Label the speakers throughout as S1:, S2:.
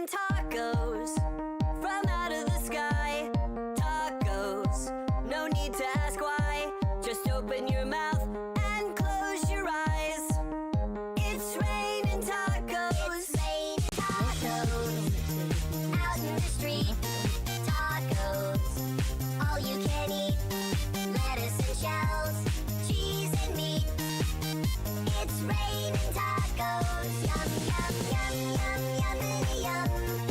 S1: raining tacos from out of the sky. Tacos, no need to ask why. Just open your mouth and close your eyes. It's raining tacos.
S2: It's raining tacos out in the street. Tacos, all you can eat. Lettuce and shells, cheese and meat. It's raining tacos. Yum, yum, yum, yum, yummity yum.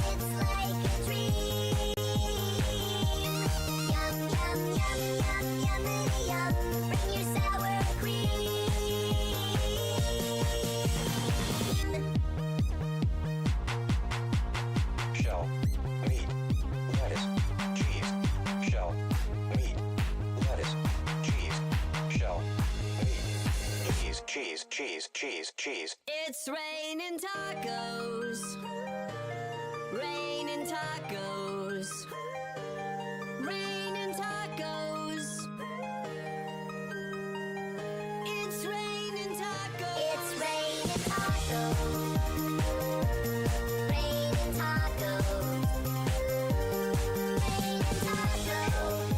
S2: It's like a dream. Yum, yum, yum, yum, yummity yum. Bring your sour cream.
S3: Shell, meat, lettuce, cheese. Shell, meat, lettuce, cheese. Shell, meat, cheese, cheese, cheese, cheese.
S1: It's raining tacos. Raining tacos. Raining tacos. It's raining tacos.
S2: It's raining tacos. Raining tacos. Raining tacos.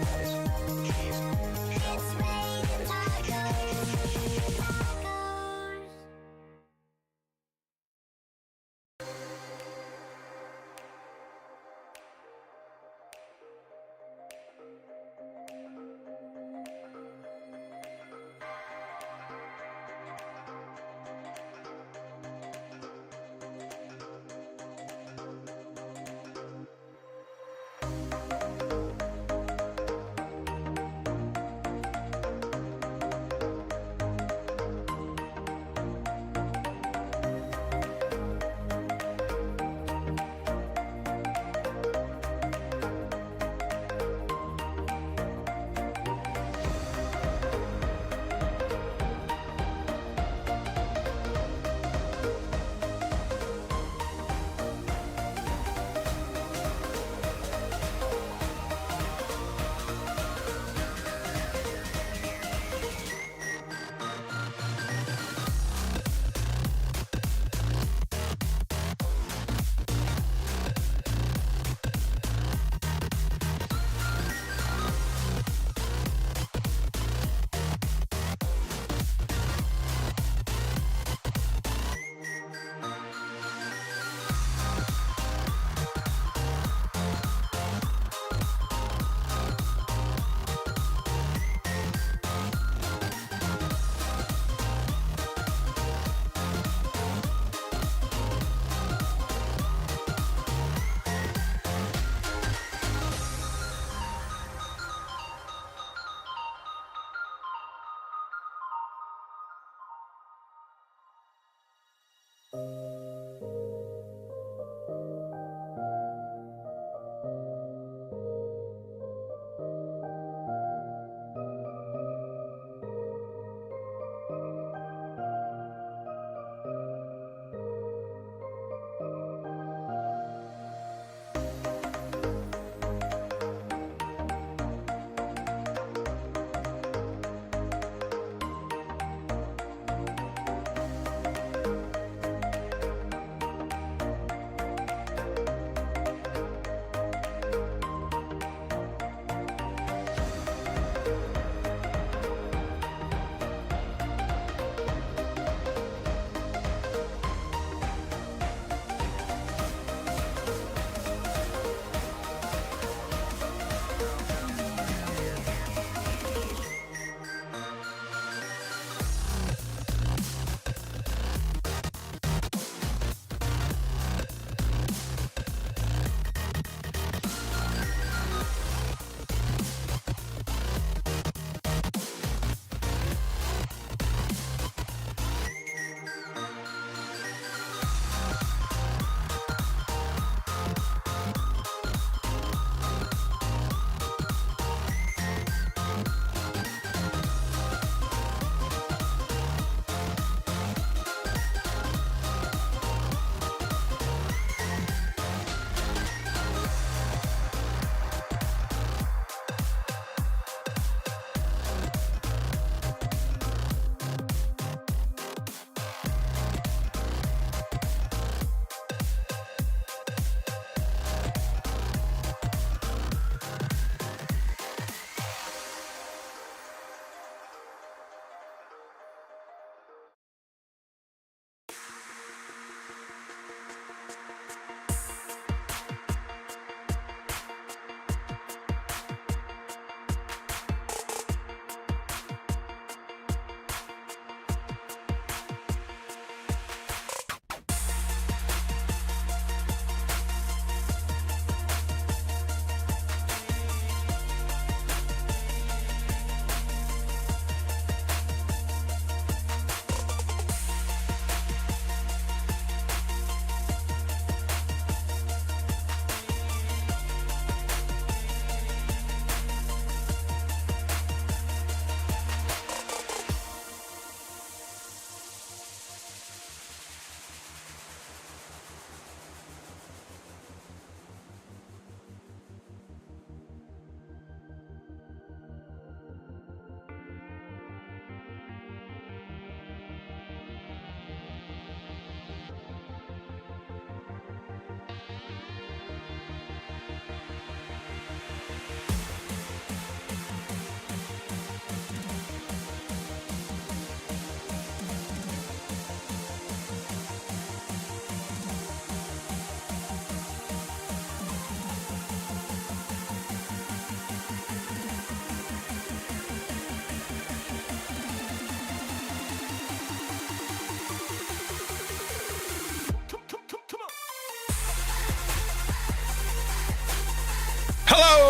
S3: Lettuce, cheese.
S2: It's raining tacos. Tacos.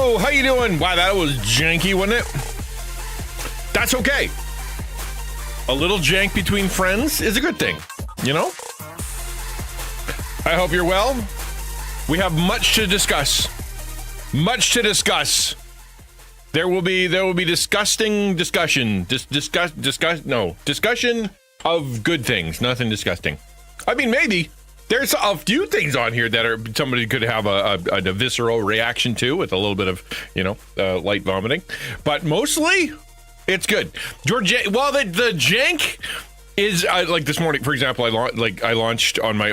S4: Hello, how you doing? Wow, that was janky, wasn't it? That's okay. A little jank between friends is a good thing, you know? I hope you're well. We have much to discuss. Much to discuss. There will be disgusting discussion. Discussion of good things, nothing disgusting. I mean, maybe there's a few things on here that are somebody could have a visceral reaction to with a little bit of, light vomiting, but mostly it's good. George, well, the jank is like this morning, for example, I launched on my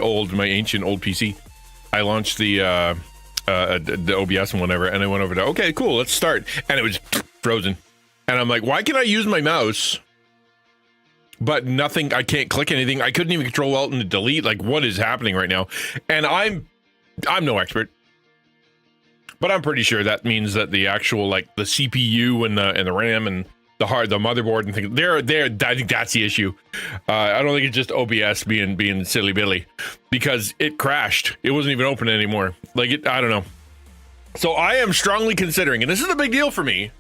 S4: ancient old PC. I launched the OBS and whatever, and I went over to, okay, cool, let's start, and it was frozen, and I'm like, why can I use my mouse? But nothing, I can't click anything. I couldn't even control Alt and delete. Like, what is happening right now? And I'm no expert, but I'm pretty sure that means that the actual, like, the CPU and the RAM and the motherboard and things, they're I think that's the issue. I don't think it's just OBS being silly billy, because it crashed. It wasn't even open anymore. Like, I don't know. So I am strongly considering, and this is a big deal for me,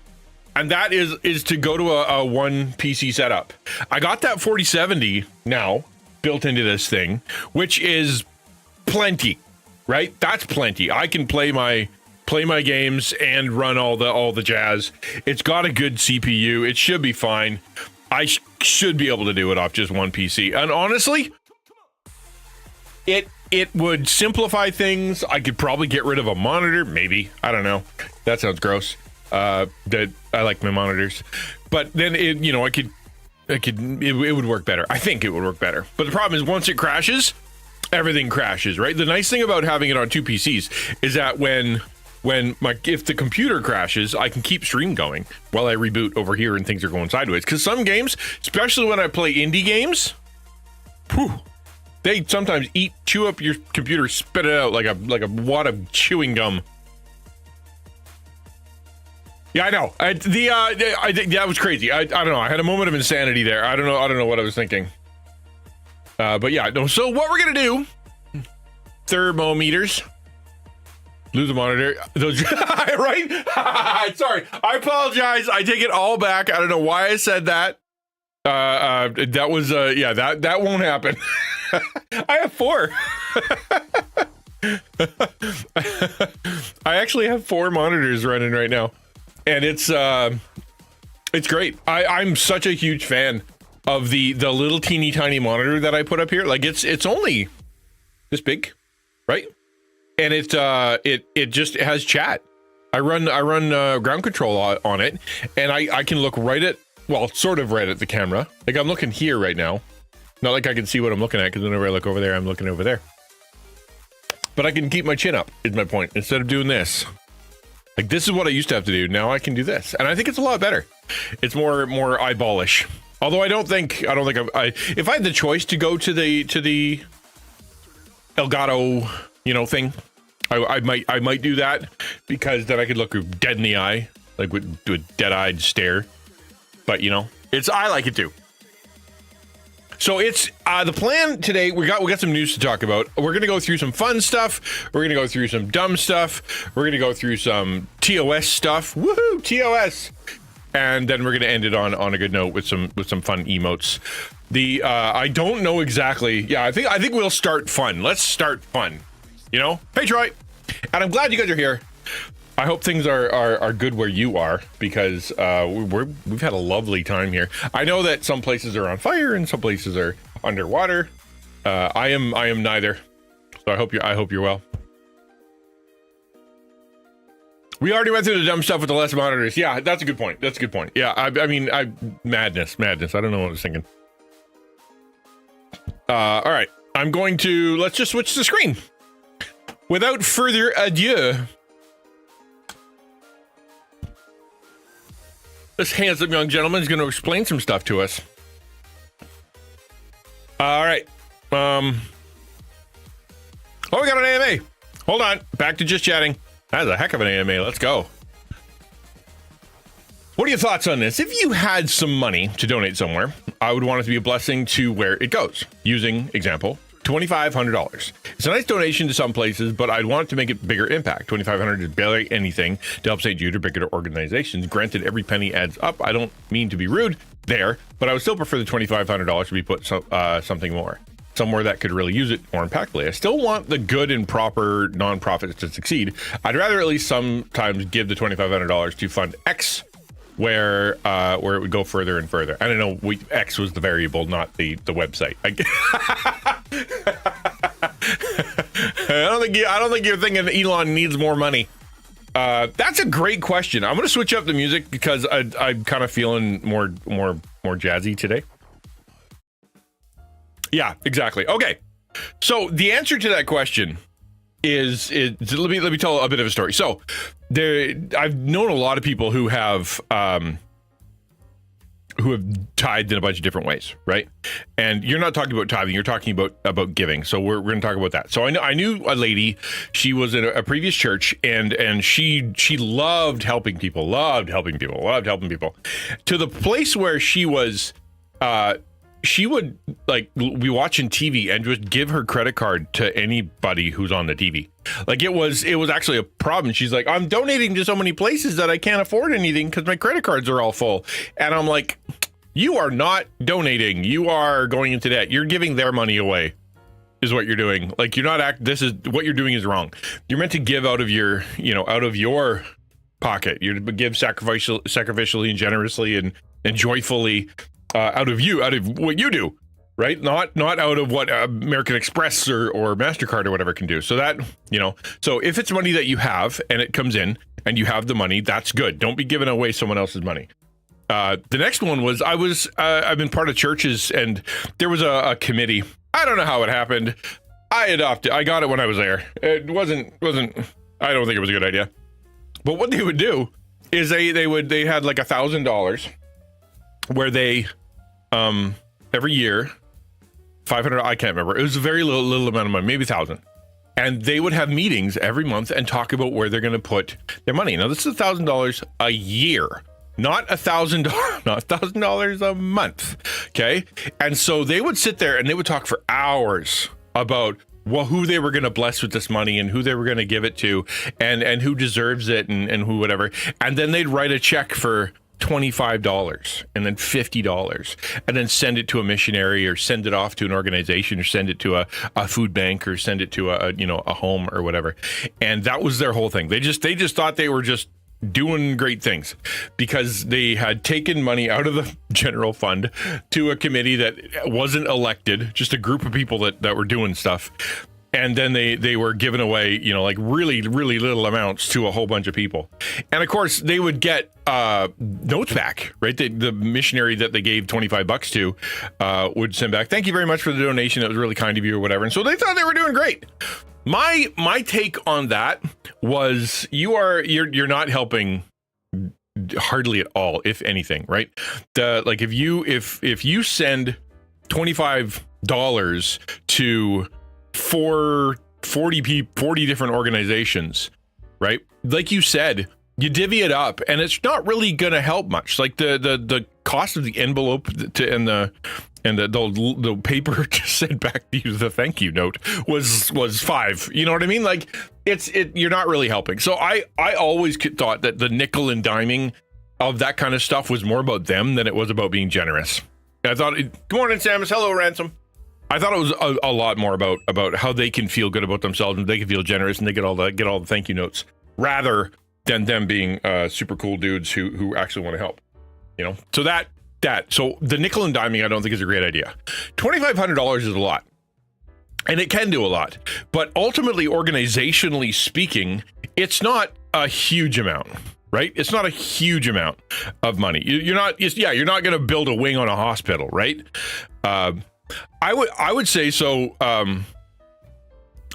S4: and that is to go to a one PC setup. I got that 4070 now built into this thing, which is plenty, right? That's plenty. I can play my games and run all the jazz. It's got a good CPU. It should be fine. I should be able to do it off just one PC. And honestly, it would simplify things. I could probably get rid of a monitor, maybe. I don't know. That sounds gross. That I like my monitors, but then it would work better. I think it would work better. But the problem is, once it crashes, everything crashes, right? The nice thing about having it on two PCs is that if the computer crashes, I can keep stream going while I reboot over here and things are going sideways. Because some games, especially when I play indie games, they sometimes chew up your computer, spit it out like a wad of chewing gum. Yeah, I know. I think that was crazy. I don't know. I had a moment of insanity there. I don't know what I was thinking. But yeah, no. So what we're gonna do? Thermometers. Lose the monitor. Those right? Sorry. I apologize. I take it all back. I don't know why I said that. That was that won't happen. I have 4. I actually have 4 monitors running right now. And it's great. I'm such a huge fan of the little teeny tiny monitor that I put up here. Like, it's only this big, right? And it just has chat. I run ground control on it, and I can look sort of right at the camera. Like, I'm looking here right now. Not like I can see what I'm looking at, because whenever I look over there, I'm looking over there. But I can keep my chin up, is my point, instead of doing this. Like, this is what I used to have to do. Now I can do this, and I think it's a lot better. It's more eyeballish. Although I don't think if I had the choice to go to the Elgato, thing, I might do that, because then I could look dead in the eye, like with a dead-eyed stare. But I like it too. So it's the plan today. We got some news to talk about. We're gonna go through some fun stuff. We're gonna go through some dumb stuff. We're gonna go through some TOS stuff. Woohoo, TOS! And then we're gonna end it on a good note with some fun emotes. I don't know exactly. Yeah, I think we'll start fun. Let's start fun. Hey Troy, and I'm glad you guys are here. I hope things are good where you are, because we've had a lovely time here. I know that some places are on fire and some places are underwater. I am neither. So I hope you're well. We already went through the dumb stuff with the less monitors. Yeah, that's a good point. Yeah, I mean, madness. I don't know what I was thinking. All right, let's just switch the screen. Without further ado, this handsome young gentleman is going to explain some stuff to us. All right. We got an AMA. Hold on. Back to just chatting. That's a heck of an AMA. Let's go. What are your thoughts on this? If you had some money to donate somewhere, I would want it to be a blessing to where it goes. Using example, $2,500. It's a nice donation to some places, but I'd want it to make it bigger impact. $2,500 is barely anything to help St. Jude or bigger organizations. Granted, every penny adds up. I don't mean to be rude there, but I would still prefer the $2,500 to be put something more, somewhere that could really use it more impactfully. I still want the good and proper nonprofits to succeed. I'd rather at least sometimes give the $2,500 to fund X, where it would go further and further. I don't know. X was the variable, not the website. I don't think you're thinking Elon needs more money. That's a great question. I'm going to switch up the music because I'm kind of feeling more jazzy today. Yeah, exactly. Okay. So the answer to that question is let me tell a bit of a story. So I've known a lot of people who have tithed in a bunch of different ways, right? And you're not talking about tithing, you're talking about giving. So we're going to talk about that. So I knew a lady. She was in a previous church, and she loved helping people, loved helping people to the place where she was. She would like be watching TV and just give her credit card to anybody who's on the TV. Like it was actually a problem. She's like, I'm donating to so many places that I can't afford anything because my credit cards are all full. And I'm like, you are not donating. You are going into debt. You're giving their money away is what you're doing. Like you're not this is what you're doing is wrong. You're meant to give out of your pocket. You're to give sacrificially and generously and joyfully. Out of what you do, right? Not out of what American Express or MasterCard or whatever can do. So that, so if it's money that you have and it comes in and you have the money, that's good. Don't be giving away someone else's money. The next one was I've been part of churches, and there was a committee. I don't know how it happened. I got it when I was there. It wasn't, I don't think it was a good idea. But what they would do is they had like $1,000 where they, every year, 500, I can't remember. It was a very little amount of money, maybe 1,000. And they would have meetings every month and talk about where they're going to put their money. Now, this is $1,000 a year, not $1,000 a month. Okay. And so they would sit there and they would talk for hours about who they were going to bless with this money and who they were going to give it to and who deserves it and who, whatever. And then they'd write a check for $25 and then $50 and then send it to a missionary or send it off to an organization or send it to a food bank or send it to a home or whatever. And that was their whole thing. They just thought they were just doing great things because they had taken money out of the general fund to a committee that wasn't elected, just a group of people that were doing stuff. And then they were giving away, like really, really little amounts to a whole bunch of people. And of course, they would get notes back, right? The missionary that they gave $25 to would send back, thank you very much for the donation. It was really kind of you or whatever. And so they thought they were doing great. My take on that was you're not helping hardly at all, if anything, right? If you send $25 to 40 different organizations, right? Like you said, you divvy it up and it's not really going to help much. Like the cost of the envelope and the paper to send back to you the thank you note was $5. You know what I mean? Like you're not really helping. So I always thought that the nickel and diming of that kind of stuff was more about them than it was about being generous. I thought, good morning, Samus. Hello, Ransom. I thought it was a lot more about how they can feel good about themselves and they can feel generous and they get all the thank you notes rather than them being super cool dudes who actually want to help. So so the nickel and diming I don't think is a great idea. $2,500 is a lot, and it can do a lot, but ultimately, organizationally speaking, it's not a huge amount. Right? It's not a huge amount of money. You're not going to build a wing on a hospital, right? I would say so.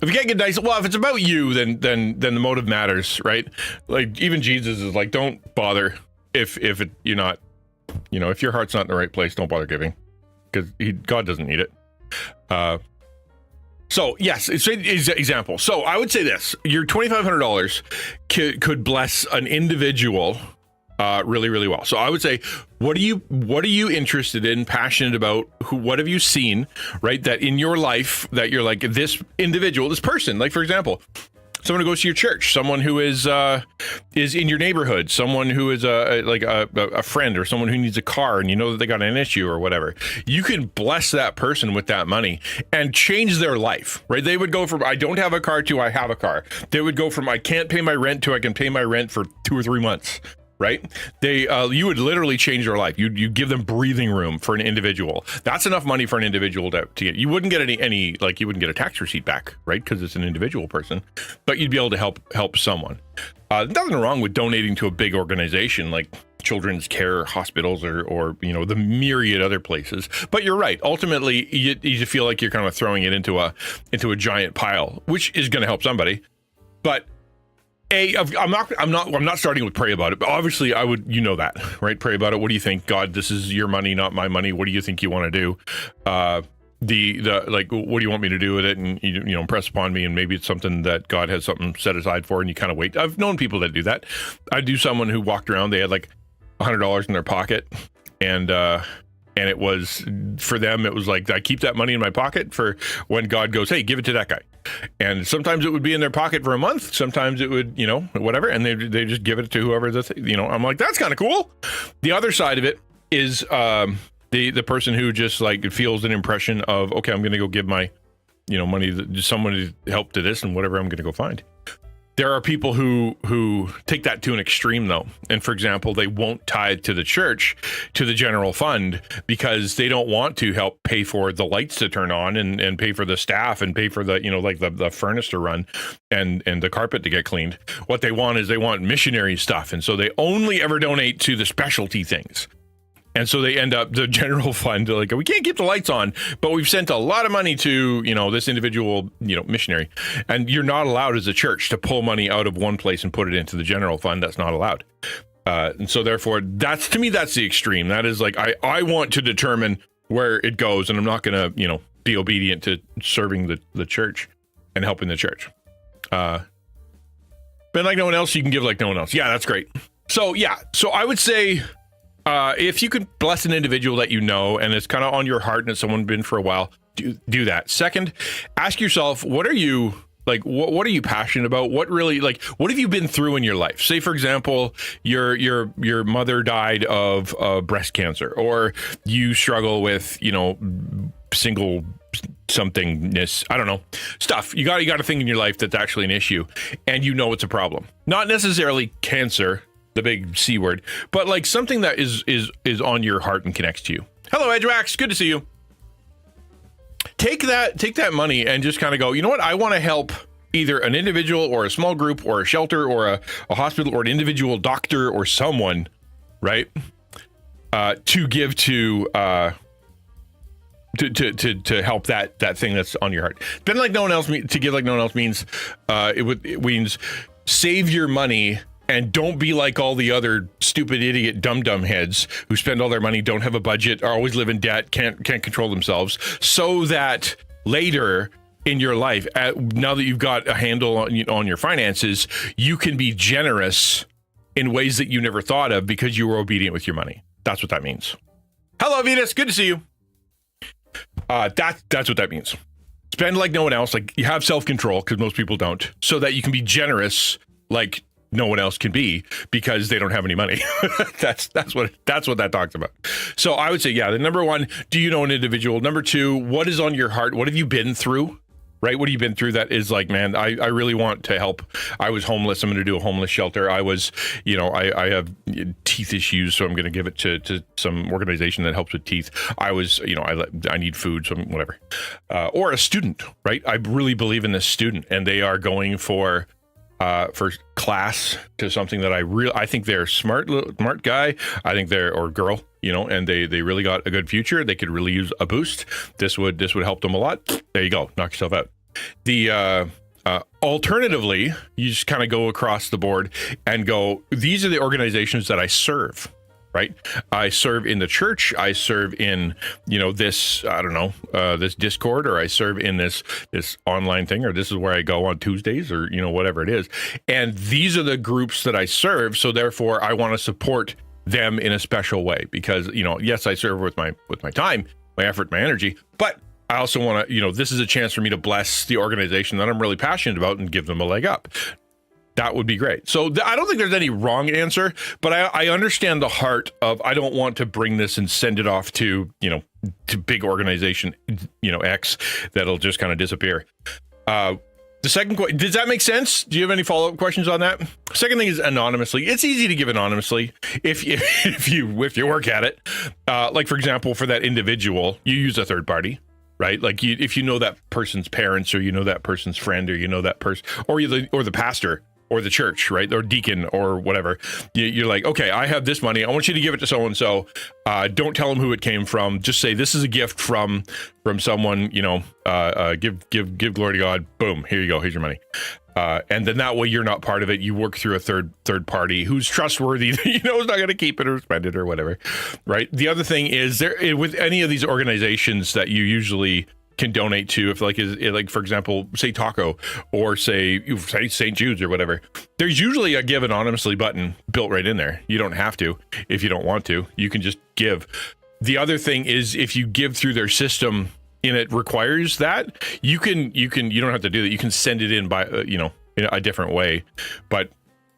S4: If you can't get nice, well, if it's about you, then the motive matters, right? Like even Jesus is like, don't bother if you're not, if your heart's not in the right place, don't bother giving, because God doesn't need it. So yes, it's an example. So I would say this: your $2,500 could bless an individual really, really well. So I would say, what are you interested in, passionate about? What have you seen, right? That in your life that you're like, this individual, this person, like for example, someone who goes to your church, someone who is in your neighborhood, someone who is a friend, or someone who needs a car and you know that they got an issue or whatever. You can bless that person with that money and change their life, right? They would go from, I don't have a car to I have a car. They would go from I can't pay my rent to I can pay my rent for 2 or 3 months. Right? You would literally change their life. You give them breathing room for an individual. That's enough money for an individual to get. You wouldn't get any like you wouldn't get a tax receipt back, right? Because it's an individual person, but you'd be able to help someone. Nothing wrong with donating to a big organization like Children's Care Hospitals or you know, the myriad other places. But you're right. Ultimately, you feel like you're kind of throwing it into a giant pile, which is going to help somebody, but. I'm not starting with pray about it, but obviously I would, you know that, right? Pray about it. What do you think? God, this is your money, not my money. What do you think you want to do? The like, what do you want me to do with it? And you know, impress upon me, and maybe it's something that God has something set aside for, and you kind of wait. I've known people that do that. I do someone who walked around, they had like $100 in their pocket, and it was, for them, it was like, I keep that money in my pocket for when God goes, hey, give it to that guy. And sometimes it would be in their pocket for a month. Sometimes it would, you know, whatever. And they just give it to whoever, you know, I'm like, that's kind of cool. The other side of it is the person who just like feels an impression of, okay, I'm going to go give my, you know, money to someone to help to this and whatever I'm going to go find. There are people who take that to an extreme, though. And for example, they won't tithe to the church, to the general fund, because they don't want to help pay for the lights to turn on and pay for the staff and pay for the, you know, like the furnace to run and the carpet to get cleaned. What they want is they want missionary stuff. And so they only ever donate to the specialty things. And so they end up, the general fund, like, we can't keep the lights on, but we've sent a lot of money to, you know, this individual, you know, missionary. And you're not allowed as a church to pull money out of one place and put it into the general fund. That's not allowed. And so therefore, that's, to me, that's the extreme. That is like, I want to determine where it goes, and I'm not going to, you know, be obedient to serving the church and helping the church. But like no one else, you can give like no one else. Yeah, that's great. So yeah, so I would say, if you could bless an individual that you know and it's kind of on your heart and it's someone been for a while, do that. Second, ask yourself, what are you like? What are you passionate about? What really, like, what have you been through in your life? Say, for example, your mother died of breast cancer, or you struggle with, you know, single somethingness. I don't know, stuff. You got a thing in your life that's actually an issue, and you know it's a problem. Not necessarily cancer, the big C word, but like something that is on your heart and connects to you. Hello, Edgewax. Good to see you. Take that money and just kind of go, you know what? I want to help either an individual or a small group or a shelter or a hospital or an individual doctor or someone, right? To give to help that thing that's on your heart. Then like no one else, to give like no one else means, it means save your money. And don't be like all the other stupid idiot dum-dum heads who spend all their money, don't have a budget, are always live in debt, can't control themselves, so that later in your life, now that you've got a handle on your finances, you can be generous in ways that you never thought of because you were obedient with your money. That's what that means. Hello, Venus. Good to see you. That's what that means. Spend like no one else. Like, you have self-control, because most people don't, so that you can be generous like no one else can be, because they don't have any money. that's what that talks about. So I would say, yeah, the number one, do you know an individual? Number two, what is on your heart? What have you been through? Right? What have you been through that is like, man, I really want to help. I was homeless. I'm going to do a homeless shelter. I was, you know, I have teeth issues, so I'm going to give it to some organization that helps with teeth. I was, you know, I need food, so whatever. Or a student, right? I really believe in this student, and they are going for class to something that I think they're smart guy. I think or girl, you know, and they really got a good future. They could really use a boost. This would help them a lot. There you go. Knock yourself out. The alternatively, you just kind of go across the board and go, these are the organizations that I serve, right? I serve in the church. I serve in, this, I don't know, this Discord, or I serve in this online thing, or this is where I go on Tuesdays, or, whatever it is. And these are the groups that I serve. So therefore I want to support them in a special way because, yes, I serve with my time, my effort, my energy, but I also want to, this is a chance for me to bless the organization that I'm really passionate about and give them a leg up. That would be great. So I don't think there's any wrong answer, but I understand the heart of, I don't want to bring this and send it off to, to big organization, X, that'll just kind of disappear. The second question, does that make sense? Do you have any follow-up questions on that? Second thing is anonymously. It's easy to give anonymously if you work at it. Like for example, for that individual, you use a third party. Right, like if you know that person's parents, or that person's friend, or that person, or the pastor, or the church, right, or deacon, or whatever, you're like, okay, I have this money. I want you to give it to so and so. Don't tell them who it came from. Just say this is a gift from someone. Give glory to God. Boom, here you go. Here's your money. And then that way you're not part of it. You work through a third party who's trustworthy, is not going to keep it or spend it or whatever, right? The other thing is with any of these organizations that you usually can donate to, if like for example, say Taco, or say St. Jude's or whatever, there's usually a give anonymously button built right in there. You don't have to if you don't want to. You can just give. The other thing is if you give through their system, and it requires that, you don't have to do that. You can send it in by, in a different way, but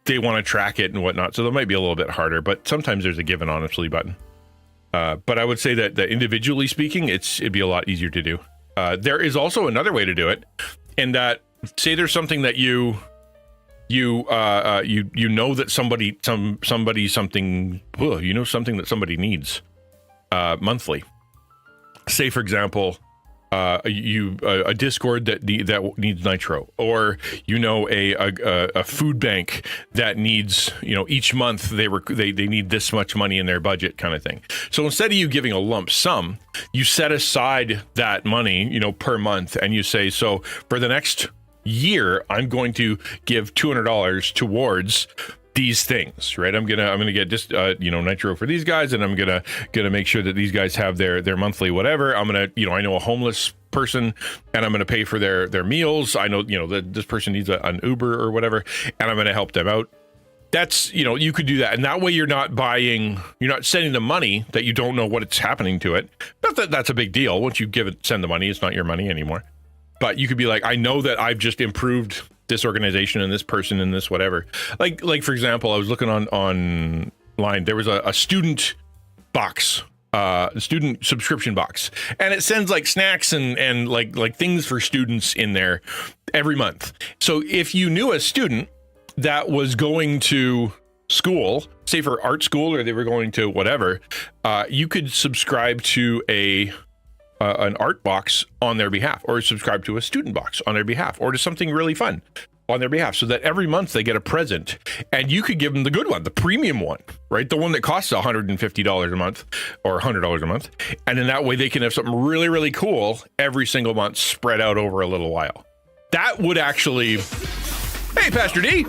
S4: they want to track it and whatnot. So that might be a little bit harder, but sometimes there's a give anonymously button. But I would say that individually speaking, it'd be a lot easier to do. There is also another way to do it, in that, say there's something that you know that something that somebody needs, monthly. Say for example, a Discord that needs nitro, or a food bank that needs, each month they need this much money in their budget, kind of thing. So instead of you giving a lump sum, you set aside that money, per month, and you say, so for the next year, I'm going to give $200 towards these things, right? I'm gonna get just nitro for these guys, and I'm gonna make sure that these guys have their monthly whatever. I'm gonna I know a homeless person, and I'm gonna pay for their meals. I know that this person needs an Uber or whatever, and I'm gonna help them out. That's you could do that, and that way you're not sending them money that you don't know what's happening to it. Not that that's a big deal. Once you send the money, it's not your money anymore. But you could be like, I know that I've just improved this organization and this person and this whatever. Like for example, I was looking online. There was a student box, student subscription box, and it sends like snacks and like things for students in there every month. So if you knew a student that was going to school, say for art school, or they were going to whatever, you could subscribe to an art box on their behalf, or subscribe to a student box on their behalf, or to something really fun on their behalf, so that every month they get a present, and you could give them the good one, the premium one, right? The one that costs $150 a month or $100 a month. And then that way they can have something really, really cool every single month, spread out over a little while. That would actually, hey, Pastor D.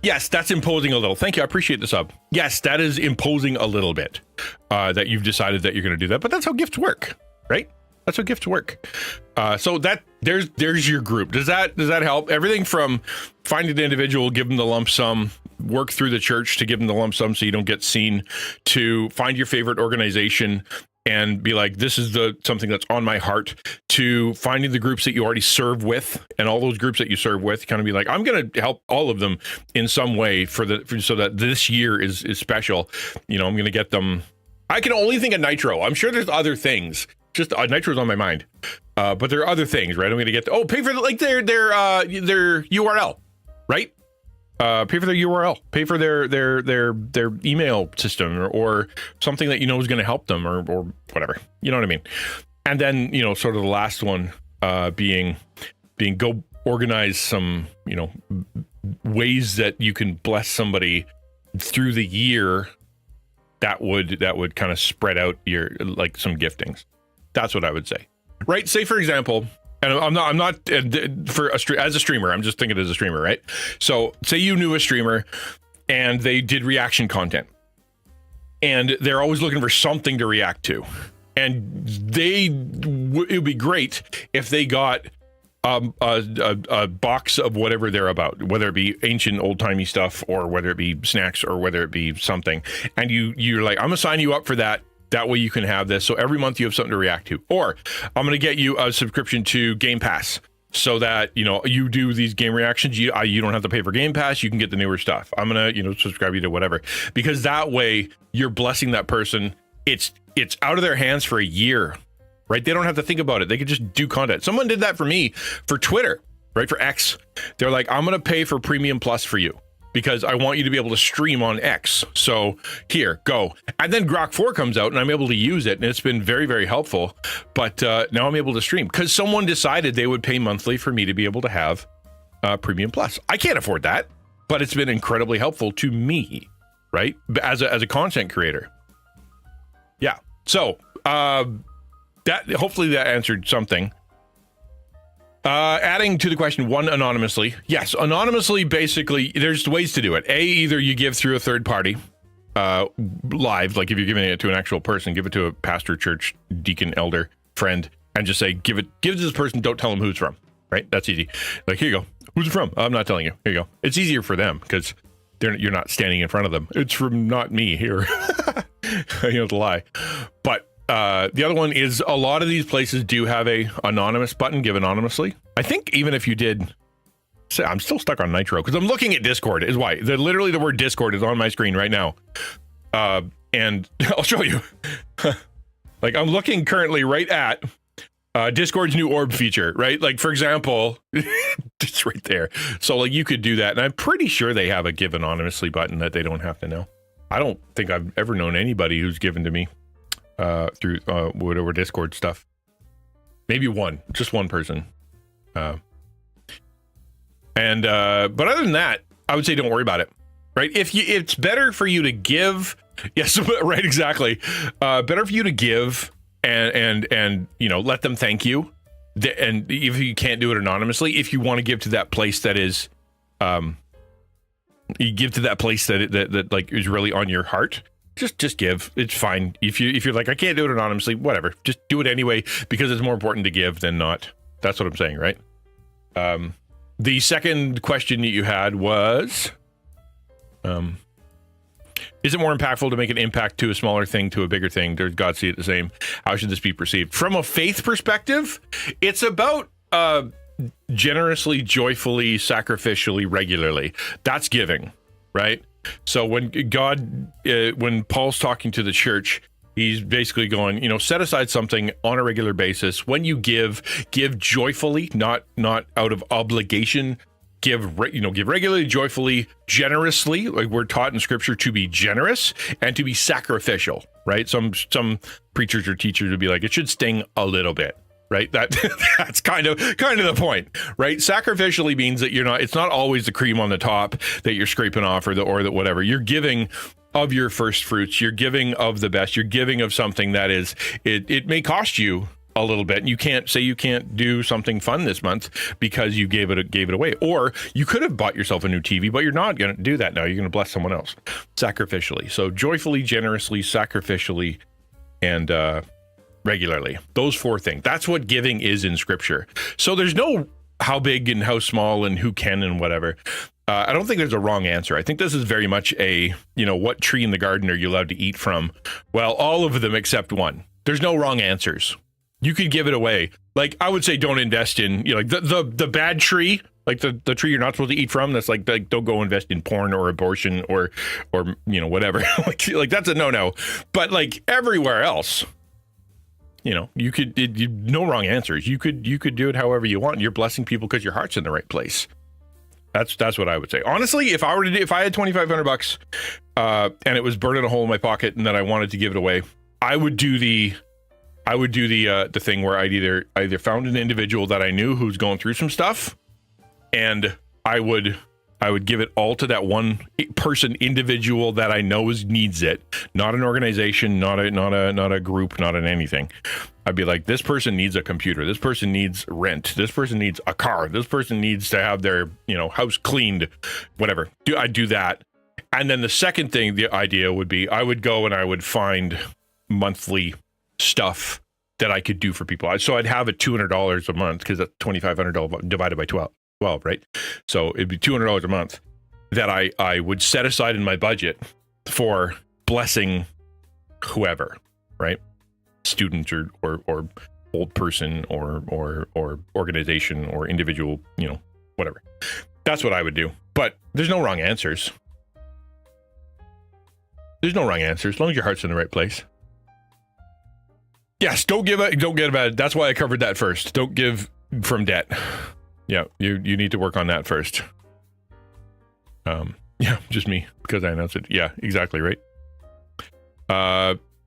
S4: Yes, that's imposing a little. Thank you. I appreciate the sub. Yes, that is imposing a little bit, that you've decided that you're going to do that. But that's how gifts work, right? That's how gifts work. So that there's your group. Does that help? Everything from finding the individual, give them the lump sum, work through the church to give them the lump sum so you don't get seen, to find your favorite organization and be like, this is something that's on my heart, to finding the groups that you already serve with, and all those groups that you serve with, kind of be like, I'm going to help all of them in some way so that this year is special. I'm going to get them. I can only think of nitro. I'm sure there's other things. Just nitro's on my mind. But there are other things, right? I'm going to get pay for their URL, right? Pay for their URL, pay for their email system, or something that is going to help them, or whatever. You know what I mean? And then sort of the last one being go organize some ways that you can bless somebody through the year. That would kind of spread out your some giftings. That's what I would say. Right? Say for example, And I'm not as a streamer. I'm just thinking as a streamer, right? So say you knew a streamer and they did reaction content, and they're always looking for something to react to, and it would be great if they got a box of whatever they're about, whether it be ancient old timey stuff or whether it be snacks or whether it be something, and you're like, I'm gonna sign you up for that. That way you can have this. So every month you have something to react to. Or I'm going to get you a subscription to Game Pass so that, you do these game reactions. You don't have to pay for Game Pass. You can get the newer stuff. I'm going to, subscribe you to whatever. Because that way you're blessing that person. It's out of their hands for a year, right? They don't have to think about it. They can just do content. Someone did that for me for Twitter, right? For X. They're like, I'm going to pay for Premium Plus for you, because I want you to be able to stream on X. So here, go. And then Grok 4 comes out and I'm able to use it, and it's been very, very helpful. But now I'm able to stream because someone decided they would pay monthly for me to be able to have Premium Plus. I can't afford that, but it's been incredibly helpful to me, right? As a content creator. Yeah. So hopefully that answered something. Adding to the question, one anonymously. Yes, anonymously, basically, there's ways to do it. either you give through a third party, live, like if you're giving it to an actual person, give it to a pastor, church, deacon, elder, friend, and just say, give it to this person, don't tell them who it's from, right? That's easy. Like, here you go. Who's it from? I'm not telling you. Here you go. It's easier for them because you're not standing in front of them. It's from not me here. You don't have to lie. But the other one is a lot of these places do have a anonymous button, give anonymously. I think even if you did, say, I'm still stuck on Nitro because I'm looking at Discord is why. Literally the word Discord is on my screen right now. And I'll show you. Like I'm looking currently right at Discord's new Orb feature, right? Like for example, it's right there. So like you could do that. And I'm pretty sure they have a give anonymously button that they don't have to know. I don't think I've ever known anybody who's given to me through whatever Discord stuff. Maybe just one person. But other than that, I would say don't worry about it, right? It's better for you to give. Yes, right, exactly. Better for you to give and let them thank you. And if you can't do it anonymously, if you want to give to that place that is, you give to that place that like is really on your heart. Just give. It's fine. If you're like, I can't do it anonymously, whatever. Just do it anyway because it's more important to give than not. That's what I'm saying, right? The second question that you had was, is it more impactful to make an impact to a smaller thing to a bigger thing? Does God see it the same? How should this be perceived? From a faith perspective, it's about generously, joyfully, sacrificially, regularly. That's giving, right? So when when Paul's talking to the church, he's basically going, set aside something on a regular basis. When you give joyfully, not out of obligation. Give regularly, joyfully, generously. Like we're taught in Scripture to be generous and to be sacrificial, right? Some preachers or teachers would be like, it should sting a little bit, right? That's kind of the point, right? Sacrificially means that it's not always the cream on the top that you're scraping off or the whatever. You're giving of your first fruits. You're giving of the best. You're giving of something that is, it may cost you a little bit, and you can't do something fun this month because you gave it away. Or you could have bought yourself a new TV, but you're not going to do that now. You're going to bless someone else sacrificially. So joyfully, generously, sacrificially, and regularly. Those four things. That's what giving is in Scripture. So there's no how big and how small and who can and whatever. I don't think there's a wrong answer. I think this is very much a, what tree in the garden are you allowed to eat from? Well, all of them except one. There's no wrong answers. You could give it away. Like I would say, don't invest in the bad tree, like the tree you're not supposed to eat from. That's like don't go invest in porn or abortion or whatever. like that's a no. But like everywhere else, you could no wrong answers. You could do it however you want. You're blessing people because your heart's in the right place. That's what I would say. Honestly, if I had $2,500 and it was burning a hole in my pocket and then I wanted to give it away, I would do the thing where I'd either found an individual that I knew who's going through some stuff, and I would I would give it all to that one person, individual that I know needs it, not an organization, not a group, not an anything. I'd be like, this person needs a computer. This person needs rent. This person needs a car. This person needs to have their, house cleaned, whatever. I'd do that. And then the second thing, the idea would be, I would go and I would find monthly stuff that I could do for people. So I'd have it $200 a month, because that's $2,500 divided by 12, right? So it'd be $200 a month that I would set aside in my budget for blessing whoever, right? Student or old person or organization or individual, whatever. That's what I would do. But there's no wrong answers. There's no wrong answers, as long as your heart's in the right place. Yes, don't get it. That's why I covered that first. Don't give from debt. Yeah, you need to work on that first. Yeah, just me, because I announced it. Yeah, exactly, right.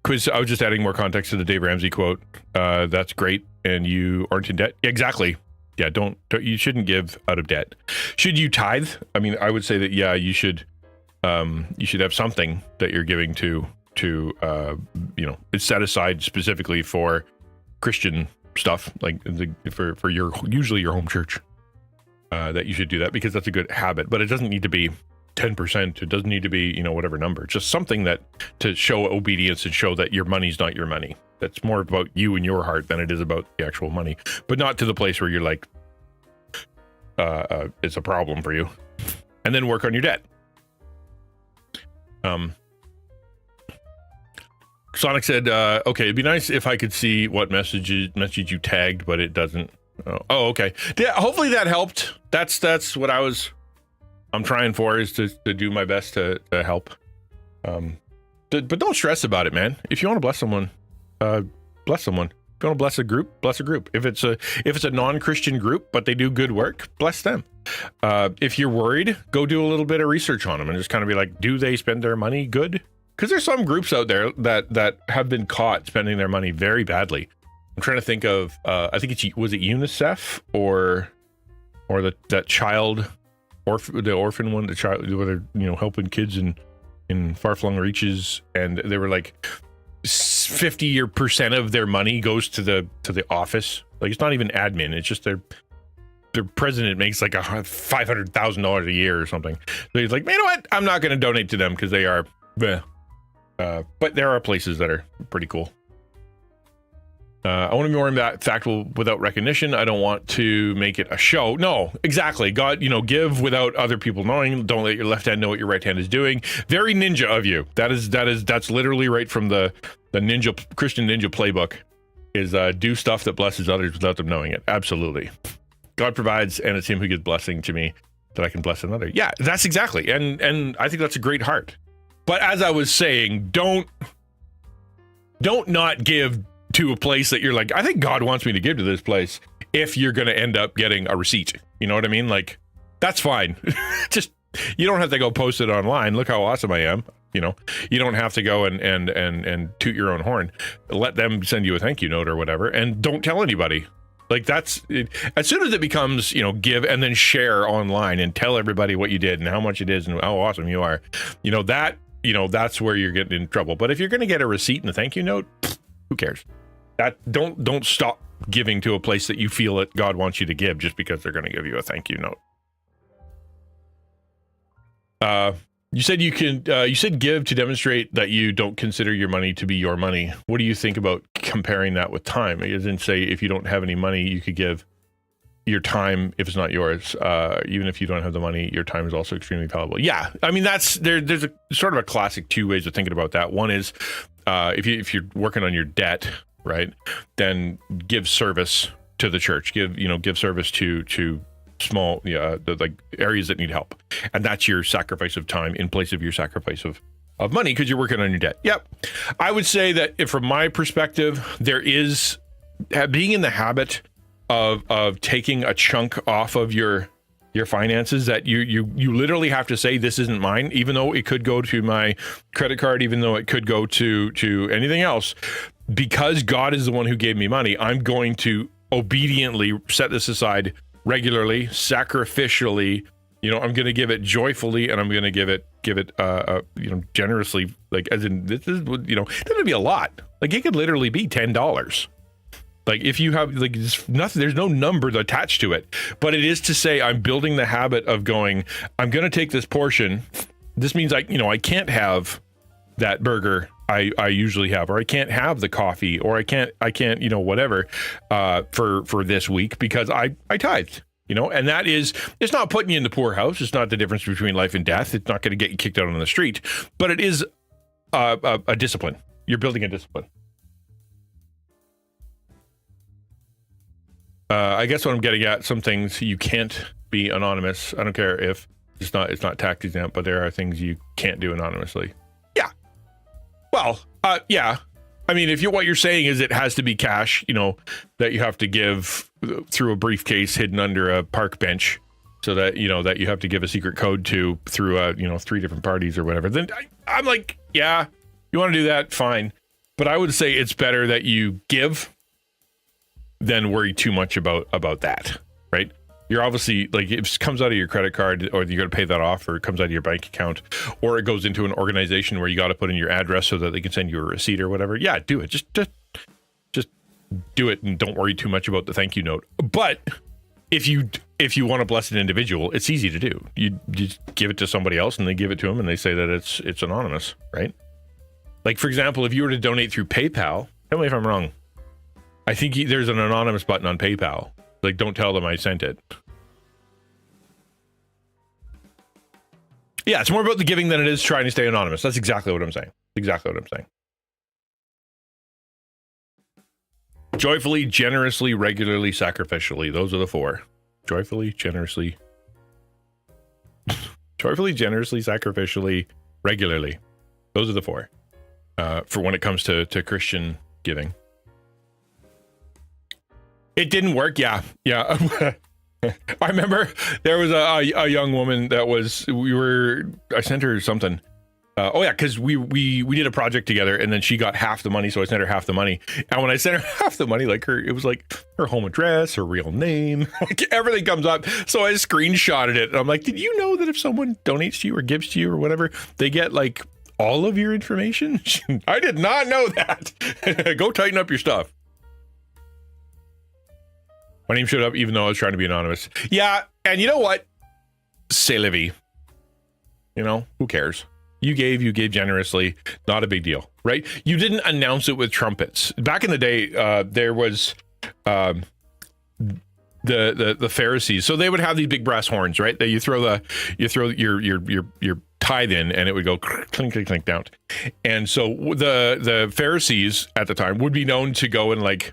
S4: Quiz, I was just adding more context to the Dave Ramsey quote. That's great, and you aren't in debt. Exactly. Yeah, don't you shouldn't give out of debt. Should you tithe? I mean, I would say that, yeah, you should have something that you're giving to it's set aside specifically for Christian stuff, like for usually your home church, that you should do that, because that's a good habit. But it doesn't need to be 10%. It doesn't need to be, whatever number. Just something that to show obedience and show that your money's not your money. That's more about you and your heart than it is about the actual money, but not to the place where you're like, it's a problem for you. And then work on your debt. Sonic said, okay, it'd be nice if I could see what message you tagged, but it doesn't. Oh, okay. Yeah, hopefully that helped. That's what I'm trying for, is to do my best to help. But don't stress about it, man. If you want to bless someone, bless someone. If you want to bless a group, bless a group. If it's a non-Christian group, but they do good work, bless them. If you're worried, go do a little bit of research on them and just kind of be like, do they spend their money good? Because there's some groups out there that have been caught spending their money very badly. I'm trying to think of, I think was it UNICEF or that child, the orphan one, the child, where they're helping kids in far-flung reaches, and they were like 50% of their money goes to the office. Like, it's not even admin; it's just their president makes like $500,000 a year or something. So he's like, you know what? I'm not going to donate to them because they are. But there are places that are pretty cool. I want to be more impactful without recognition. I don't want to make it a show. No, exactly. God, give without other people knowing. Don't let your left hand know what your right hand is doing. Very ninja of you. That's literally right from the Christian Ninja playbook. Is do stuff that blesses others without them knowing it. Absolutely. God provides, and it's Him who gives blessing to me that I can bless another. Yeah, that's exactly. And I think that's a great heart. But as I was saying, don't not give to a place that you're like, I think God wants me to give to this place, if you're going to end up getting a receipt. You know what I mean? Like, that's fine. Just, you don't have to go post it online. Look how awesome I am. You don't have to go and toot your own horn. Let them send you a thank you note or whatever, and don't tell anybody. Like, that's it. As soon as it becomes, give and then share online and tell everybody what you did and how much it is and how awesome you are, that's where you're getting in trouble. But if you're going to get a receipt and a thank you note, who cares? That don't stop giving to a place that you feel that God wants you to give just because they're going to give you a thank you note. You said you said give to demonstrate that you don't consider your money to be your money. What do you think about comparing that with time? It doesn't say if you don't have any money, you could give your time if it's not yours. Even if you don't have the money, your time is also extremely valuable. Yeah, I mean, there's a sort of a classic two ways of thinking about that. One is if you're working on your debt, right, then give service to the church. Give service to small like areas that need help, and that's your sacrifice of time in place of your sacrifice of money, because you're working on your debt. Yep. I would say that from my perspective, there is being in the habit of taking a chunk off of your finances, that you literally have to say, this isn't mine, even though it could go to my credit card, even though it could go to anything else. Because God is the one who gave me money, I'm going to obediently set this aside regularly, sacrificially, I'm going to give it joyfully, and I'm going to give it generously. Like, as in, this is, it doesn't be a lot. Like, it could literally be $10. Like, if you have, like, nothing, there's no number attached to it, but it is to say I'm building the habit of going, I'm going to take this portion. This means I can't have that burger I usually have, or I can't have the coffee, or I can't, whatever, for this week because I tithed, and that is, it's not putting you in the poorhouse. It's not the difference between life and death. It's not going to get you kicked out on the street, but it is a discipline. You're building a discipline. I guess what I'm getting at, some things you can't be anonymous. I don't care if it's not tax exempt, but there are things you can't do anonymously. Yeah. Well, yeah. I mean, what you're saying is it has to be cash, that you have to give through a briefcase hidden under a park bench, so that, that you have to give a secret code to through, 3 different parties or whatever. Then I'm like, yeah, you want to do that? Fine. But I would say it's better that you give than worry too much about that, right? You're obviously, like, if it comes out of your credit card, or you got to pay that off, or it comes out of your bank account, or it goes into an organization where you got to put in your address so that they can send you a receipt or whatever. Yeah, do it. Just do it, and don't worry too much about the thank you note. But if you want to bless an individual, it's easy to do. You just give it to somebody else, and they give it to them, and they say that it's anonymous, right? Like, for example, if you were to donate through PayPal, tell me if I'm wrong. I think there's an anonymous button on PayPal. Like, don't tell them I sent it. Yeah, it's more about the giving than it is trying to stay anonymous. That's exactly what I'm saying. Joyfully, generously, regularly, sacrificially. Those are the 4. Joyfully, generously, sacrificially, regularly. Those are the 4. For when it comes to Christian giving. It didn't work. Yeah. I remember there was a young woman that I sent her something. Because we did a project together, and then she got half the money, so I sent her half the money. And when I sent her half the money, like, it was like her home address, her real name, like, everything comes up. So I screenshotted it, and I'm like, did you know that if someone donates to you or gives to you or whatever, they get, like, all of your information? I did not know that. Go tighten up your stuff. My name showed up even though I was trying to be anonymous. Yeah, and you know what? C'est la vie. Who cares? You gave generously. Not a big deal, right? You didn't announce it with trumpets. Back in the day, there was the Pharisees. So they would have these big brass horns, right? That you throw your tithe in, and it would go clink, clink, clink down. And so the Pharisees at the time would be known to go and, like,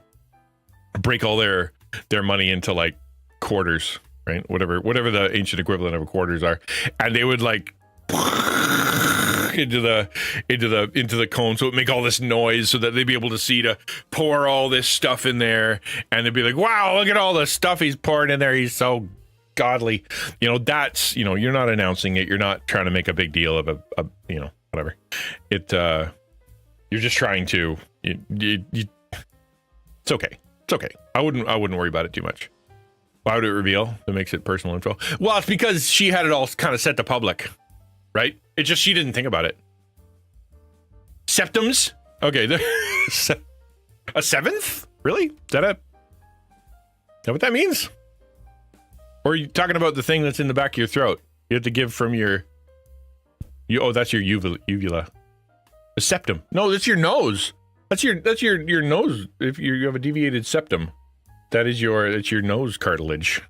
S4: break all their money into, like, quarters, right? Whatever the ancient equivalent of quarters are, and they would, like, into the cone, so it would make all this noise, so that they'd be able to see to pour all this stuff in there, and they'd be like, "Wow, look at all the stuff he's pouring in there. He's so godly." That's you're not announcing it. You're not trying to make a big deal of a whatever. You're just trying to. It's okay. It's okay. I wouldn't worry about it too much. Why would it reveal? That makes it personal info. Well, it's because she had it all kind of set to public, right? It's just she didn't think about it. Septums? Okay. A seventh? Really? Is that what that means? Or are you talking about the thing that's in the back of your throat? You have to give from that's your uvula. A septum. No, that's your nose. That's your nose. If you have a deviated septum, it's your nose cartilage.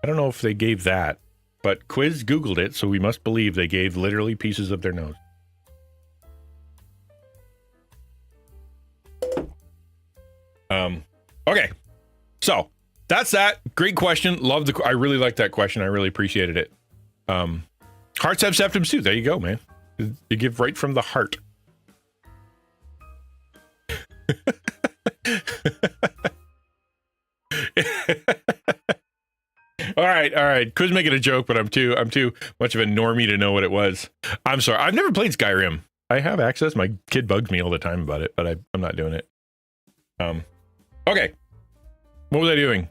S4: I don't know if they gave that, but Quiz Googled it, so we must believe they gave literally pieces of their nose. Okay, so that's that. Great question. I really like that question. I really appreciated it. Hearts have septums too. There you go, man. You give right from the heart. All right. Quiz making a joke, but I'm too much of a normie to know what it was. I'm sorry. I've never played Skyrim. I have access. My kid bugs me all the time about it, but I'm not doing it. Okay. What was I doing?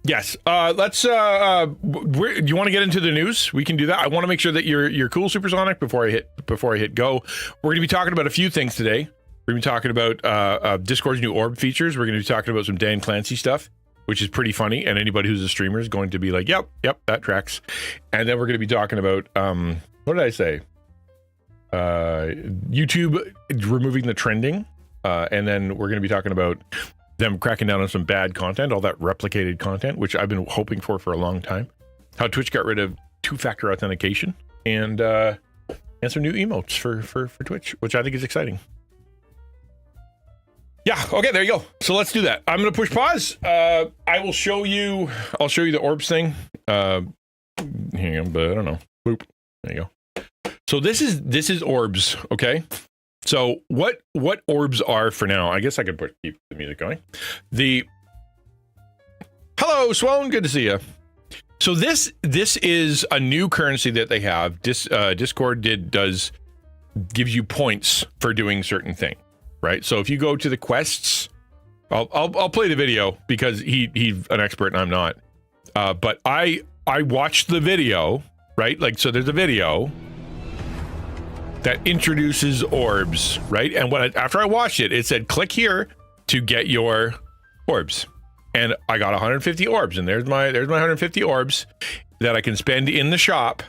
S4: Yes. Let's. Do you want to get into the news? We can do that. I want to make sure that you're cool, Supersonic. Before I hit go, we're going to be talking about a few things today. We're going to be talking about Discord's new Orb features. We're going to be talking about some Dan Clancy stuff, which is pretty funny. And anybody who's a streamer is going to be like, "Yep, that tracks." And then we're going to be talking about what did I say? YouTube removing the trending, and then we're going to be talking about them cracking down on some bad content, all that replicated content, which I've been hoping for a long time. How Twitch got rid of two-factor authentication, and some new emotes for Twitch, which I think is exciting. Yeah, okay, there you go. So let's do that. I'm going to push pause. I'll show you the Orbs thing. Hang on, but I don't know. Boop. There you go. So this is Orbs, okay? So what Orbs are for now? I guess I could keep the music going. Hello, Sloan. Good to see you. So this is a new currency that they have. Discord gives you points for doing certain things, right? So if you go to the quests, I'll play the video because he's an expert and I'm not. But I watched the video, right? Like, so there's a video that introduces Orbs, right? And after I watched it, it said click here to get your Orbs, and I got 150 Orbs, and there's my 150 Orbs that I can spend in the shop,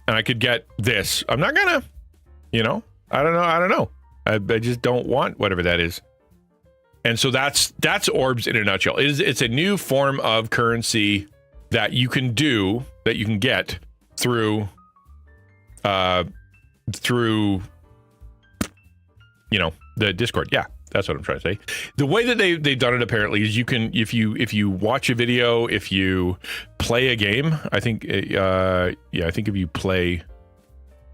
S4: and I could get this. I'm not gonna, I don't know. I just don't want whatever that is, and so that's Orbs in a nutshell. It's a new form of currency that you can get through the Discord. Yeah, that's what I'm trying to say. The way that they've done it apparently is you can, if you watch a video, if you play a game, I think if you play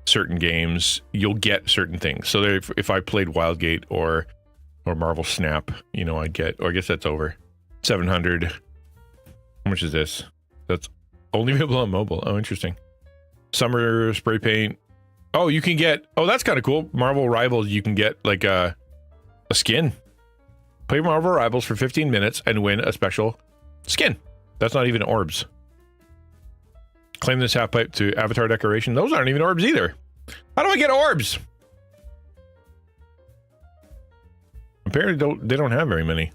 S4: certain games, you'll get certain things. So if I played Wildgate or Marvel Snap, I'd get, or I guess that's over 700. How much is this? That's only available on mobile. Oh, interesting. Summer spray paint. Oh, you can get, that's kind of cool. Marvel Rivals, you can get like a skin. Play Marvel Rivals for 15 minutes and win a special skin. That's not even Orbs. Claim this half pipe to avatar decoration. Those aren't even Orbs either. How do I get Orbs? Apparently they don't have very many.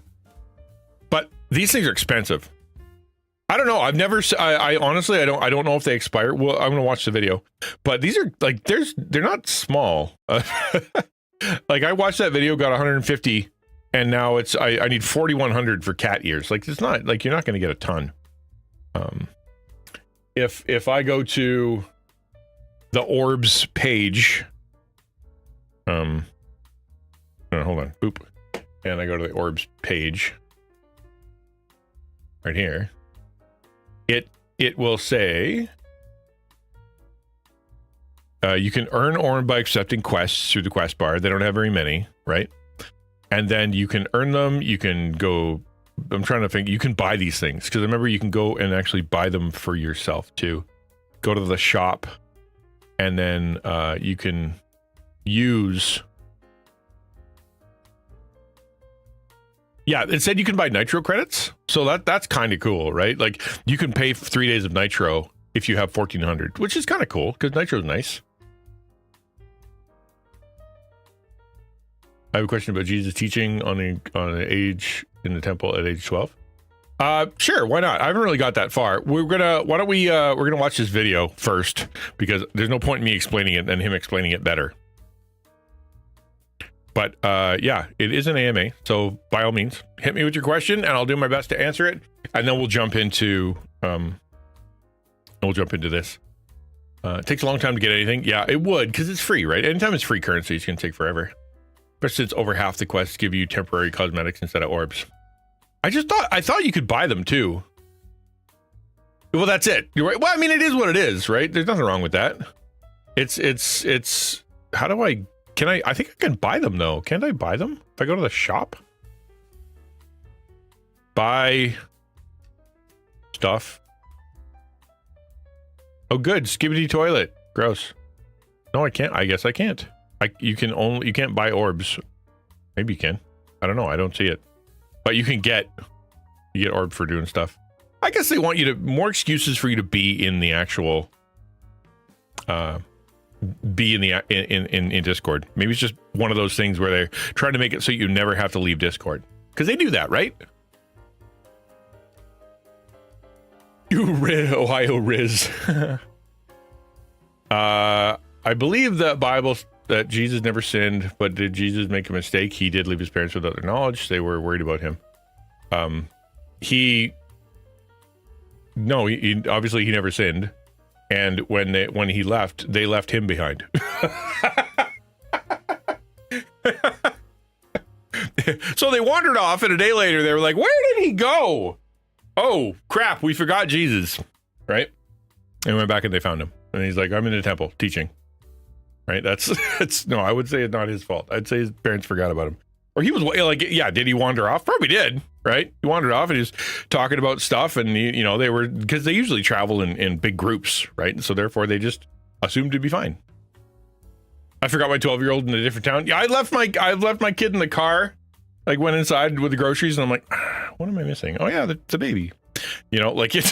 S4: But these things are expensive. I don't know. I've never. I honestly, I don't know if they expire. Well, I'm gonna watch the video. But these are like, they're not small. Like I watched that video, got 150, and now it's I need 4,100 for cat ears. Like it's not like you're not gonna get a ton. If I go to the Orbs page, hold on, boop, and I go to the Orbs page right here. It will say you can earn Orb by accepting quests through the quest bar. They don't have very many, right? And then you can earn them. You can go. I'm trying to think. You can buy these things because remember you can go and actually buy them for yourself too. Go to the shop, and then you can use. Yeah, it said you can buy nitro credits, so that's kind of cool, right? Like you can pay for 3 days of nitro if you have 1,400, which is kind of cool because nitro's nice. I have a question about Jesus teaching on an age in the temple at age 12. Sure, why not? I haven't really got that far. We're gonna watch this video first because there's no point in me explaining it and him explaining it better. But yeah, it is an AMA, so by all means, hit me with your question, and I'll do my best to answer it, and then we'll jump into this. It takes a long time to get anything. Yeah, it would because it's free, right? Anytime it's free currency, it's gonna take forever. Especially since over half the quests give you temporary cosmetics instead of Orbs. I thought you could buy them too. Well, that's it. You're right. Well, I mean, it is what it is, right? There's nothing wrong with that. It's. How do I? Can I think I can buy them though. Can't I buy them? If I go to the shop? Buy stuff. Oh good, Skibidi toilet. Gross. No, I can't. I guess I can't. You can't buy Orbs. Maybe you can. I don't know. I don't see it. But you get Orb for doing stuff. I guess they want you to more excuses for you to be in the actual be in the in Discord. Maybe it's just one of those things where they're trying to make it so you never have to leave Discord, because they do that, right? You Ohio Riz. I believe the Bible that Jesus never sinned, but did Jesus make a mistake? He did leave his parents without their knowledge. They were worried about him. He obviously he never sinned, and when he left, they left him behind. So they wandered off, and a day later they were like, "Where did he go? Oh crap, we forgot Jesus." Right? And went back and they found him, and he's like, "I'm in the temple teaching." Right? It's no, I would say it's not his fault. I'd say his parents forgot about him. Or he was like, yeah, did he wander off? Probably did, right? He wandered off and he was talking about stuff, and they were, because they usually travel in big groups, right? So therefore they just assumed to be fine. I forgot my 12-year-old in a different town. Yeah, I left my kid in the car, like went inside with the groceries, and I'm like, what am I missing? Oh yeah, the baby. Like it's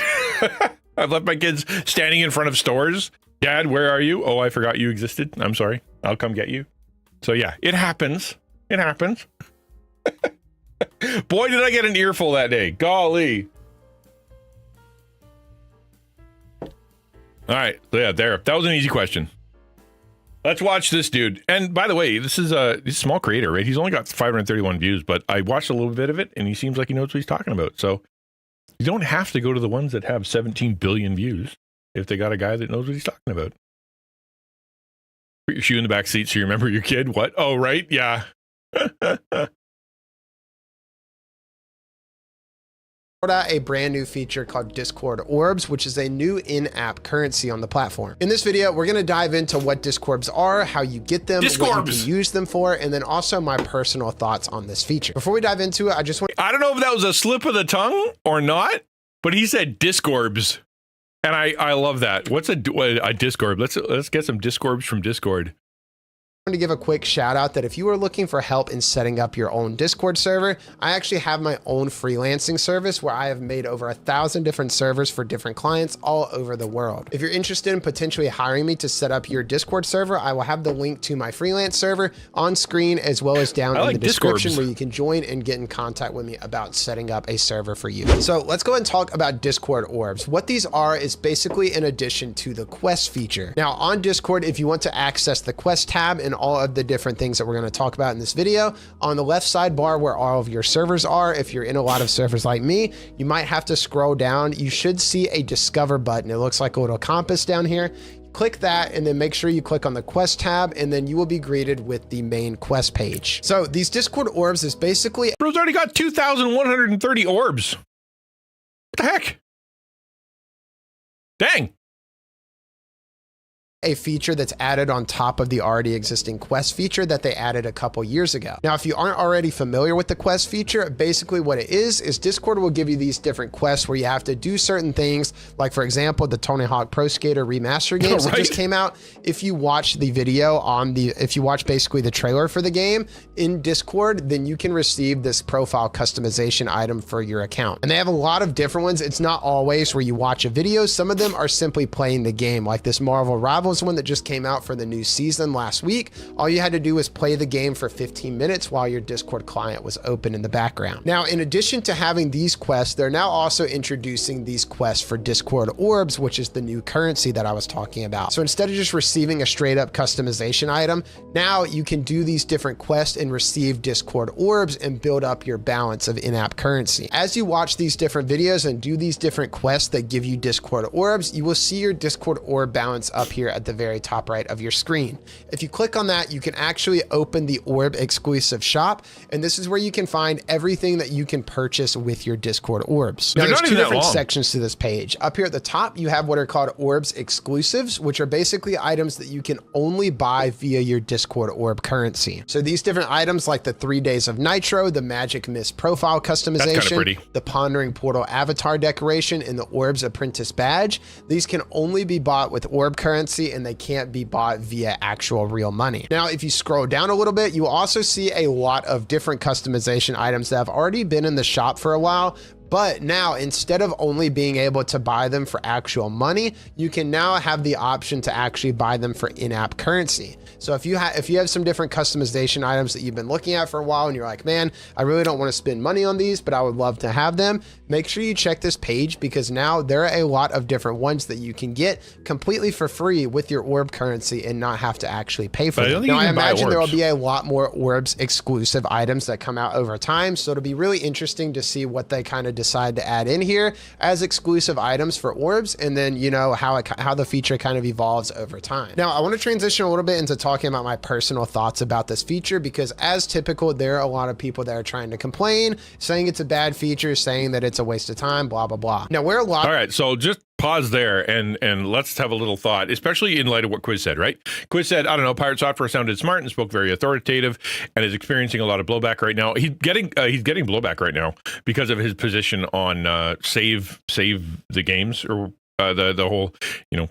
S4: I've left my kids standing in front of stores. Dad, where are you? Oh, I forgot you existed. I'm sorry. I'll come get you. So yeah, it happens. It happens. Boy, did I get an earful that day. Golly. All right. So yeah, there. That was an easy question. Let's watch this dude. And by the way, this is a small creator, right? He's only got 531 views, but I watched a little bit of it and he seems like he knows what he's talking about. So you don't have to go to the ones that have 17 billion views if they got a guy that knows what he's talking about. Put your shoe in the back seat so you remember your kid. What? Oh, right. Yeah.
S5: A brand new feature called Discord Orbs, which is a new in-app currency on the platform. In this video, we're going to dive into what Discords are, how you get them, what you can use them for, and then also my personal thoughts on this feature. Before we dive into it, I don't know if that was a slip of the tongue or not, but he said Discords, and I love that. What's a Discord? Let's get some Discords from Discord.
S6: I want to give a quick shout out that if you are looking for help in setting up your own Discord server, I actually have my own freelancing service where I have made over 1,000 different servers for different clients all over the world. If you're interested in potentially hiring me to set up your Discord server, I will have the link to my freelance server on screen as well as down in the description where you can join and get in contact with me about setting up a server for you. So let's go and talk about Discord Orbs. What these are is basically an addition to the Quest feature. Now on Discord, if you want to access the Quest tab and all of the different things that we're going to talk about in this video, on the left sidebar where all of your servers are, if you're in a lot of servers like me, you might have to scroll down. You should see a discover button. It looks like a little compass down here. Click that and then make sure you click on the Quest tab, and then you will be greeted with the main Quest page. So these Discord Orbs is basically...
S4: Bro's already got 2,130 orbs. What the heck? Dang.
S6: A feature that's added on top of the already existing Quest feature that they added a couple years ago. Now, if you aren't already familiar with the Quest feature, basically what it is Discord will give you these different quests where you have to do certain things. Like for example, the Tony Hawk Pro Skater remaster games that just came out. If you watch the video if you watch basically the trailer for the game in Discord, then you can receive this profile customization item for your account. And they have a lot of different ones. It's not always where you watch a video. Some of them are simply playing the game, like this Marvel Rivals one that just came out for the new season last week. All you had to do was play the game for 15 minutes while your Discord client was open in the background. Now, in addition to having these quests, they're now also introducing these quests for Discord Orbs, which is the new currency that I was talking about. So instead of just receiving a straight up customization item, now you can do these different quests and receive Discord Orbs and build up your balance of in-app currency. As you watch these different videos and do these different quests that give you Discord Orbs, you will see your Discord Orb balance up here at the very top right of your screen. If you click on that, you can actually open the Orb exclusive shop, and this is where you can find everything that you can purchase with your Discord Orbs. Now, there's two different sections to this page. Up here at the top, you have what are called Orbs exclusives, which are basically items that you can only buy via your Discord Orb currency. So these different items like the 3 Days of Nitro, the Magic Mist profile customization, the Pondering Portal avatar decoration, and the Orbs Apprentice badge, these can only be bought with Orb currency and they can't be bought via actual real money. Now, if you scroll down a little bit, you will also see a lot of different customization items that have already been in the shop for a while,
S5: But now, instead of only being able to buy them for actual money, you can now have the option to actually buy them for in-app currency. So if you have some different customization items that you've been looking at for a while and you're like, man, I really don't want to spend money on these, but I would love to have them, make sure you check this page, because now there are a lot of different ones that you can get completely for free with your Orb currency and not have to actually pay for them. Now, I imagine there will be a lot more Orbs exclusive items that come out over time, so it'll be really interesting to see what they kind of decide to add in here as exclusive items for Orbs, and then, you know, how the feature kind of evolves over time. Now, I want to transition a little bit into talking about my personal thoughts about this feature, because as typical, there are a lot of people that are trying to complain, saying it's a bad feature, saying that it's a waste of time, blah, blah, blah. Now, we're a lot.
S4: All right, so just pause there and let's have a little thought, especially in light of what Quiz said, right? Quiz said, I don't know, Pirate Software sounded smart and spoke very authoritative and is experiencing a lot of blowback right now. He's getting blowback right now because of his position on save the games, or the whole, you know,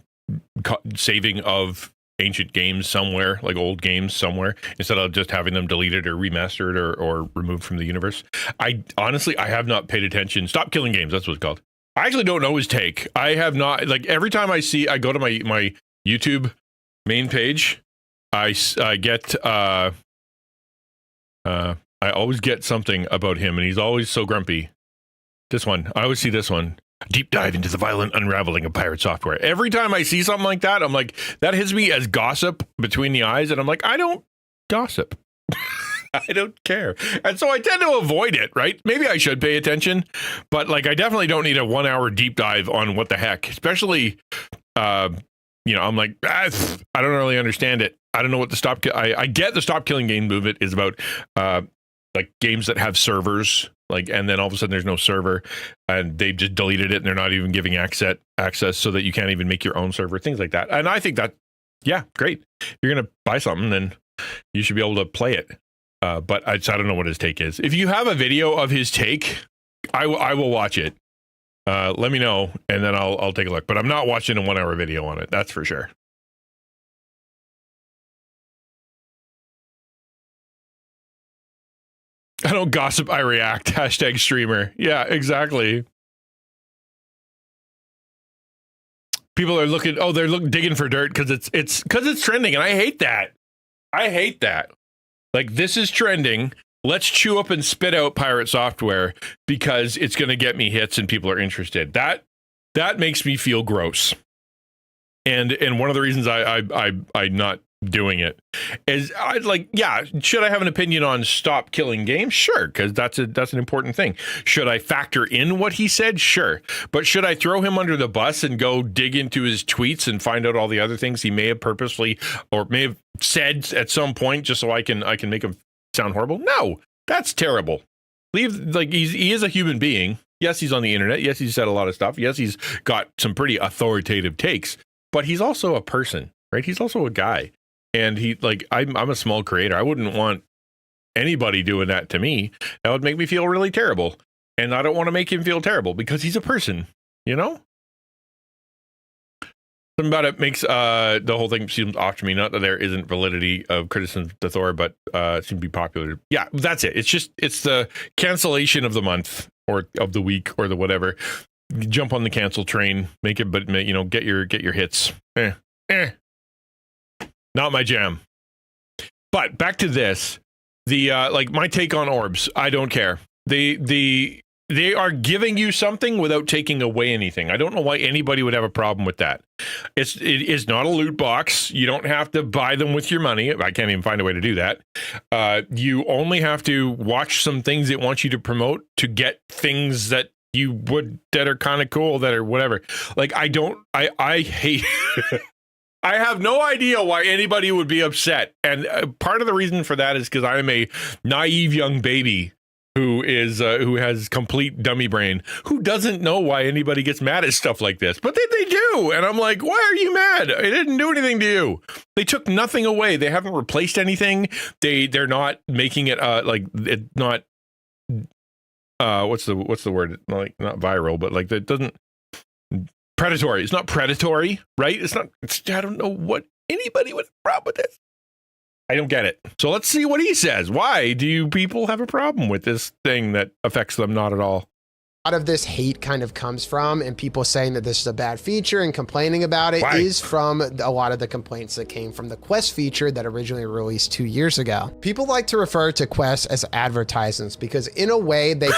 S4: saving of ancient games somewhere, like old games somewhere, instead of just having them deleted or remastered or removed from the universe. I honestly have not paid attention. Stop Killing Games, that's what it's called. I actually don't know his take. I have not, like, every time I go to my YouTube main page, I get I always get something about him, and he's always so grumpy. This one, I always see this one. Deep dive into the violent unraveling of Pirate Software. Every time I see something like that, I'm like, that hits me as gossip between the eyes, and I'm like, I don't gossip. I don't care. And so I tend to avoid it, right? Maybe I should pay attention, but like, I definitely don't need a 1 hour deep dive on what the heck, especially, you know, I'm like, I don't really understand it. I don't know what I get the Stop Killing Game movement is about, like games that have servers, like, and then all of a sudden there's no server and they've just deleted it and they're not even giving access so that you can't even make your own server, things like that. And I think that, yeah, great. If you're going to buy something, then you should be able to play it. But I don't know what his take is. If you have a video of his take, I will watch it. Let me know, and then I'll take a look. But I'm not watching a 1 hour video on it. That's for sure. I don't gossip, I react. Hashtag streamer. Yeah, exactly. People are looking. Oh, they're digging for dirt because it's trending, and I hate that. I hate that. Like, this is trending. Let's chew up and spit out Pirate Software because it's going to get me hits and people are interested. That makes me feel gross. And one of the reasons I'm not doing it is should I have an opinion on Stop Killing Games? Sure, because that's an important thing. Should I factor in what he said? Sure. But should I throw him under the bus and go dig into his tweets and find out all the other things he may have purposely or may have said at some point just so I can make him sound horrible? No, that's terrible. He is a human being. Yes, he's on the internet. Yes, he's said a lot of stuff. Yes, he's got some pretty authoritative takes, but he's also a person, right? He's also a guy. And I'm a small creator. I wouldn't want anybody doing that to me. That would make me feel really terrible. And I don't want to make him feel terrible because he's a person, you know? Something about it makes the whole thing seems off to me. Not that there isn't validity of criticism to Thor, but it seems to be popular. Yeah, that's it. It's the cancellation of the month or of the week or the whatever. Jump on the cancel train, make it, but you know, get your hits. Not my jam. But back to this, my take on Orbs. I don't care. They are giving you something without taking away anything. I don't know why anybody would have a problem with that. It is not a loot box. You don't have to buy them with your money. I can't even find a way to do that. You only have to watch some things it wants you to promote to get things that are kind of cool, that are whatever. Like, I hate. I have no idea why anybody would be upset. And part of the reason for that is because I am a naive young baby who has complete dummy brain, who doesn't know why anybody gets mad at stuff like this. But they do. And I'm like, why are you mad? It didn't do anything to you. They took nothing away. They haven't replaced anything. They're not making it it's not what's the word? Like, not viral, but like that doesn't predatory. It's not predatory, right? I don't know what anybody would have a problem with this. I don't get it. So let's see what he says. Why do you people have a problem with this thing that affects them not at all?
S5: A lot of this hate kind of comes from, and people saying that this is a bad feature and complaining about it is from a lot of the complaints that came from the Quest feature that originally released 2 years ago. People like to refer to Quest as advertisements because in a way they...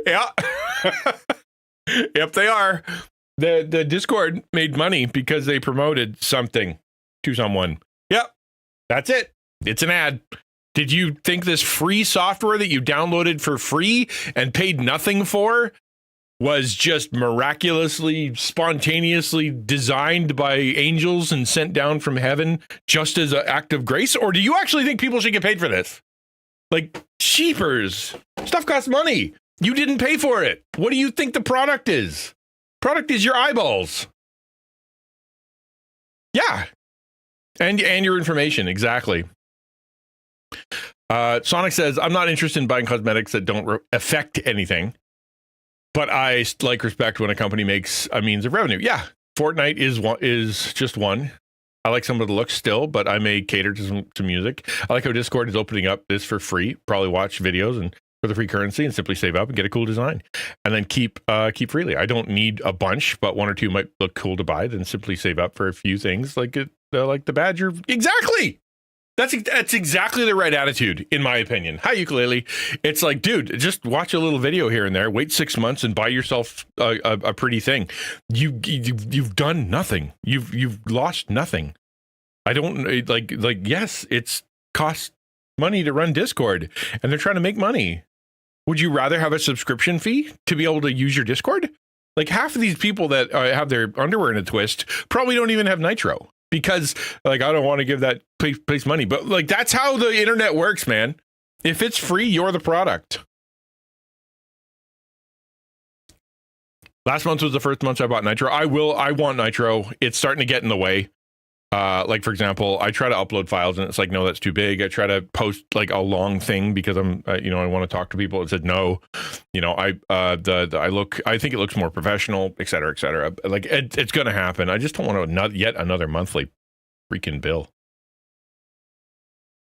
S4: Yeah. Yep, they are. The Discord made money because they promoted something to someone. Yep, that's it. It's an ad. Did you think this free software that you downloaded for free and paid nothing for was just miraculously, spontaneously designed by angels and sent down from heaven just as an act of grace? Or do you actually think people should get paid for this? Like, cheapers. Stuff costs money. You didn't pay for it. What do you think the product is? Product is your eyeballs. Yeah. And your information, exactly. Sonic says, I'm not interested in buying cosmetics that don't affect anything, but I like respect when a company makes a means of revenue. Yeah, Fortnite is just one. I like some of the looks still, but I may cater to music. I like how Discord is opening up this for free. Probably watch videos and for the free currency and simply save up and get a cool design, and then keep freely. I don't need a bunch, but one or two might look cool to buy. Then simply save up for a few things like the Badger. Exactly. That's exactly the right attitude, in my opinion. Hi, Ukulele. It's like, dude, just watch a little video here and there. Wait 6 months and buy yourself a pretty thing. You've done nothing. You've lost nothing. I don't like. Yes, it's cost money to run Discord, and they're trying to make money. Would you rather have a subscription fee to be able to use your Discord? Like half of these people that have their underwear in a twist probably don't even have Nitro. Because, like, I don't want to give that place money. But, like, that's how the internet works, man. If it's free, you're the product. Last month was the first month I bought Nitro. I want Nitro. It's starting to get in the way. Like, for example, I try to upload files, and it's like, no, that's too big. I try to post, like, a long thing because I'm, I want to talk to people. It said no. I think it looks more professional, et cetera, et cetera. Like, it's going to happen. I just don't want yet another monthly freaking bill.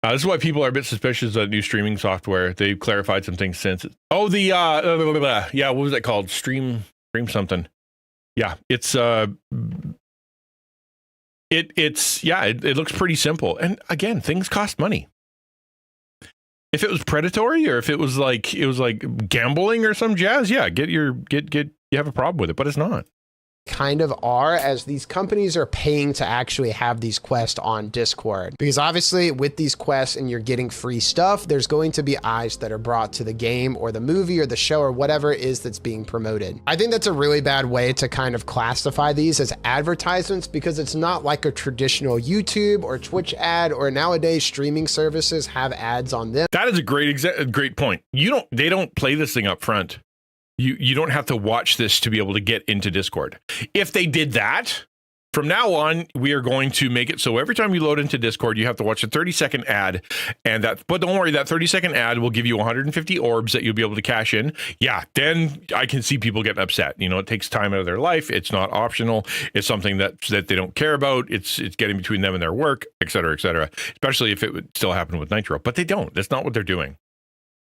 S4: This is why people are a bit suspicious of new streaming software. They've clarified some things since. What was that called? Stream something. Yeah, it's it looks pretty simple. And again, things cost money. If it was predatory or if it was like gambling or some jazz, yeah, you have a problem with it, but it's not.
S5: Kind of are, as these companies are paying to actually have these quests on Discord. Because obviously with these quests and you're getting free stuff, there's going to be eyes that are brought to the game or the movie or the show or whatever it is that's being promoted. I think that's a really bad way to kind of classify these as advertisements because it's not like a traditional YouTube or Twitch ad, or nowadays streaming services have ads on them.
S4: That is a great point. They don't play this thing up front. You don't have to watch this to be able to get into Discord. If they did that, from now on, we are going to make it so every time you load into Discord, you have to watch a 30-second ad. But don't worry, that 30-second ad will give you 150 orbs that you'll be able to cash in. Yeah, then I can see people getting upset. It takes time out of their life. It's not optional. It's something that they don't care about. It's getting between them and their work, et cetera, et cetera. Especially if it would still happen with Nitro. But they don't. That's not what they're doing,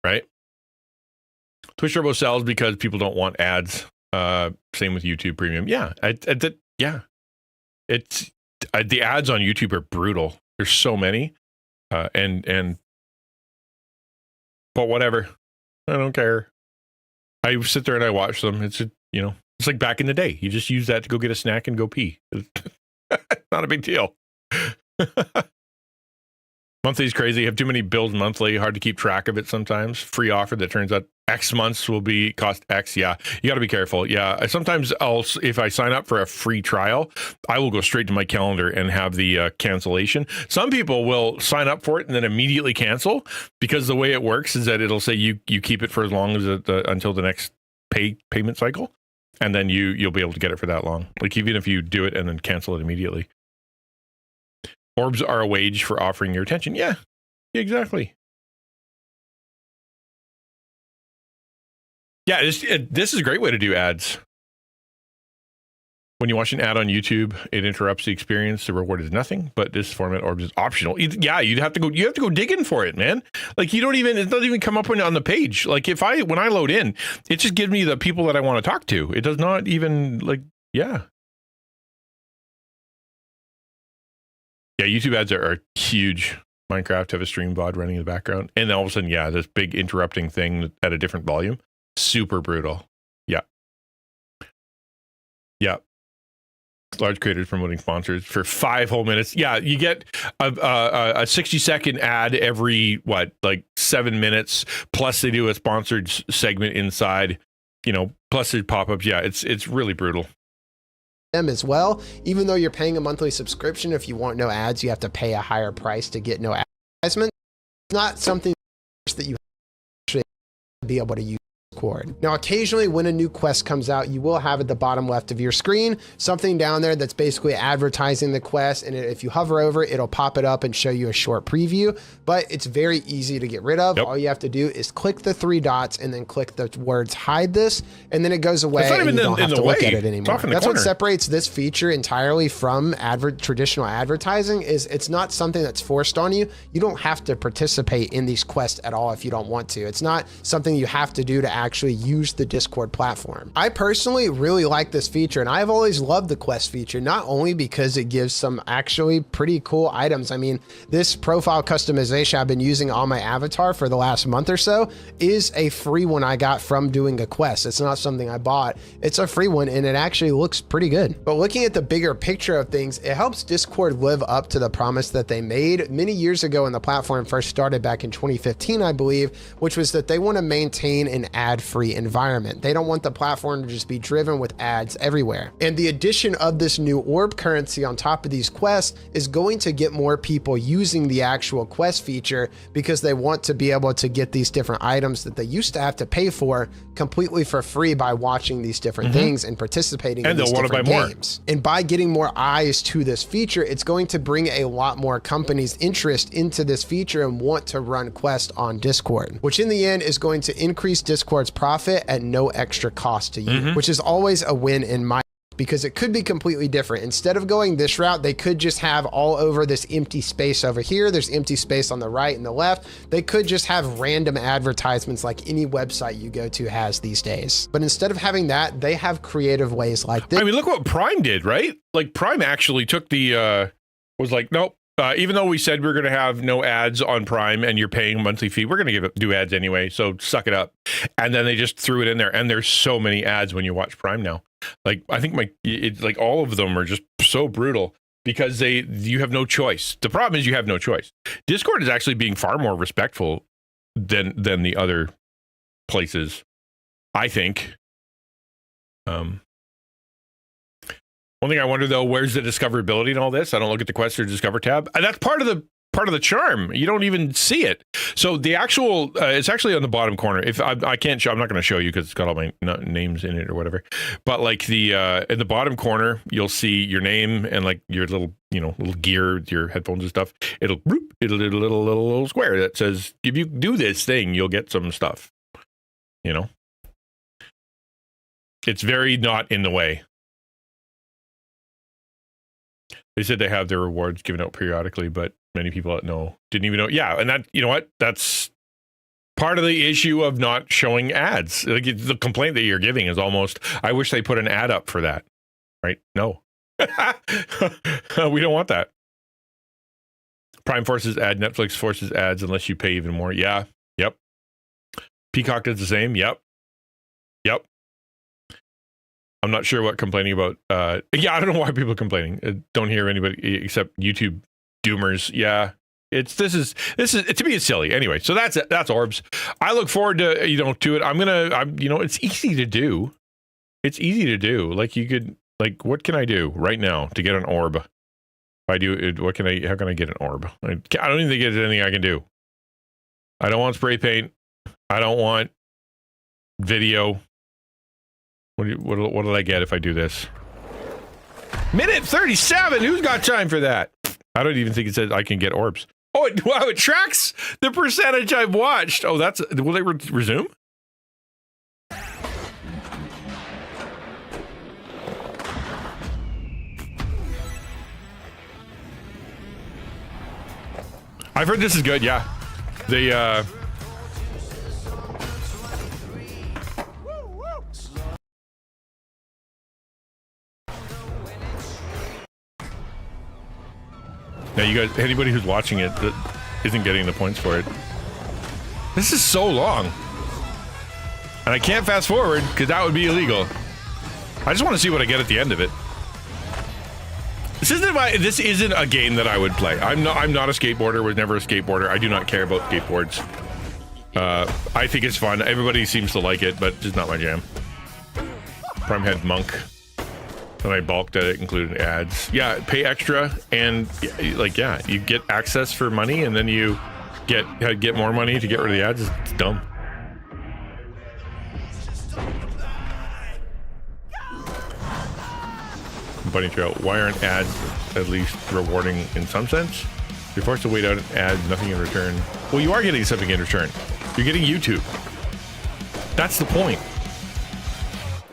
S4: right? Twitch Turbo sells because people don't want ads. Same with YouTube Premium. Yeah, it's the ads on YouTube are brutal. There's so many, but whatever. I don't care. I sit there and I watch them. It's it's like back in the day. You just use that to go get a snack and go pee. Not a big deal. Monthly's crazy. Have too many bills monthly. Hard to keep track of it sometimes. Free offer that turns out X months will cost X. Yeah, you got to be careful. Yeah, sometimes if I sign up for a free trial, I will go straight to my calendar and have the cancellation. Some people will sign up for it and then immediately cancel because the way it works is that it'll say you keep it for as long as until the next payment cycle, and then you'll be able to get it for that long. Like even if you do it and then cancel it immediately. Orbs are a wage for offering your attention. Yeah, exactly. Yeah, this is a great way to do ads. When you watch an ad on YouTube, it interrupts the experience. The reward is nothing, but this format Orbs is optional. Yeah, you'd have to go. You have to go digging for it, man. Like it doesn't even come up on the page. Like when I load in, it just gives me the people that I want to talk to. It does not even yeah. Yeah, YouTube ads are huge. Minecraft have a stream VOD running in the background, and then all of a sudden, yeah, this big interrupting thing at a different volume. Super brutal. Yeah. Yeah. Large creators promoting sponsors for 5 whole minutes. Yeah, you get a 60-second ad every 7 minutes. Plus, they do a sponsored segment inside. Plus there's pop-ups. Yeah, it's really brutal.
S6: Them as well. Even though you're paying a monthly subscription, if you want no ads, you have to pay a higher price to get no advertisement. It's not something that you actually be able to use. Now, occasionally when a new quest comes out, you will have at the bottom left of your screen something down there that's basically advertising the quest, and if you hover over it, it'll pop it up and show you a short preview, but it's very easy to get rid of. Yep. All you have to do is click the 3 dots and then click the words hide this, and then it goes away and you don't have to look at it anymore. That's what separates this feature entirely from traditional advertising. Is it's not something that's forced on you. You don't have to participate in these quests at all if you don't want to. It's not something you have to do to actually use the Discord platform. I personally really like this feature, and I've always loved the quest feature, not only because it gives some actually pretty cool items. I mean, this profile customization I've been using on my avatar for the last month or so is a free one I got from doing a quest. It's not something I bought. It's a free one, and it actually looks pretty good. But looking at the bigger picture of things, it helps Discord live up to the promise that they made many years ago when the platform first started back in 2015, I believe, which was that they want to maintain an ad-free environment. They don't want the platform to just be driven with ads everywhere. And the addition of this new orb currency on top of these quests is going to get more people using the actual quest feature because they want to be able to get these different items that they used to have to pay for completely for free by watching these different things and participating in these different games. And by getting more eyes to this feature, it's going to bring a lot more companies interest into this feature and want to run quests on Discord, which in the end is going to increase Discord's profit at no extra cost to you, which is always a win in my, because it could be completely different. Instead of going this route, they could just have all over this empty space over here. There's empty space on the right and the left. They could just have random advertisements like any website you go to has these days. But instead of having that, they have creative ways like this.
S4: I mean, look what Prime did, right? Like Prime actually took the, was like, nope. Even though we said we're going to have no ads on Prime and you're paying a monthly fee, we're going to do ads anyway. So suck it up. And then they just threw it in there. And there's so many ads when you watch Prime now. Like, I think like all of them are just so brutal because you have no choice. The problem is you have no choice. Discord is actually being far more respectful than the other places, I think. One thing I wonder though, where's the discoverability in all this? I don't look at the quest or discover tab. And that's part of the charm. You don't even see it. So the actual, it's actually on the bottom corner. If I can't show, I'm not going to show you because it's got all my names in it or whatever. But like in the bottom corner, you'll see your name and like your little gear, your headphones and stuff. It'll little square that says, if you do this thing, you'll get some stuff. It's very not in the way. They said they have their rewards given out periodically, but many people didn't even know. Yeah, and that, you know what? That's part of the issue of not showing ads. Like the complaint that you're giving is almost, I wish they put an ad up for that, right? No. We don't want that. Prime forces ad, Netflix forces ads unless you pay even more. Yeah, yep. Peacock does the same. Yep. I'm not sure what complaining about. Yeah, I don't know why people are complaining. Don't hear anybody except YouTube doomers. Yeah, this is to me it's silly. Anyway, so that's Orbs. I look forward to to it. It's easy to do. It's easy to do. Like you could what can I do right now to get an orb? If I do it, how can I get an orb? I don't even think there's anything I can do. I don't want spray paint. I don't want video. What did I get if I do this? Minute 37. Who's got time for that? I don't even think it says I can get orbs. Oh, it tracks the percentage I've watched. Oh, will they resume? I've heard this is good. Yeah, the now you guys, anybody who's watching it that isn't getting the points for it. This is so long, and I can't fast forward because that would be illegal. I just want to see what I get at the end of it. This isn't a game that I would play. I'm not a skateboarder. Was never a skateboarder. I do not care about skateboards. I think it's fun. Everybody seems to like it, but just not my jam. Prime had Monk, and I balked at it, including ads. Yeah, pay extra, and you get access for money, and then you get more money to get rid of the ads. It's dumb. Bunny Trail, why aren't ads at least rewarding in some sense? You're forced to wait out an ad, nothing in return. Well, you are getting something in return. You're getting YouTube. That's the point.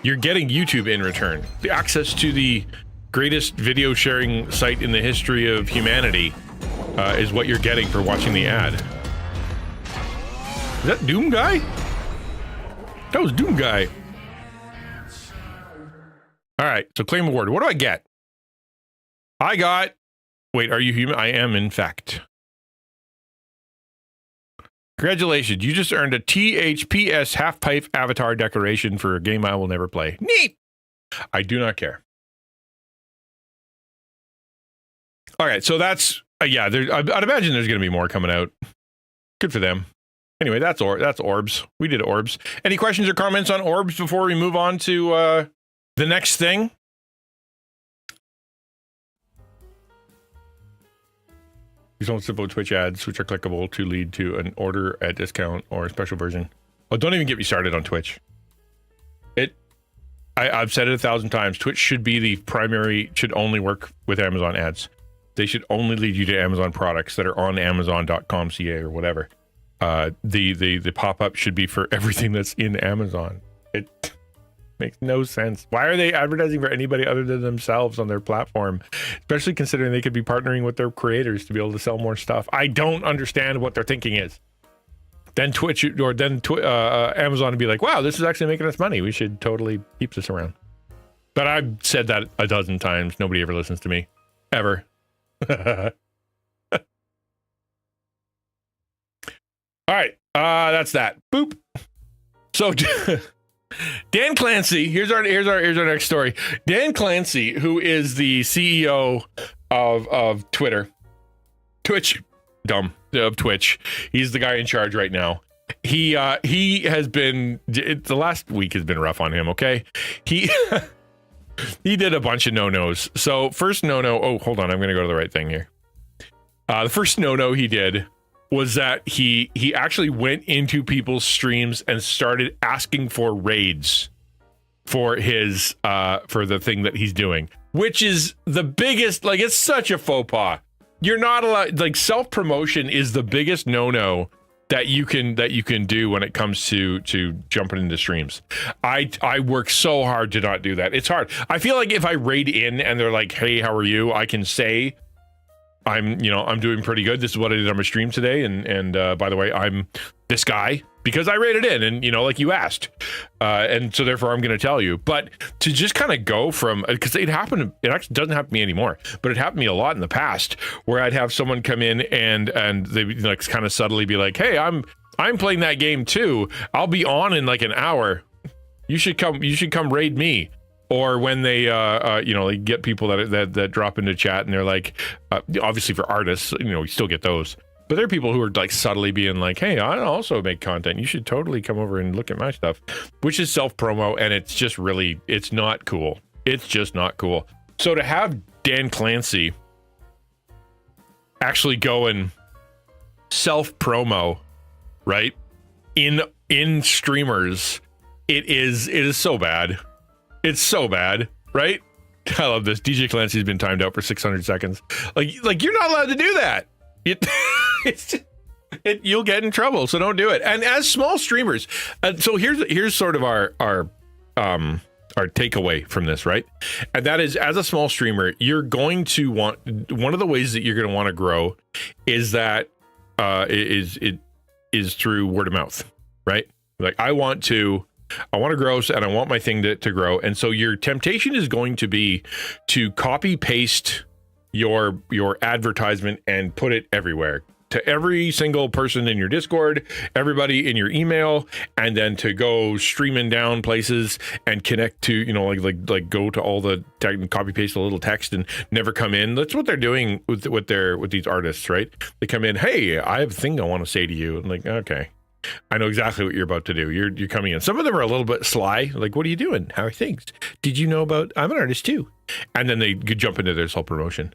S4: You're getting YouTube in return. The access to the greatest video sharing site in the history of humanity is what you're getting for watching the ad. Is that Doom Guy? That was Doom Guy. All right, so claim award. What do I get? I got... Wait, are you human? I am, in fact. Congratulations, you just earned a THPS half-pipe avatar decoration for a game I will never play. Neat! I do not care. All right, so that's... yeah, I'd imagine there's going to be more coming out. Good for them. Anyway, that's Orbs. We did Orbs. Any questions or comments on Orbs before we move on to... the next thing? These don't simple Twitch ads, which are clickable to lead to an order at discount or a special version. Oh, don't even get me started on Twitch. I've said it 1,000 times. Twitch should be the primary, should only work with Amazon ads. They should only lead you to Amazon products that are on Amazon.com.ca or whatever. The pop-up should be for everything that's in Amazon. It makes no sense. Why are they advertising for anybody other than themselves on their platform? Especially considering they could be partnering with their creators to be able to sell more stuff. I don't understand what their thinking is. Then Twitch or then Amazon would be like, wow, this is actually making us money. We should totally keep this around. But I've said that 1,000 times. Nobody ever listens to me. Ever. All right. That's that. Boop. So Dan Clancy, here's our next story. Dan Clancy, who is the CEO of Twitch, he's the guy in charge right now. He has been, the last week has been rough on him. Okay, he did a bunch of no-nos. So first no-no. Oh, hold on, I'm gonna go to the right thing here. The first no-no he did was that he actually went into people's streams and started asking for raids for his for the thing that he's doing, which is the biggest, like, it's such a faux pas. You're not allowed, like, self-promotion is the biggest no-no that you can do when it comes to jumping into streams. I work so hard to not do that. It's hard. I feel like if I raid in and they're like, hey, how are you? I can say, I'm doing pretty good. This is what I did on my stream today. And by the way, I'm this guy because I rated in and, like you asked. And so therefore I'm going to tell you, but to just kind of go from, because it actually doesn't happen to me anymore, but it happened to me a lot in the past where I'd have someone come in and they like kind of subtly be like, hey, I'm playing that game too. I'll be on in like an hour. You should come raid me. Or when they, they get people that drop into chat and they're like, obviously for artists, you still get those. But there are people who are like subtly being like, hey, I also make content. You should totally come over and look at my stuff, which is self-promo. And it's just really, it's not cool. It's just not cool. So to have Dan Clancy actually go and self-promo, right, in streamers, it is so bad. It's so bad, right? I love this. DJ Clancy's been timed out for 600 seconds. Like you're not allowed to do that. You'll get in trouble, so don't do it. And as small streamers, so here's sort of our takeaway from this, right? And that is, as a small streamer, you're going to want, one of the ways that you're going to want to grow is that is through word of mouth, right? Like I want to grow and I want my thing to grow. And so your temptation is going to be to copy paste your advertisement and put it everywhere, to every single person in your Discord, everybody in your email, and then to go streaming down places and connect to, like go to all the tech and copy paste a little text and never come in. That's what they're doing with these artists, right? They come in, hey, I have a thing I want to say to you. I'm like, okay, I know exactly what you're about to do. You're coming in. Some of them are a little bit sly. Like, what are you doing? How are things? Did you know about, I'm an artist too. And then they could jump into their self-promotion.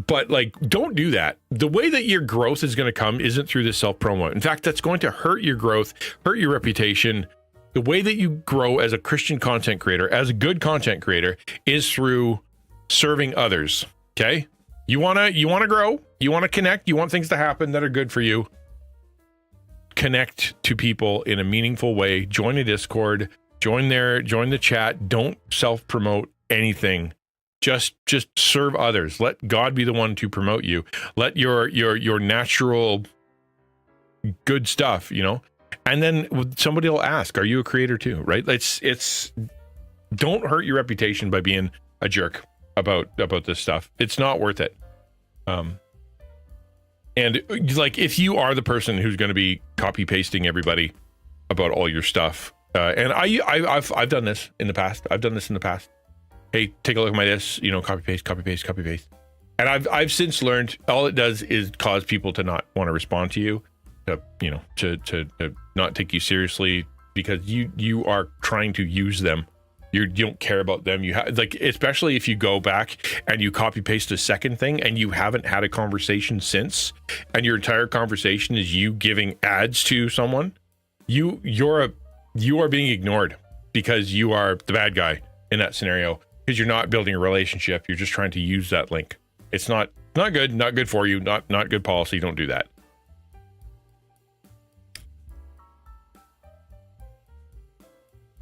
S4: But like, don't do that. The way that your growth is going to come isn't through this self-promo. In fact, that's going to hurt your growth, hurt your reputation. The way that you grow as a Christian content creator, as a good content creator, is through serving others. Okay? You want to grow, you want to connect, you want things to happen that are good for you. Connect to people in a meaningful way. Join a Discord, join the chat. Don't self-promote anything. Just serve others. Let God be the one to promote you. Let your natural good stuff, and then somebody will ask, are you a creator too? Right? It's don't hurt your reputation by being a jerk about this stuff. It's not worth it. And like, if you are the person who's going to be copy pasting everybody about all your stuff, and I've done this in the past. Hey, take a look at my this, copy paste. And I've since learned all it does is cause people to not want to respond to you, to not take you seriously, because you are trying to use them. You don't care about them. You have, like, especially if you go back and you copy paste a second thing and you haven't had a conversation since, and your entire conversation is you giving ads to someone, you are being ignored because you are the bad guy in that scenario. Because you're not building a relationship, you're just trying to use that link. It's not good for you, not good policy. Don't do that.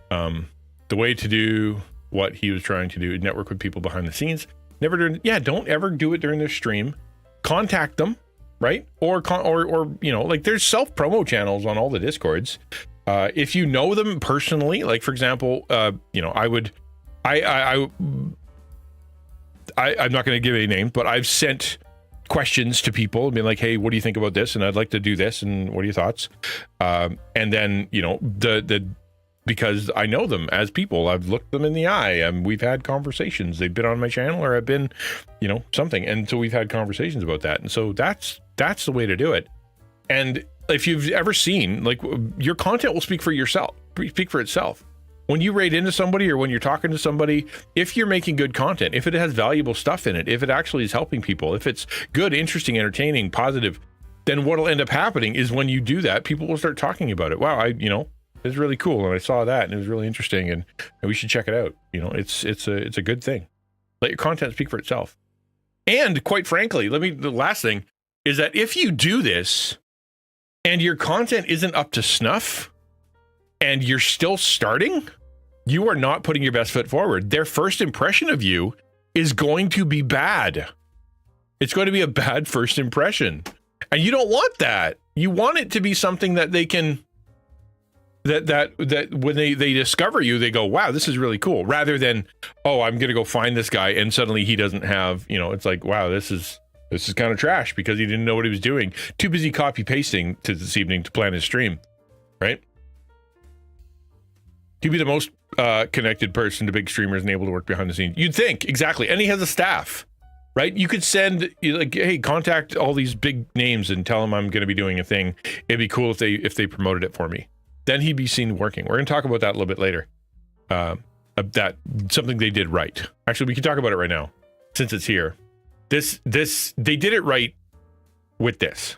S4: The way to do what he was trying to do, network with people behind the scenes. Don't ever do it during their stream. Contact them, right? Or like, there's self-promo channels on all the Discords. If you know them personally, like for example, I'm not going to give a name, but I've sent questions to people and been like, hey, what do you think about this? And I'd like to do this. And what are your thoughts? And then, because I know them as people, I've looked them in the eye and we've had conversations. They've been on my channel or I've been, something. And so we've had conversations about that. And so that's the way to do it. And if you've ever seen, like, your content will speak for itself. When you raid into somebody or when you're talking to somebody, if you're making good content, if it has valuable stuff in it, if it actually is helping people, if it's good, interesting, entertaining, positive, then what'll end up happening is when you do that, people will start talking about it. Wow, it's really cool, and I saw that, and it was really interesting, and we should check it out. It's a good thing. Let your content speak for itself. And quite frankly, the last thing is that if you do this and your content isn't up to snuff and you're still starting, you are not putting your best foot forward. Their first impression of you is going to be bad. It's going to be a bad first impression. And you don't want that. You want it to be something that they can, that when they discover you, they go, wow, this is really cool. Rather than, oh, I'm going to go find this guy and suddenly he doesn't have, it's like, wow, this is kind of trash because he didn't know what he was doing. Too busy copy pasting to this evening to plan his stream, right? He'd be the most connected person to big streamers and able to work behind the scenes. You'd think, exactly. And he has a staff, right? You could send, like, hey, contact all these big names and tell them I'm going to be doing a thing. It'd be cool if they promoted it for me. Then he'd be seen working. We're going to talk about that a little bit later. That something they did right. Actually, we can talk about it right now since it's here. They did it right with this.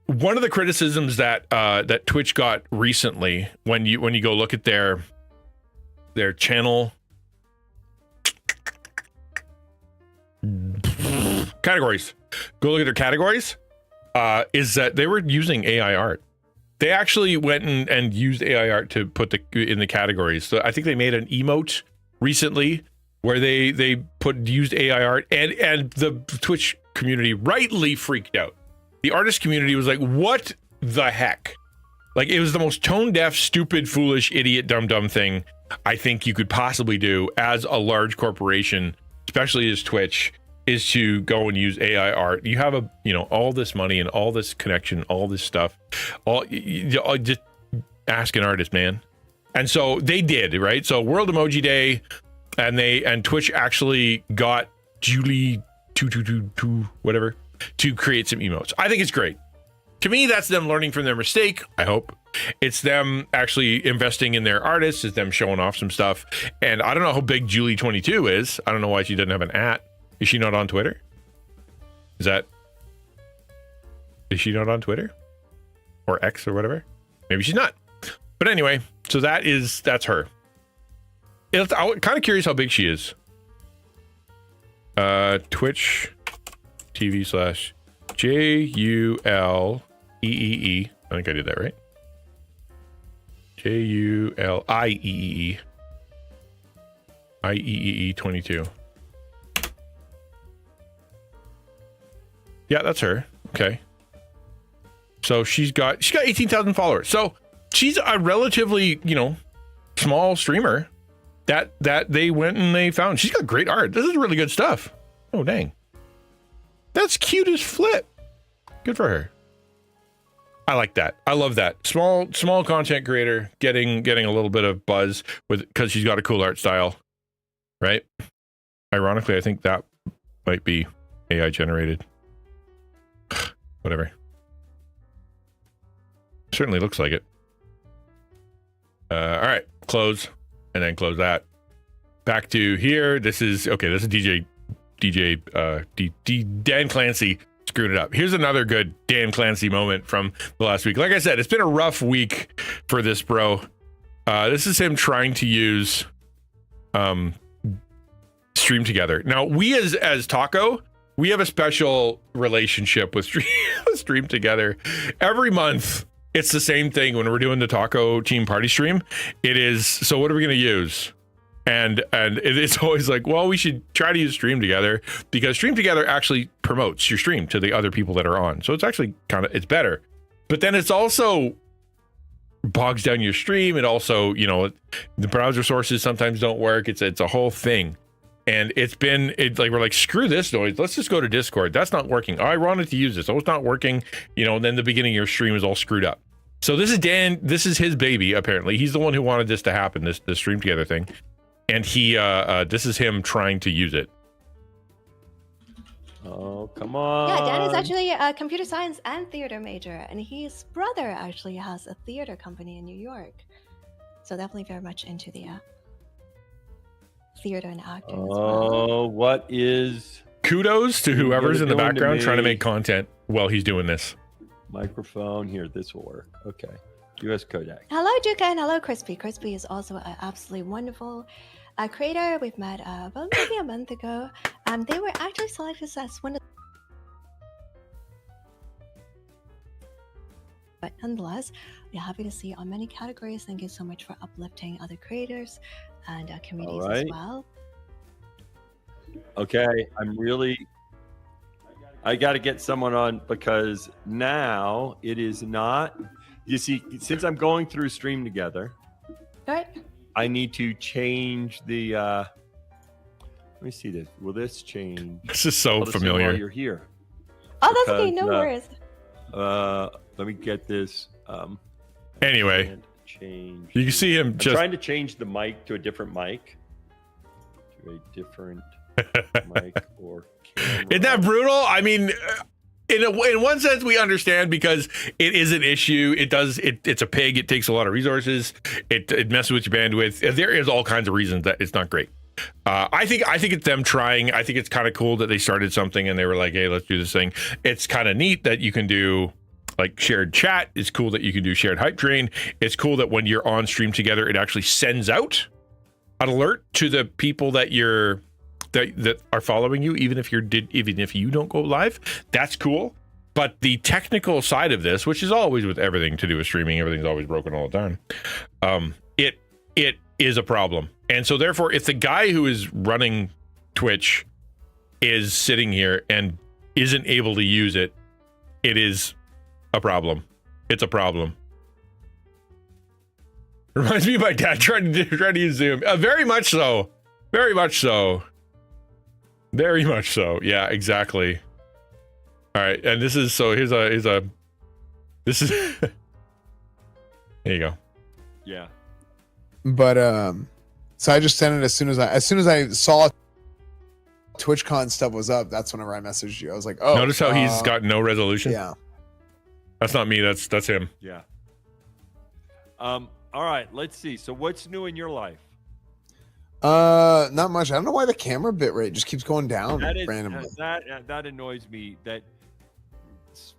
S4: One of the criticisms that Twitch got recently, when you go look at their channel categories, go look at their categories, is that they were using AI art. They actually went and used AI art to put in the categories. So I think they made an emote recently where they used AI art, and the Twitch community rightly freaked out. the artist community was like, what the heck? Like, it was the most tone deaf, stupid, foolish, idiot, dumb thing I think you could possibly do as a large corporation, especially as Twitch, is to go and use AI art. You have all this money and all this connection, all this stuff, just ask an artist, man. And so they did, right? So World Emoji Day, and Twitch actually got Julie 222 whatever to create some emotes. I think it's great. To me, that's them learning from their mistake, I hope. It's them actually investing in their artists, it's them showing off some stuff. And I don't know how big Julie22 is. I don't know why she doesn't have an @ Is she not on Twitter? Is she not on Twitter? Or X or whatever? Maybe she's not. But anyway, so that's her. I'm kind of curious how big she is. Twitch TV / JULEEE. I think I did that right. JULIEEE. IEEE 22. Yeah, that's her. Okay. So she's got 18,000 followers. So she's a relatively, small streamer that they went and they found. She's got great art. This is really good stuff. Oh, dang. That's cute as flip. Good for her. I like that. I love that. Small content creator getting a little bit of buzz because she's got a cool art style, right? Ironically, I think that might be AI generated. Whatever. Certainly looks like it. All right, close, and then close that. Back to here. This is DJ Dan Clancy screwed it up. Here's another good Dan Clancy moment from the last week. Like I said, it's been a rough week for this bro. This is him trying to use Stream Together. Now, we as Taco, we have a special relationship with Stream Together. Every month, it's the same thing when we're doing the Taco Team Party stream. It is, so what are we going to use? And it's always like, well, we should try to use Stream Together because Stream Together actually promotes your stream to the other people that are on. So it's actually it's better. But then it's also bogs down your stream. It also, the browser sources sometimes don't work. It's a whole thing. And we're like, screw this noise. Let's just go to Discord. That's not working. I wanted to use this. Oh, it's not working. And then the beginning of your stream is all screwed up. So this is Dan. This is his baby, apparently. He's the one who wanted this to happen, this Stream Together thing. And he, this is him trying to use it.
S7: Oh, come on.
S8: Yeah, Dan is actually a computer science and theater major, and his brother actually has a theater company in New York. So definitely very much into the theater and acting as well.
S7: Oh, what is...
S4: Kudos to whoever's in the background trying to make content while he's doing this.
S7: Microphone here, this will work. Okay. US Kodak.
S8: Hello, Duca, and hello, Crispy. Crispy is also an absolutely wonderful creator. We've met about maybe a month ago. They were actually selected as one of... But nonetheless, we're happy to see you on many categories. Thank you so much for uplifting other creators and communities as well.
S7: Okay, I got to get someone on because now it is not... You see, since I'm going through Stream Together,
S8: right,
S7: I need to change the... let me see this. Will this change?
S4: This is so familiar.
S7: While you're here.
S8: Oh, that's okay. No worries.
S7: Let me get this.
S4: Anyway,
S7: change.
S4: You can see him just
S7: trying to change the mic to a different mic. To a different mic or camera.
S4: Isn't that brutal? I mean, in one sense, we understand because it is an issue. It's a pig. It takes a lot of resources. It messes with your bandwidth. There is all kinds of reasons that it's not great. I think it's them trying. I think it's kind of cool that they started something and they were like, hey, let's do this thing. It's kind of neat that you can do like shared chat. It's cool that you can do shared hype train. It's cool that when you're on Stream Together, it actually sends out an alert to the people that are following you, even if you don't go live. That's cool. But the technical side of this, which is always with everything to do with streaming, everything's always broken all the time. It is a problem. And so therefore, if the guy who is running Twitch is sitting here and isn't able to use it, it is a problem. It's a problem. Reminds me of my dad trying to use Zoom. Very much so. Very much so. Very much so. Yeah, exactly. All right, and this is here's a this is there you go.
S7: Yeah.
S9: But so I just sent it as soon as I saw TwitchCon stuff was up. That's whenever I messaged you. I was like, oh.
S4: Notice how he's got no resolution.
S9: Yeah.
S4: That's not me. That's him.
S7: Yeah. All right. Let's see. So what's new in your life?
S9: Not much. I don't know why the camera bitrate just keeps going down randomly.
S7: That annoys me. That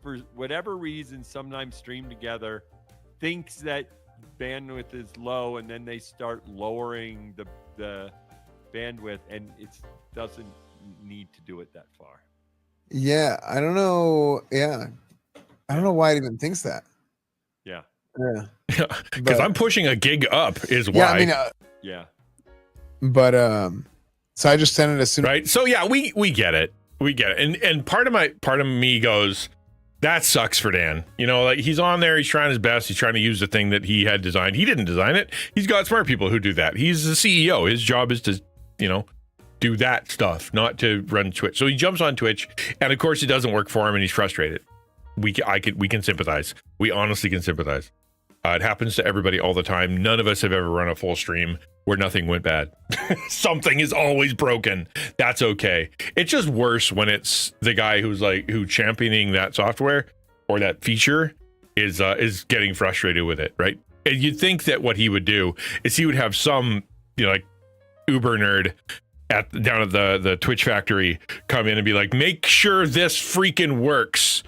S7: for whatever reason, sometimes Stream Together thinks that bandwidth is low, and then they start lowering the bandwidth, and it doesn't need to do it that far.
S9: Yeah, I don't know. Yeah, I don't know why it even thinks that.
S7: Yeah.
S9: Yeah.
S4: Because I'm pushing a gig up is why.
S9: Yeah, I mean,
S7: yeah.
S9: But so I just sent it as soon.
S4: Right. So yeah, we get it. We get it. And part of me goes, that sucks for Dan. You know, like he's on there, he's trying his best, he's trying to use the thing that he had designed. He didn't design it. He's got smart people who do that. He's the CEO. His job is to, you know, do that stuff, not to run Twitch. So he jumps on Twitch, and of course it doesn't work for him, and he's frustrated. We can sympathize. We honestly can sympathize. It happens to everybody all the time. None of us have ever run a full stream where nothing went bad. Something is always broken. That's okay. It's just worse when it's the guy who championing that software or that feature is getting frustrated with it, right? And you'd think that what he would do is he would have some, you know, like uber nerd down at the Twitch factory come in and be like, make sure this freaking works.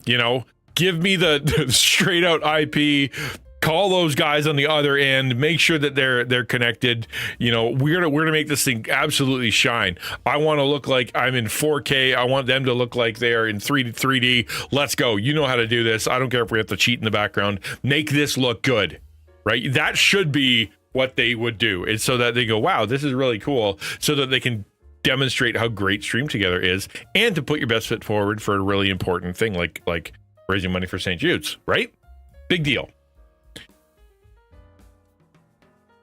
S4: You know, give me the straight out IP. Call those guys on the other end. Make sure that they're connected. You know, we're gonna make this thing absolutely shine. I want to look like I'm in 4K. I want them to look like they are in 3D. Let's go. You know how to do this. I don't care if we have to cheat in the background. Make this look good, right? That should be what they would do. It's so that they go, wow, this is really cool. So that they can demonstrate how great Stream Together is, and to put your best foot forward for a really important thing like raising money for St. Jude's, right? Big deal.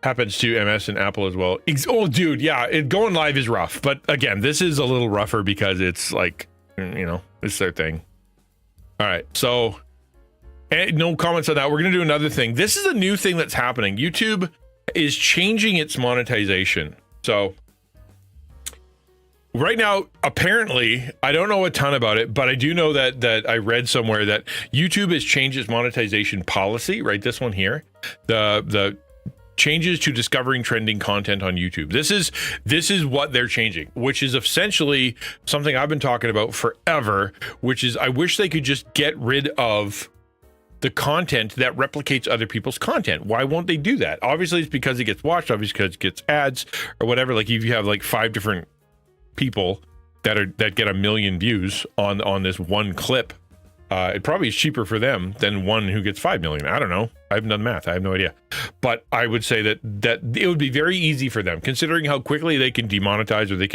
S4: Happens to MS and Apple as well. Oh, dude, yeah, going live is rough. But again, this is a little rougher because it's like, you know, it's their thing. All right, so no comments on that. We're going to do another thing. This is a new thing that's happening. YouTube is changing its monetization. So right now, apparently, I don't know a ton about it, but I do know that I read somewhere that YouTube has changed its monetization policy, right? This one here, the changes to discovering trending content on YouTube. This is what they're changing, which is essentially something I've been talking about forever, which is I wish they could just get rid of the content that replicates other people's content. Why won't they do that? Obviously, it's because it gets watched, obviously because it gets ads or whatever. Like if you have like 5 different people that get 1 million views on this one clip, it probably is cheaper for them than one who gets 5 million. I don't know. I haven't done math. I have no idea. But I would say that it would be very easy for them, considering how quickly they can demonetize or they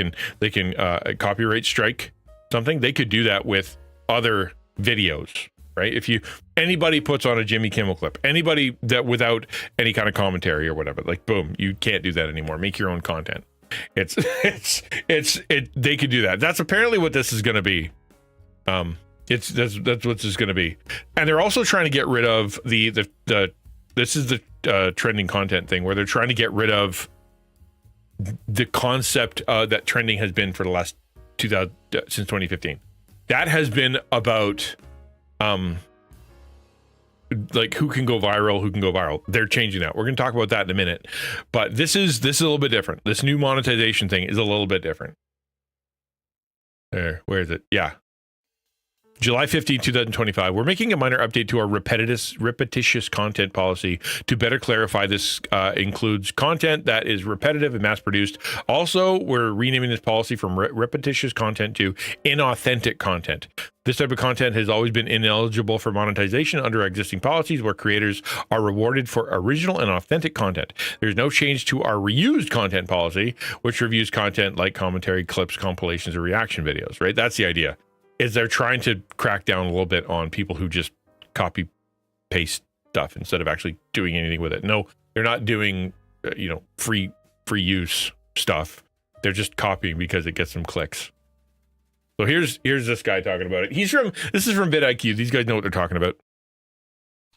S4: can copyright strike something. They could do that with other videos, right? If anybody puts on a Jimmy Kimmel clip, anybody that without any kind of commentary or whatever, like boom, you can't do that anymore. Make your own content. They could do that. That's apparently what this is going to be. That's what this is going to be. And they're also trying to get rid of this is the trending content thing where they're trying to get rid of the concept that trending has been for the last since 2015. That has been about like who can go viral. They're changing that. We're going to talk about that in a minute. But this is a little bit different. This new monetization thing is a little bit different. Where is it? Yeah. July 15, 2025, we're making a minor update to our repetitious content policy to better clarify this includes content that is repetitive and mass-produced. Also, we're renaming this policy from repetitious content to inauthentic content. This type of content has always been ineligible for monetization under existing policies where creators are rewarded for original and authentic content. There's no change to our reused content policy, which reviews content like commentary, clips, compilations, or reaction videos, right? That's the idea. is they're trying to crack down a little bit on people who just copy paste stuff instead of actually doing anything with it. No, they're not doing free use stuff. They're just copying because it gets them clicks. So here's this guy talking about it. This is from vidIQ. These guys know what they're talking about.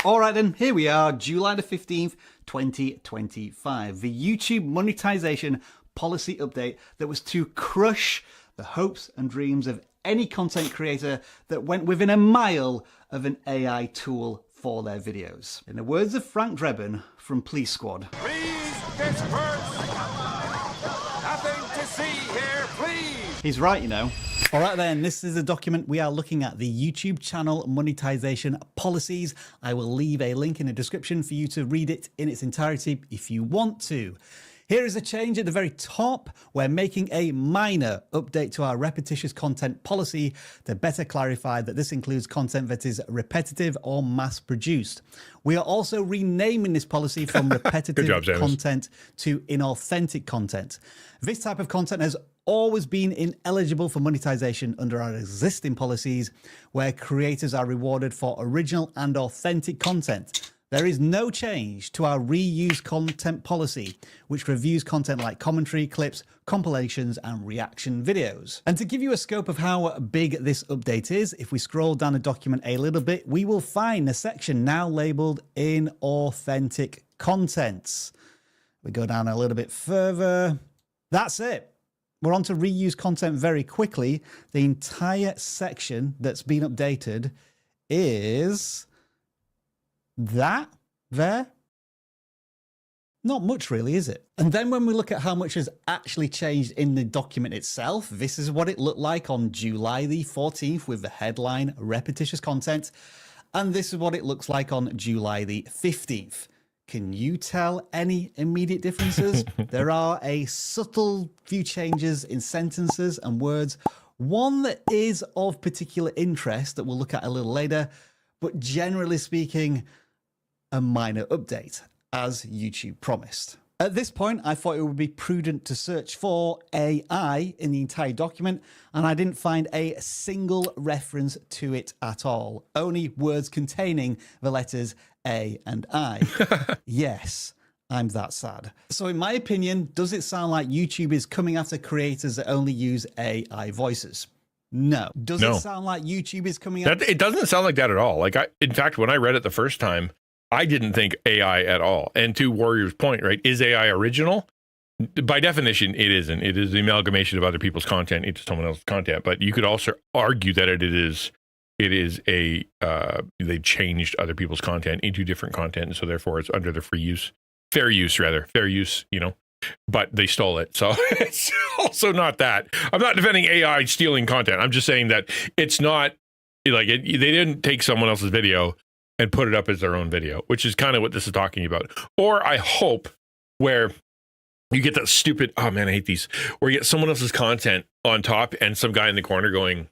S10: All right, then, here we are, July the 15th, 2025. The YouTube monetization policy update that was to crush the hopes and dreams of any content creator that went within a mile of an AI tool for their videos. In the words of Frank Drebin from Police Squad.
S11: Please disperse. Nothing to see here, please.
S10: He's right, you know. All right then, this is a document we are looking at, the YouTube channel monetization policies. I will leave a link in the description for you to read it in its entirety if you want to. Here is a change at the very top. We're making a minor update to our repetitious content policy to better clarify that this includes content that is repetitive or mass-produced. We are also renaming this policy from repetitive content to inauthentic content. This type of content has always been ineligible for monetization under our existing policies, where creators are rewarded for original and authentic content. There is no change to our reuse content policy, which reviews content like commentary, clips, compilations, and reaction videos. And to give you a scope of how big this update is, if we scroll down the document a little bit, we will find a section now labeled inauthentic contents. We go down a little bit further. That's it. We're on to reuse content very quickly. The entire section that's been updated is that there. Not much really, is it? And then when we look at how much has actually changed in the document itself, this is what it looked like on July the 14th with the headline repetitious content. And this is what it looks like on July the 15th. Can you tell any immediate differences? There are a subtle few changes in sentences and words. One that is of particular interest that we'll look at a little later, but generally speaking, a minor update, as YouTube promised. At this point, I thought it would be prudent to search for AI in the entire document, and I didn't find a single reference to it at all. Only words containing the letters A and I. Yes, I'm that sad. So in my opinion, does it sound like YouTube is coming after creators that only use AI voices? No. Does it sound like YouTube is coming after...
S4: It doesn't sound like that at all. In fact, when I read it the first time, I didn't think AI at all. And to Warrior's point, right, is AI original? By definition, it isn't. It is the amalgamation of other people's content into someone else's content. But you could also argue that it is they changed other people's content into different content, and so therefore it's under the fair use, but they stole it. So it's also not that. I'm not defending AI stealing content. I'm just saying that it's not like they didn't take someone else's video and put it up as their own video, which is kind of what this is talking about. Or I hope where you get that stupid, oh man, I hate these, where you get someone else's content on top and some guy in the corner going,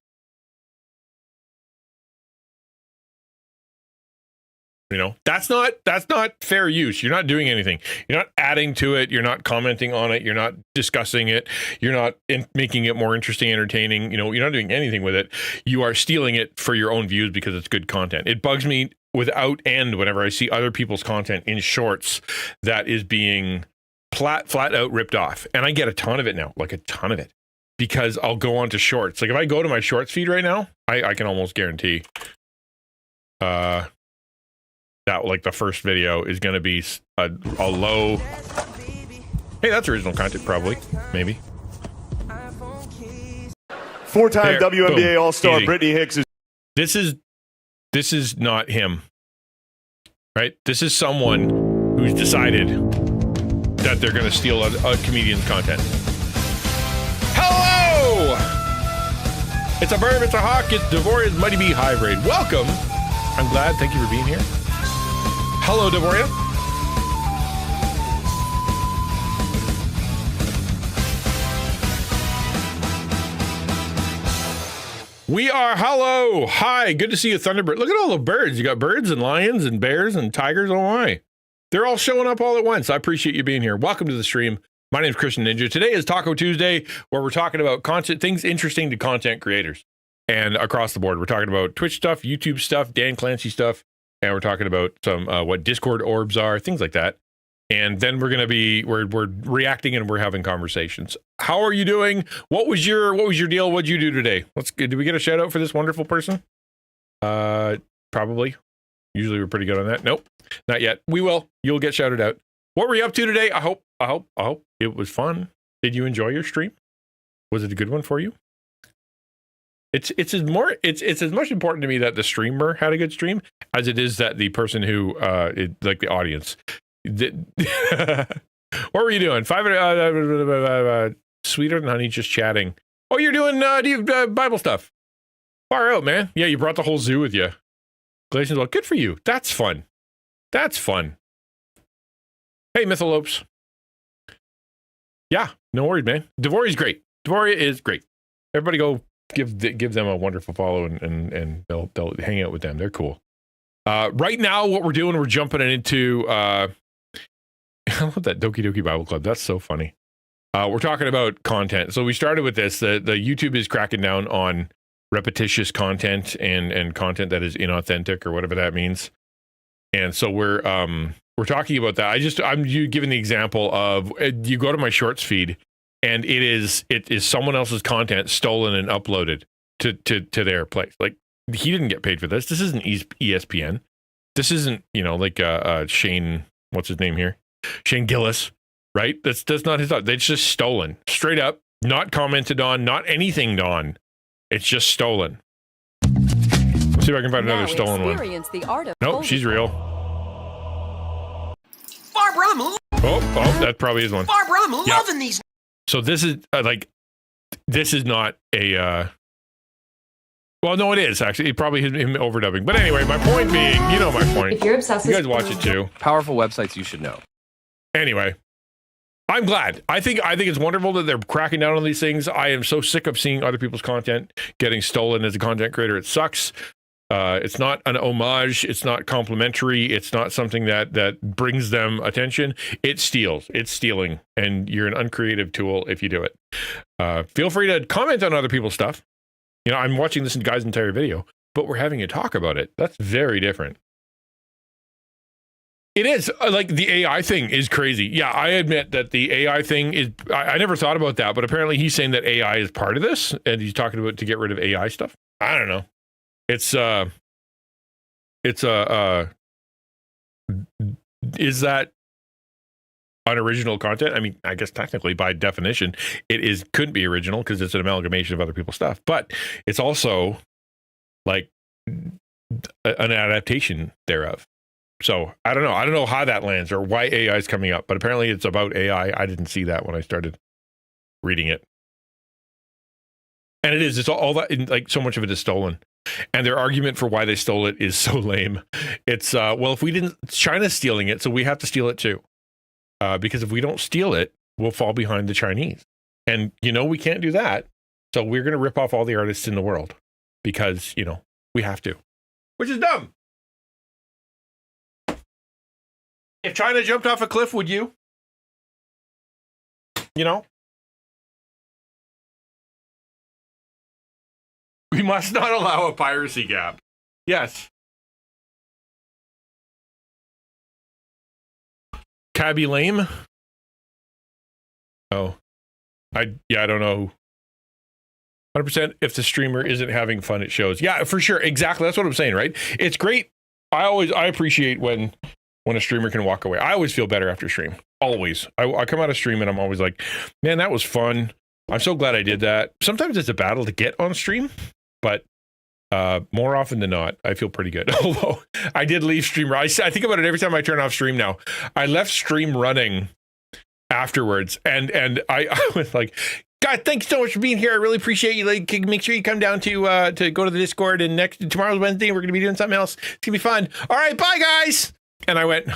S4: that's not fair use. You're not doing anything. You're not adding to it. You're not commenting on it. You're not discussing it. You're not making it more interesting, entertaining. You're not doing anything with it. You are stealing it for your own views because it's good content. It bugs me without end whenever I see other people's content in shorts that is being flat out ripped off. And I get a ton of it now, like a ton of it, because I'll go on to shorts. Like if I go to my shorts feed right now, I can almost guarantee that like the first video is going to be a low. Hey, that's original content, probably, maybe.
S12: Four-time WNBA
S4: boom,
S12: All-Star
S4: easy.
S12: Brittany Hicks is.
S4: This is not him, right? This is someone who's decided that they're going to steal a comedian's content. Hello! It's a bird, it's a hawk, it's Devoria's Mighty Bee Hybrid. Welcome. I'm glad. Thank you for being here. Hello, Devoria. We are, hello, hi, good to see you, Thunderbird. Look at all the birds. You got birds and lions and bears and tigers. Oh my. They're all showing up all at once. I appreciate you being here. Welcome to the stream. My name is XtianNinja. Today is Taco Tuesday, where we're talking about content, things interesting to content creators. and across the board. We're talking about Twitch stuff, YouTube stuff, Dan Clancy stuff, and we're talking about some what Discord orbs are, things like that. And then we're reacting and we're having conversations. How are you doing? What was your deal? What'd you do today? Did we get a shout out for this wonderful person? Probably. Usually we're pretty good on that. Nope, not yet. We will. You'll get shouted out. What were you up to today? I hope it was fun. Did you enjoy your stream? Was it a good one for you? It's as much important to me that the streamer had a good stream as it is that the person who like the audience. What were you doing? Sweeter than honey, just chatting. Oh, you're doing Bible stuff. Far out, man. Yeah, you brought the whole zoo with you. Galatians, well, good for you. That's fun. That's fun. Hey, Mythalopes. Yeah, no worries, man. Devoria's great. Devoria is great. Everybody go give them a wonderful follow and they'll hang out with them. They're cool. Right now, what we're doing, we're jumping into I love that Doki Doki Bible Club. That's so funny. We're talking about content. So we started with this. The YouTube is cracking down on repetitious content and content that is inauthentic or whatever that means. And so we're talking about that. I'm giving the example of you go to my shorts feed and it is someone else's content stolen and uploaded to their place. Like he didn't get paid for this. This isn't ESPN. This isn't, like Shane, what's his name here? Shane Gillis, right? That's not his thought. It's just stolen. Straight up, not commented on, not anything on. It's just stolen. Let's see if I can find another stolen one.
S1: The art of
S4: Nope, she's real.
S1: Barbara,
S4: Oh, that probably is one.
S1: Barbara, I'm loving these.
S4: So this is this is not a well, no, it is actually. It probably is him overdubbing. But anyway, my point being, my point.
S1: If you're obsessed
S4: You
S1: with
S4: guys watch it too.
S13: Powerful websites you should know.
S4: Anyway, I'm glad. I think it's wonderful that they're cracking down on these things. I am so sick of seeing other people's content getting stolen as a content creator. It sucks. It's not an homage. It's not complimentary. It's not something that brings them attention. It steals. It's stealing. And you're an uncreative tool if you do it. Feel free to comment on other people's stuff. I'm watching this guy's entire video, but we're having a talk about it. That's very different. It is like the AI thing is crazy. Yeah, I admit that the AI thing is, I never thought about that, but apparently he's saying that AI is part of this and he's talking about to get rid of AI stuff. I don't know. Is that unoriginal content? I mean, I guess technically by definition, couldn't be original because it's an amalgamation of other people's stuff, but it's also like an adaptation thereof. So I don't know how that lands or why AI is coming up, but apparently it's about AI. I didn't see that when I started reading it. And it's all that, like so much of it is stolen. And their argument for why they stole it is so lame. It's, well, if we didn't, China's stealing it, so we have to steal it too. Because if we don't steal it, we'll fall behind the Chinese. And, we can't do that. So we're going to rip off all the artists in the world because, we have to, which is dumb. If China jumped off a cliff, would you? We must not allow a piracy gap. Yes. Cabby lame? Oh. I don't know. 100% if the streamer isn't having fun, it shows. Yeah, for sure. Exactly. That's what I'm saying, right? It's great. I appreciate when a streamer can walk away. I always feel better after stream. Always. I come out of stream and I'm always like, man, that was fun. I'm so glad I did that. Sometimes it's a battle to get on stream, but more often than not, I feel pretty good. Although I did leave stream. I think about it every time I turn off stream now. I left stream running afterwards and I was like, God, thanks so much for being here. I really appreciate you. Like, make sure you come down to go to the Discord, and tomorrow's Wednesday. We're going to be doing something else. It's going to be fun. All right, bye guys. And I went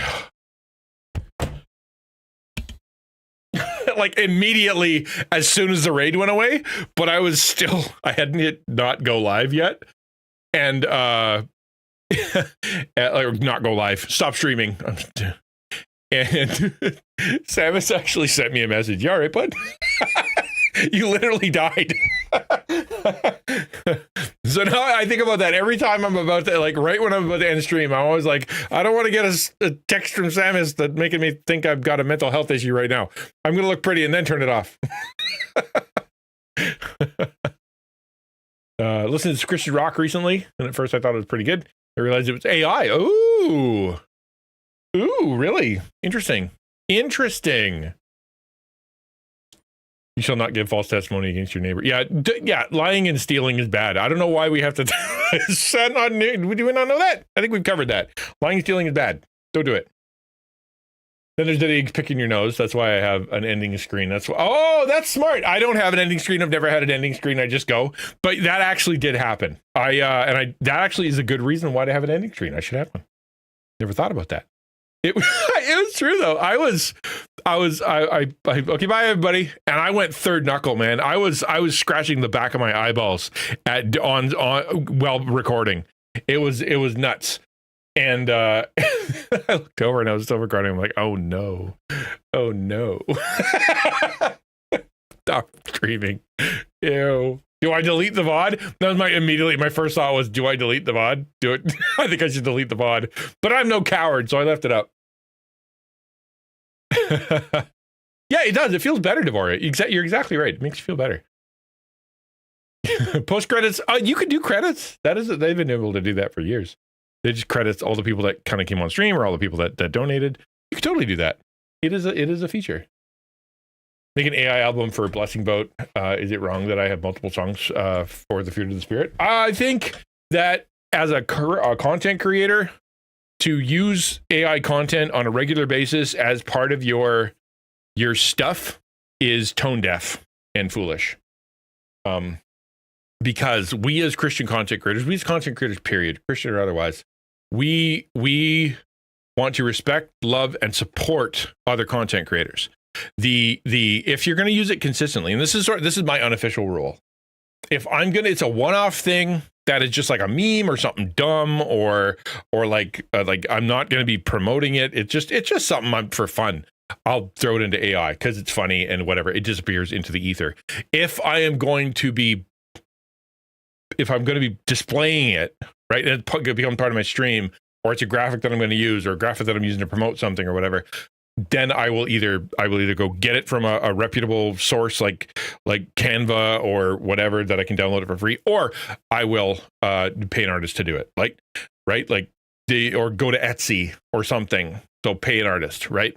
S4: like immediately as soon as the raid went away, but I hadn't hit not go live yet. And or not go live, stop streaming. And Samus actually sent me a message. You all right, bud? You literally died. So now I think about that every time I'm about to, like, right when I'm about to end stream, I'm always like, I don't want to get a text from Samus that's making me think I've got a mental health issue right now. I'm going to look pretty and then turn it off. Listened to Christian rock recently, and at first I thought it was pretty good. I realized it was AI. Ooh, really interesting. You shall not give false testimony against your neighbor. Yeah, lying and stealing is bad. I don't know why we have to. Do we not know that? I think we've covered that. Lying and stealing is bad. Don't do it. Then there's the picking your nose. That's why I have an ending screen. That's smart. I don't have an ending screen. I've never had an ending screen. I just go. But that actually did happen. That actually is a good reason why to have an ending screen. I should have one. Never thought about that. It was true though. Okay, bye everybody. And I went third knuckle, man. I was scratching the back of my eyeballs while recording. It was nuts. And I looked over and I was still recording. I'm like, oh no. Stop streaming. Ew. Do I delete the VOD? That was my first thought was, do I delete the VOD? Do it. I think I should delete the VOD. But I'm no coward, so I left it up. Yeah, it does. It feels better, Devorah. You're exactly right. It makes you feel better. Post credits. You could do credits. They've been able to do that for years. They just credits all the people that kind of came on stream or all the people that donated. You could totally do that. It is a feature. Make an AI album for Blessing Boat. Is it wrong that I have multiple songs for the Fruit of the Spirit? I think that as a content creator, to use AI content on a regular basis as part of your stuff is tone deaf and foolish. Because we as Christian content creators, period, Christian or otherwise, we want to respect, love, and support other content creators. If you're going to use it consistently, and this is my unofficial rule. If it's a one-off thing that is just like a meme or something dumb or like I'm not going to be promoting it. It's just something for fun. I'll throw it into AI because it's funny and whatever. It disappears into the ether. If I'm going to be displaying it, right, and it becomes part of my stream, or it's a graphic that I'm going to use, or a graphic that I'm using to promote something or whatever, then I will either go get it from a reputable source like Canva or whatever that I can download it for free, or I will pay an artist to do it, or go to Etsy or something. So pay an artist, right?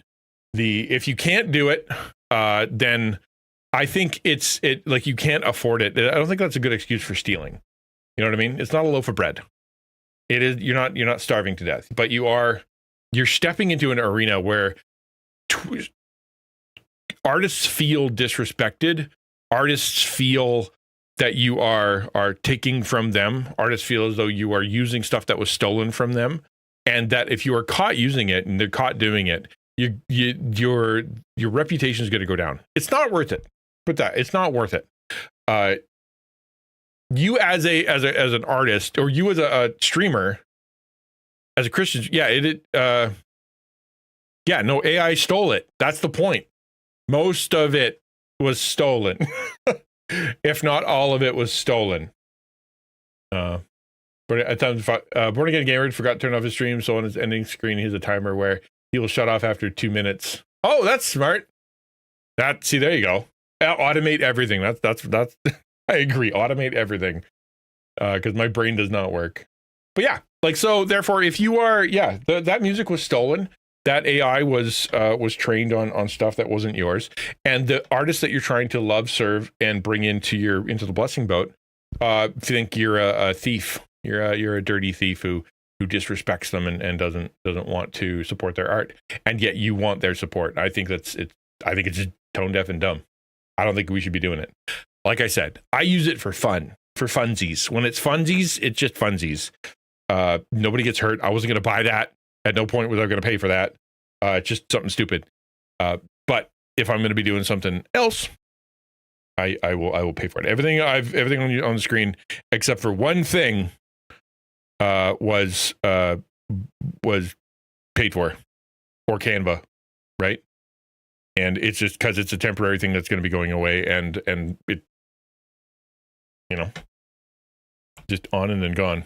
S4: If you can't do it, then I think you can't afford it. I don't think that's a good excuse for stealing. You know what I mean? It's not a loaf of bread. It is. You're not starving to death, but you're stepping into an arena where artists feel disrespected. Artists feel that you are taking from them. Artists feel as though you are using stuff that was stolen from them, and that if you are caught using it and they're caught doing it, your reputation is going to go down. It's not worth it. It's not worth it. You as an artist, or you as a streamer, as a Christian, no, AI stole it. That's the point. Most of it was stolen. If not all of it was stolen. But at times, Born Again Gamer forgot to turn off his stream, so on his ending screen, he has a timer where he will shut off after 2 minutes. Oh, that's smart. There you go. Automate everything. That's I agree. Automate everything. Because my brain does not work. But yeah, so therefore, if you are, that music was stolen. That AI was trained on stuff that wasn't yours, and the artists that you're trying to love, serve, and bring into the Blessing Boat, think you're a thief. You're a dirty thief who disrespects them and doesn't want to support their art, and yet you want their support. I think it's just tone deaf and dumb. I don't think we should be doing it. Like I said, I use it for fun, for funsies. When it's funsies, it's just funsies. Nobody gets hurt. I wasn't going to buy that. At no point was I going to pay for that. It's just something stupid. But if I'm going to be doing something else, I will pay for it. Everything on the screen except for one thing was paid for, or Canva, right? And it's just because it's a temporary thing that's going to be going away, and it, just on and then gone.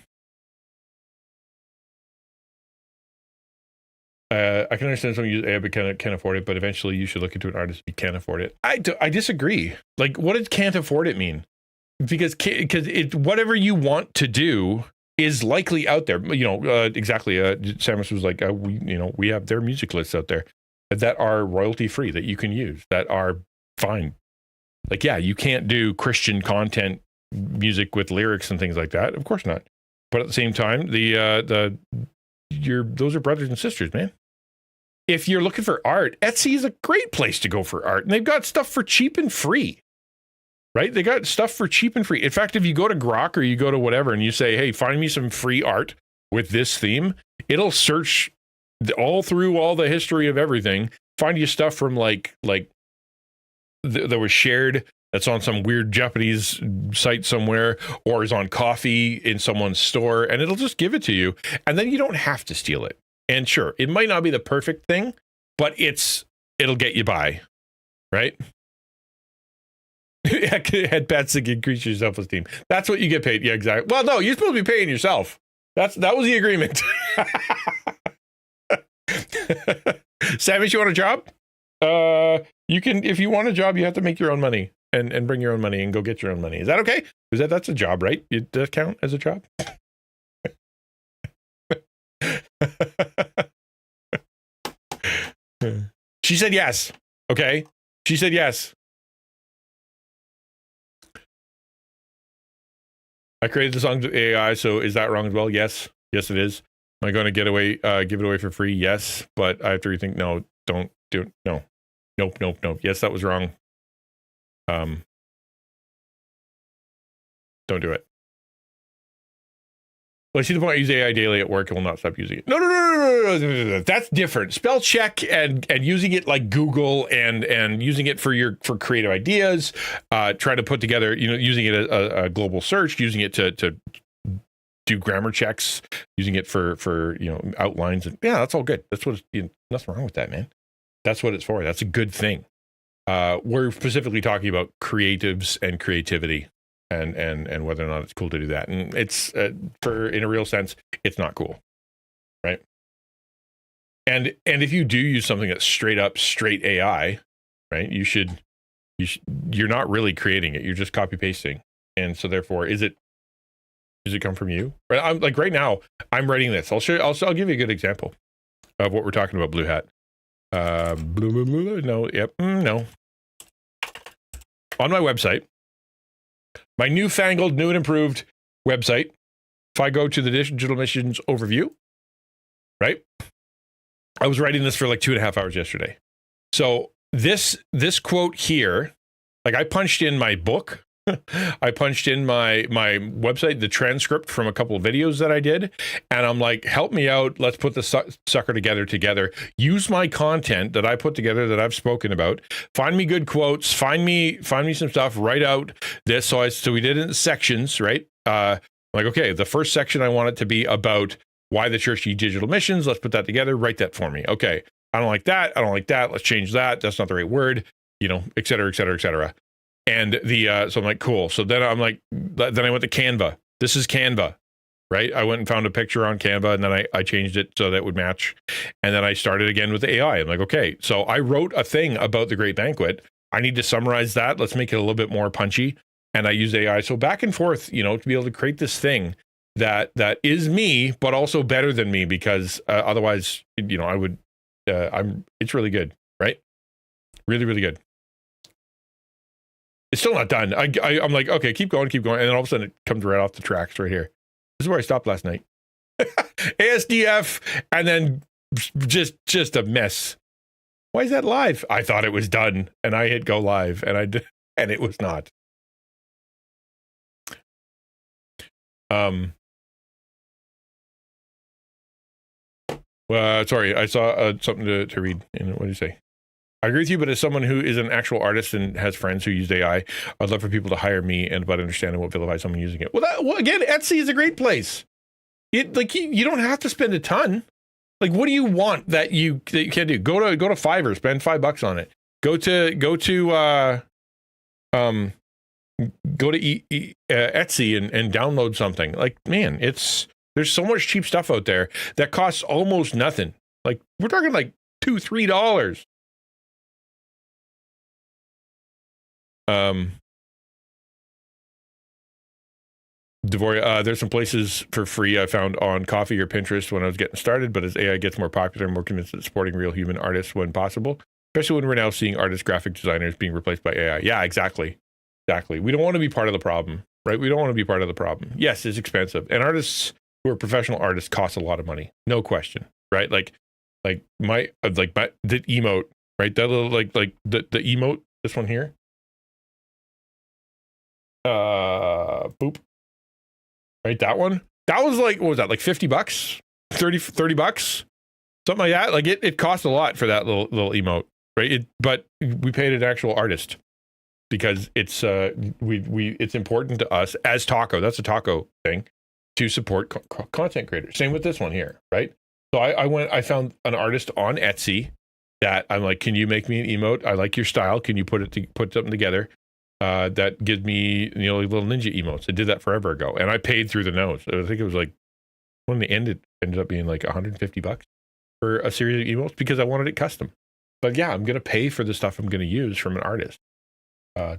S4: I can understand someone use AI but can't afford it, but eventually you should look into an artist who can afford it. I disagree. Like, what does can't afford it mean? Because whatever you want to do is likely out there. You know, exactly. Samus was like, we have their music lists out there that are royalty free that you can use, that are fine. Like, yeah, you can't do Christian content music with lyrics and things like that. Of course not. But at the same time, those are brothers and sisters, man. If you're looking for art, Etsy is a great place to go for art. And they've got stuff for cheap and free, right? They got stuff for cheap and free. In fact, if you go to Grok or you go to whatever and you say, hey, find me some free art with this theme, it'll search all through all the history of everything, find you stuff from like that was shared that's on some weird Japanese site somewhere or is on coffee in someone's store, and it'll just give it to you. And then you don't have to steal it. And sure, it might not be the perfect thing, but it'll get you by, right? Head pats to increase your self-esteem. That's what you get paid. Yeah, exactly. Well, no, you're supposed to be paying yourself. That was the agreement. Savage, you want a job? You can, if you want a job, you have to make your own money and bring your own money and go get your own money. Is that okay? That's a job, right? Does that count as a job? She said yes. Okay. She said yes. I created the songs with AI, so is that wrong as well? Yes. Yes, it is. Am I going to give it away for free? Yes. But I have to rethink. No, don't do it. No. Nope. Yes, that was wrong. Don't do it. Well, I see the point. I use AI daily at work and will not stop using it. No. That's different. Spell check and using it like Google and using it for creative ideas. Try to put together, using it a global search, using it to do grammar checks, using it for outlines. And yeah, that's all good. That's what nothing wrong with that, man. That's what it's for. That's a good thing. We're specifically talking about creatives and creativity. And whether or not it's cool to do that. And it's in a real sense, it's not cool. Right. And if you do use something that's straight AI, right, you're not really creating it. You're just copy pasting. And so therefore, does it come from you? Right. I'm like right now, I'm writing this. I'll show you, I'll give you a good example of what we're talking about. Blue hat. No. Yep. No. On my website, my newfangled, new and improved website, if I go to the digital missions overview, right? I was writing this for like 2.5 hours yesterday. So this quote here, like I punched in my book, I punched in my website, the transcript from a couple of videos that I did, and I'm like, help me out. Let's put the sucker together. Use my content that I put together that I've spoken about. Find me good quotes. Find me some stuff. Write out this. So we did it in sections, right? Like, okay, the first section I want it to be about why the church needs digital missions. Let's put that together. Write that for me. Okay, I don't like that. Let's change that. That's not the right word. Et cetera, et cetera, et cetera. And so I'm like, cool. So then I'm like, then I went to Canva. This is Canva, right? I went and found a picture on Canva, and then I changed it so that it would match. And then I started again with the AI. I'm like, okay, so I wrote a thing about the Great Banquet. I need to summarize that. Let's make it a little bit more punchy. And I used AI. So back and forth, to be able to create this thing that is me, but also better than me, because otherwise, I would, it's really good, right? Really, really good. It's still not done. I'm like, okay, keep going. And then all of a sudden it comes right off the tracks right here. This is where I stopped last night. ASDF, and then just a mess. Why is that live? I thought it was done, and I hit go live, and it was not. Sorry, I saw something to read. What did you say? I agree with you, but as someone who is an actual artist and has friends who use AI, I'd love for people to hire me and about understanding what vilifies someone using it. Well, again, Etsy is a great place. You don't have to spend a ton. Like, what do you want that you can't do? Go to Fiverr, spend $5 on it. Go to go to Etsy and download something. Like, man, there's so much cheap stuff out there that costs almost nothing. Like, we're talking like $2-3. Devoria, there's some places for free I found on Coffee or Pinterest when I was getting started, but as AI gets more popular, I'm more convinced that supporting real human artists when possible, especially when we're now seeing artists, graphic designers being replaced by AI. Yeah, exactly. We don't want to be part of the problem, right? We don't want to be part of the problem. Yes, it's expensive. And artists who are professional artists cost a lot of money. No question, right? Like the emote, right? That little, like the emote, this one here. Boop. Right, that one. That was like, what was that? Like $50? 30 bucks? Something like that. Like it cost a lot for that little emote, right? But we paid an actual artist because it's it's important to us as Taco. That's a Taco thing, to support content creators. Same with this one here, right? So I found an artist on Etsy that I'm like, can you make me an emote? I like your style. Can you put something together that gives me, little ninja emotes? I did that forever ago, and I paid through the nose. I think it was like, when the end, it ended up being like $150 for a series of emotes because I wanted it custom. But yeah, I'm gonna pay for the stuff I'm gonna use from an artist.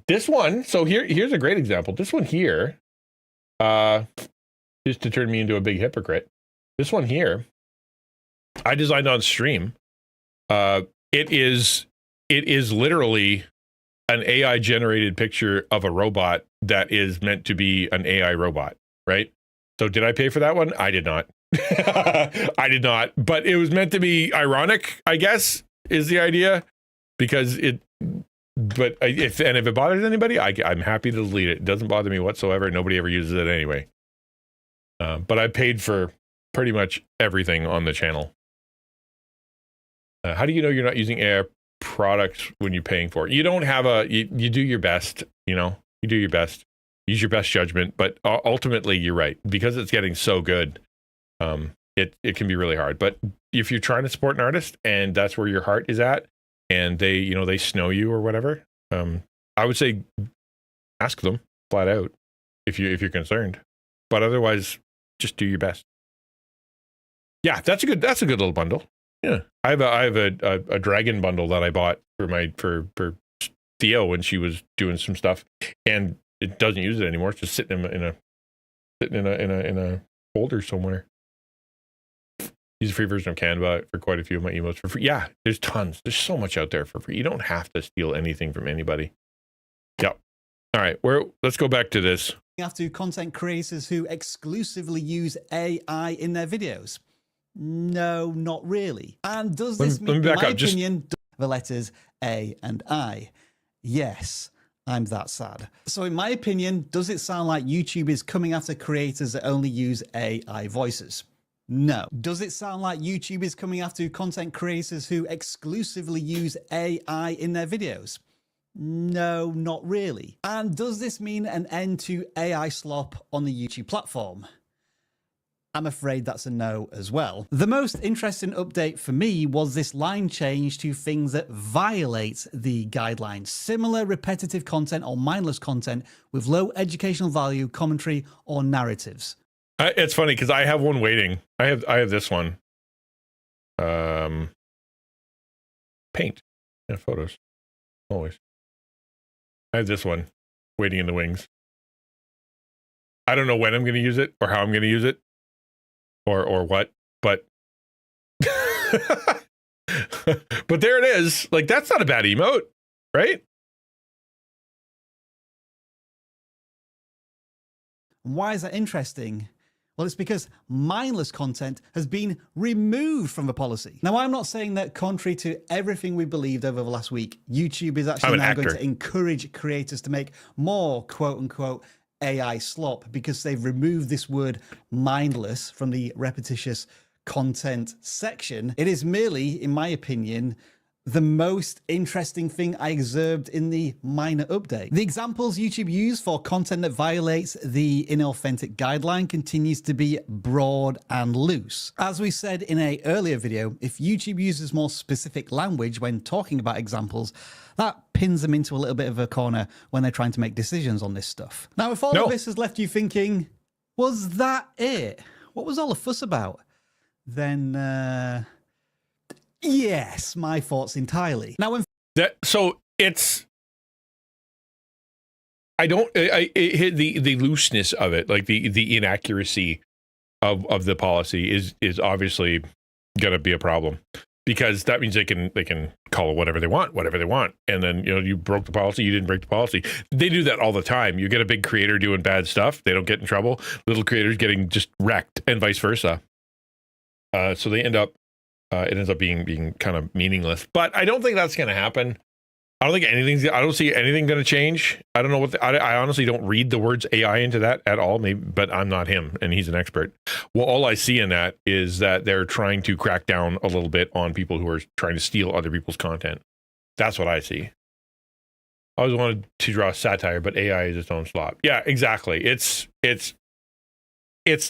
S4: This one, so here's a great example. This one here, just to turn me into a big hypocrite. This one here, I designed on stream. It is literally an AI generated picture of a robot that is meant to be an AI robot, right? So did I pay for that one? I did not. I did not, but it was meant to be ironic, I guess, is the idea, because if it bothers anybody, I'm happy to delete it. It doesn't bother me whatsoever. Nobody ever uses it anyway. But I paid for pretty much everything on the channel. How do you know you're not using AI products when you're paying for it? You don't have you do your best, you do your best, use your best judgment, but ultimately you're right, because it's getting so good. It can be really hard. But if you're trying to support an artist and that's where your heart is at, and they snow you or whatever, I would say ask them flat out if you're concerned. But otherwise, just do your best. Yeah, that's a good little bundle. Yeah, I have a dragon bundle that I bought for Theo when she was doing some stuff, and it doesn't use it anymore. It's just sitting in a folder somewhere. Use a free version of Canva for quite a few of my emotes for free. Yeah, there's tons. There's so much out there for free. You don't have to steal anything from anybody. Yep. All right, let's go back to this.
S10: You have to content creators who exclusively use AI in their videos. No, not really. And does this mean, in my opinion, the letters A and I? Yes, I'm that sad. So in my opinion, does it sound like YouTube is coming after creators that only use AI voices? No. Does it sound like YouTube is coming after content creators who exclusively use AI in their videos? No, not really. And does this mean an end to AI slop on the YouTube platform? I'm afraid that's a no as well. The most interesting update for me was this line change to things that violate the guidelines. Similar repetitive content or mindless content with low educational value, commentary, or narratives.
S4: It's funny because I have one waiting. I have this one. Paint. Yeah, photos. Always. I have this one waiting in the wings. I don't know when I'm going to use it or how I'm going to use it. Or what, but but there it is. Like, that's not a bad emote, right?
S10: Why is that interesting? Well, it's because mindless content has been removed from the policy. Now, I'm not saying that contrary to everything we believed over the last week, YouTube is actually now going to encourage creators to make more quote unquote AI slop because they've removed this word mindless from the repetitious content section. It is merely, in my opinion, the most interesting thing I observed in the minor update. The examples YouTube used for content that violates the inauthentic guideline continues to be broad and loose. As we said in an earlier video, if YouTube uses more specific language when talking about examples, that pins them into a little bit of a corner when they're trying to make decisions on this stuff. Now, if all of this has left you thinking, was that it? What was all the fuss about? Then, yes, my thoughts entirely. Now, when
S4: it hit the looseness of it, like the inaccuracy of the policy is obviously going to be a problem, because that means they can call it whatever they want, and then you broke the policy, you didn't break the policy. They do that all the time. You get a big creator doing bad stuff, they don't get in trouble. Little creators getting just wrecked, and vice versa. So they end up. It ends up being kind of meaningless, but I don't think that's going to happen. I don't see anything going to change. I don't know what I honestly don't read the words AI into that at all. Maybe, but I'm not him, and he's an expert. Well, all I see in that is that they're trying to crack down a little bit on people who are trying to steal other people's content. That's what I see. I always wanted to draw satire, but AI is its own slop. Yeah, exactly. It's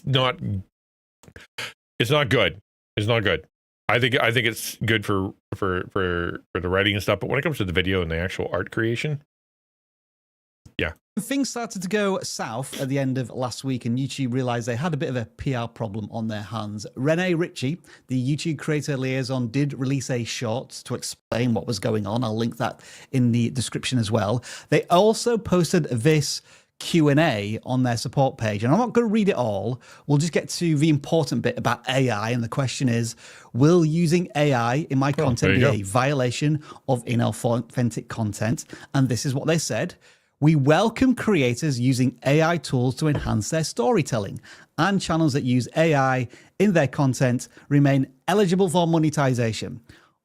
S4: not good. It's not good. I think it's good for the writing and stuff, but when it comes to the video and the actual art creation, yeah.
S10: Things started to go south at the end of last week, and YouTube realized they had a bit of a PR problem on their hands. Renee Ritchie, the YouTube creator liaison, did release a short to explain what was going on. I'll link that in the description as well. They also posted this Q&A on their support page, and I'm not going to read it all. We'll just get to the important bit about AI, and the question is, will using AI in my content be a violation of inauthentic content? And this is what they said. We welcome creators using AI tools to enhance their storytelling, and channels that use AI in their content remain eligible for monetization.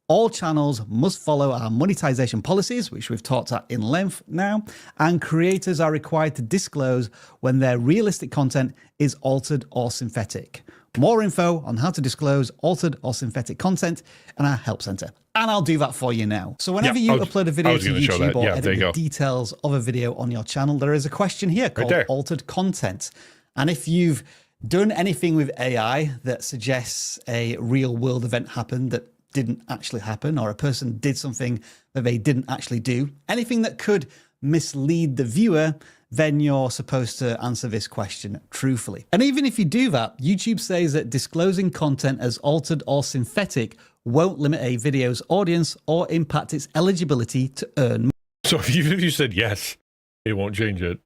S10: All channels must follow our monetization policies, which we've talked at in length now, and creators are required to disclose when their realistic content is altered or synthetic. More info on how to disclose altered or synthetic content in our help center. And I'll do that for you now. So whenever you upload a video to YouTube or edit the details of a video on your channel, there is a question here called altered content. And if you've done anything with AI that suggests a real world event happened that didn't actually happen, or a person did something that they didn't actually do, anything that could mislead the viewer, then you're supposed to answer this question truthfully. And even if you do that, YouTube says that disclosing content as altered or synthetic won't limit a video's audience or impact its eligibility to earn money.
S4: So even if you said yes, it won't change it.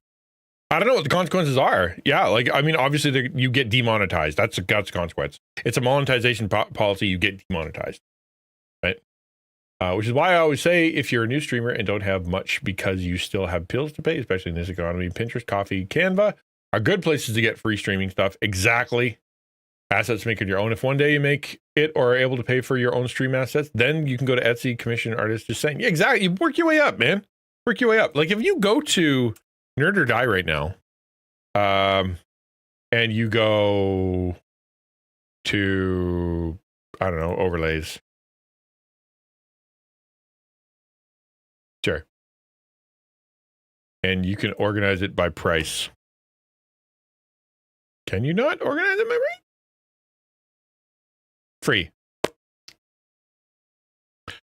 S4: I don't know what the consequences are. Yeah, like, I mean, obviously you get demonetized. That's a consequence. It's a monetization policy. You get demonetized. Which is why I always say, if you're a new streamer and don't have much because you still have bills to pay, especially in this economy, Pinterest, Coffee, Canva are good places to get free streaming stuff. Exactly. Assets making your own. If one day you make it or are able to pay for your own stream assets, then you can go to Etsy, commission artists. Just saying. Yeah, exactly. You work your way up, man. Work your way up. Like if you go to Nerd or Die right now, and you go to, I don't know, overlays. Sure. And you can organize it by price. Can you not organize it by price? Free.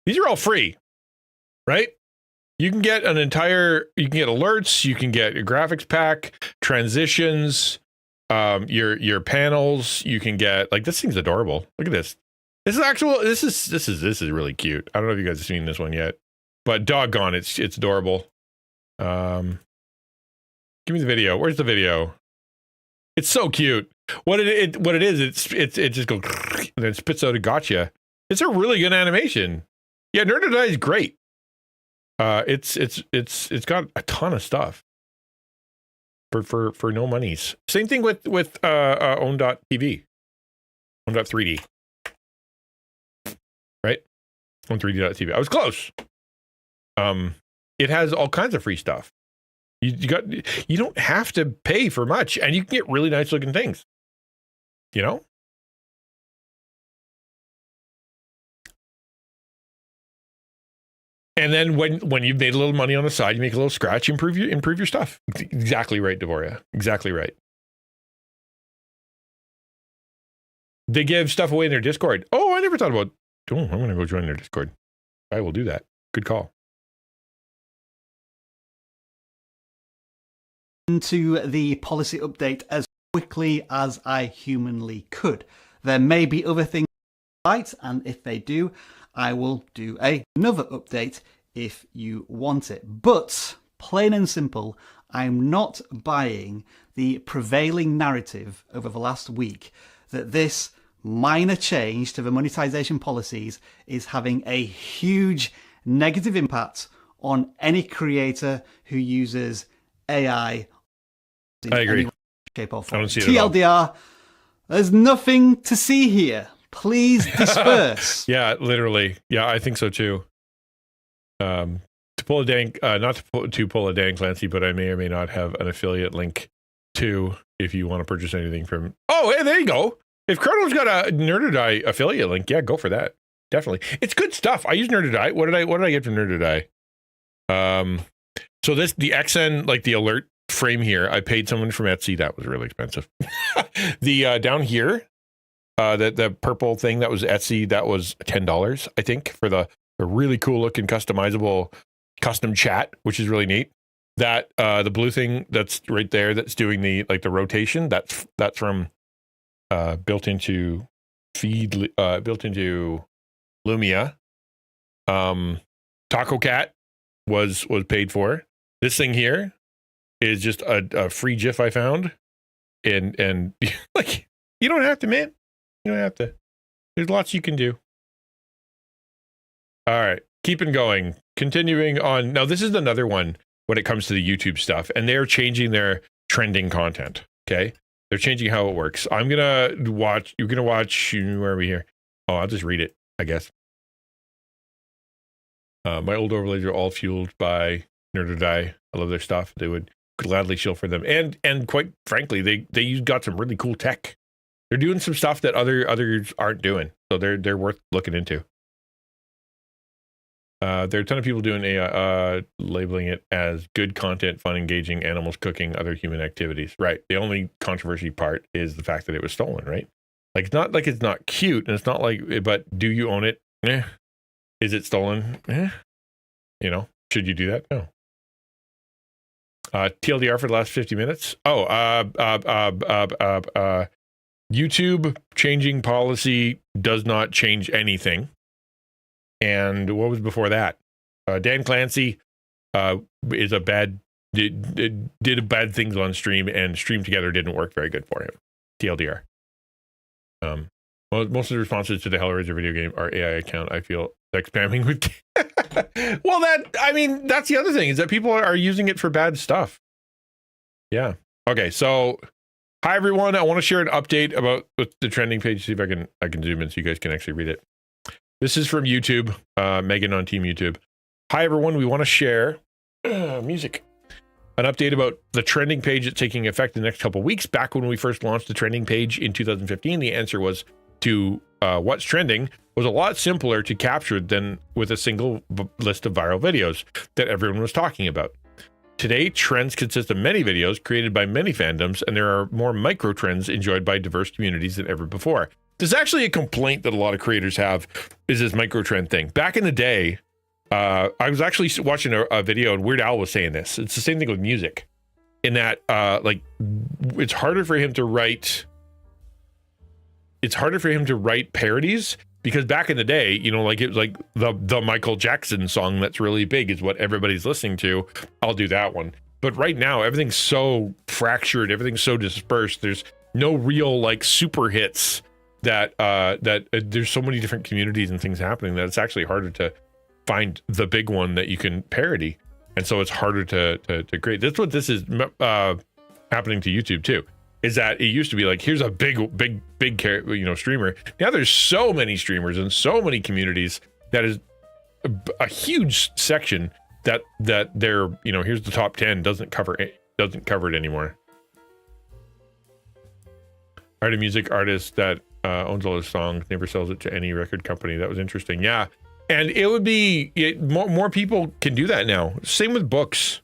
S4: These are all free, right? You can get you can get alerts, you can get a graphics pack, transitions, your panels, you can get, like, this thing's adorable. Look at this. This is really cute. I don't know if you guys have seen this one yet. But doggone, it's adorable. Give me the video. Where's the video? It's so cute. What it is, it just goes and then spits out a gotcha. It's a really good animation. Yeah, Nerd or Die is great. It's got a ton of stuff for no monies. Same thing with own.tv, own.3d, right? Own3d.tv. I was close. It has all kinds of free stuff. You don't have to pay for much, and you can get really nice looking things. You know? And then when you've made a little money on the side, you make a little scratch, improve your stuff. Exactly right, Devoria. Exactly right. They give stuff away in their Discord. Oh, I never thought about. Oh, I'm going to go join their Discord. I will do that. Good call.
S10: Into the policy update as quickly as I humanly could. There may be other things right, and if they do, I will do another update if you want it. But plain and simple, I'm not buying the prevailing narrative over the last week that this minor change to the monetization policies is having a huge negative impact on any creator who uses AI.
S4: I agree.
S10: Any shape or form.
S4: I don't see it at all.
S10: TLDR, there's nothing to see here. Please disperse.
S4: Yeah, literally. Yeah, I think so too. To pull a Dan, not to pull a Dan Clancy, but I may or may not have an affiliate link to if you want to purchase anything from. Oh, hey, there you go. If Chrono's got a Nerderdie affiliate link, yeah, go for that. Definitely, it's good stuff. I use Nerderdie. What did I get from Nerderdie? So the XN, like the alert frame here, I paid someone from Etsy. That was really expensive. The down here, the purple thing that was Etsy, that was $10, I think, for the really cool looking customizable custom chat, which is really neat. That the blue thing that's right there, that's doing the rotation. That's from built into Lumia. Taco Cat was paid for. This thing here is just a free GIF I found, and like, you don't have to, man. You don't have to. There's lots you can do. All right, keeping going. Continuing on. Now, this is another one when it comes to the YouTube stuff, and they're changing their trending content. Okay, they're changing how it works. I'm gonna watch. You're gonna watch. Where are we here? Oh, I'll just read it, I guess. My old overlays are all fueled by Nerderdie. I love their stuff. They would gladly shill for them, and quite frankly, they got some really cool tech. They're doing some stuff that others aren't doing, so they're worth looking into. There are a ton of people doing AI, labeling it as good content, fun, engaging, animals cooking, other human activities. Right. The only controversy part is the fact that it was stolen. Right. Like, it's not like it's not cute, and it's not like, but do you own it? Is it stolen? You know, should you do that? No. TLDR for the last 50 minutes. Oh, YouTube changing policy does not change anything. And what was before that? Dan Clancy is did bad things on stream, and Stream Together didn't work very good for him. TLDR. Most of the responses to the Hellraiser video game are AI account. I feel like spamming with. Well, that's the other thing, is that people are using it for bad stuff. Yeah. Okay. So, hi everyone. I want to share an update about the trending page. See if I can zoom in so you guys can actually read it. This is from YouTube. Megan on Team YouTube. Hi everyone. We want to share music. An update about the trending page that's taking effect in the next couple of weeks. Back when we first launched the trending page in 2015, the answer was to what's trending was a lot simpler to capture than with a single list of viral videos that everyone was talking about. Today, trends consist of many videos created by many fandoms, and there are more micro trends enjoyed by diverse communities than ever before. There's actually a complaint that a lot of creators have, is this micro trend thing. Back in the day, I was actually watching a video, and Weird Al was saying this. It's the same thing with music, in that it's harder for him to write. It's harder for him to write parodies, because back in the day, you know, like it was like the Michael Jackson song that's really big is what everybody's listening to. I'll do that one. But right now, everything's so fractured, everything's so dispersed. There's no real like super hits that there's so many different communities and things happening that it's actually harder to find the big one that you can parody, and so it's harder to create. That's what this is happening to YouTube too. Is that it used to be like, here's a big streamer. Now there's so many streamers and so many communities that is a huge section that they're, you know, here's the top 10 doesn't cover it anymore. Art of music artist that owns all his songs never sells it to any record company. That was interesting. Yeah, And it would be more people can do that now. Same with books,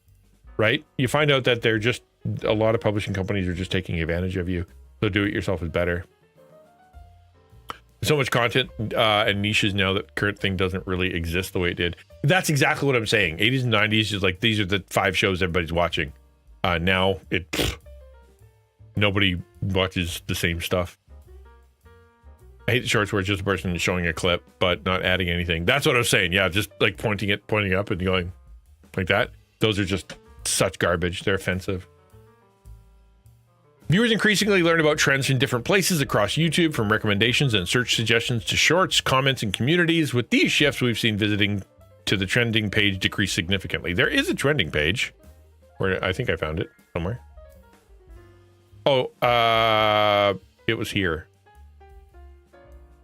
S4: right? You find out that they're just a lot of publishing companies are just taking advantage of you. So do it yourself is better. So much content and niches now that current thing doesn't really exist the way it did. That's exactly what I'm saying. 80s and 90s is like these are the 5 shows everybody's watching. Now nobody watches the same stuff. I hate the shorts where it's just a person showing a clip but not adding anything. That's what I was saying. Yeah, just like pointing up and going like that. Those are just such garbage. They're offensive. Viewers increasingly learn about trends in different places across YouTube, from recommendations and search suggestions to shorts, comments, and communities. With these shifts, we've seen visiting to the trending page decrease significantly. There is a trending page, where I think I found it somewhere. Oh, it was here.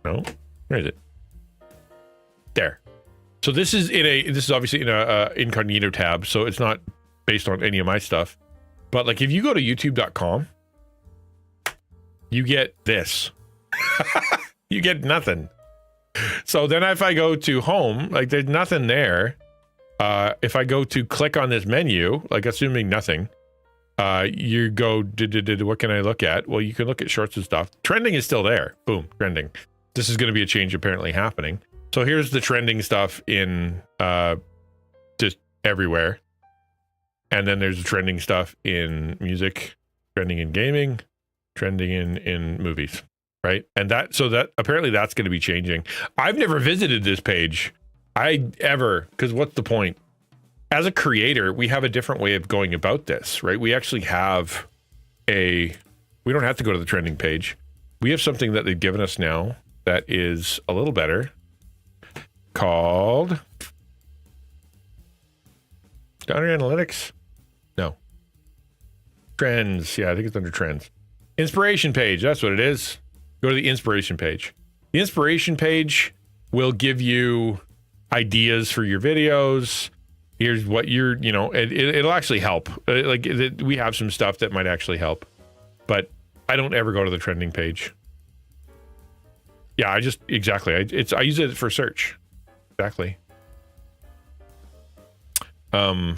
S4: No, where is it? There. So this is obviously in a incognito tab, so it's not based on any of my stuff. But like if you go to youtube.com, you get this. You get nothing. So then if I go to home, like there's nothing there. If I go to click on this menu, like assuming nothing, you go, what can I look at? Well, you can look at shorts and stuff. Trending is still there. Boom, trending. This is going to be a change apparently happening. So here's the trending stuff in just everywhere. And then there's the trending stuff in music, trending in gaming, trending in movies, right? And that apparently that's going to be changing. I've never visited this page. Because what's the point? As a creator, we have a different way of going about this, right? We actually have we don't have to go to the trending page. We have something that they've given us now that is a little better, called Downer Analytics. No. Trends. Yeah, I think it's under trends. Inspiration page. That's what it is. Go to the inspiration page. The inspiration page will give you ideas for your videos. Here's what it'll actually help. We have some stuff that might actually help, but I don't ever go to the trending page. Yeah, I use it for search. Exactly. We're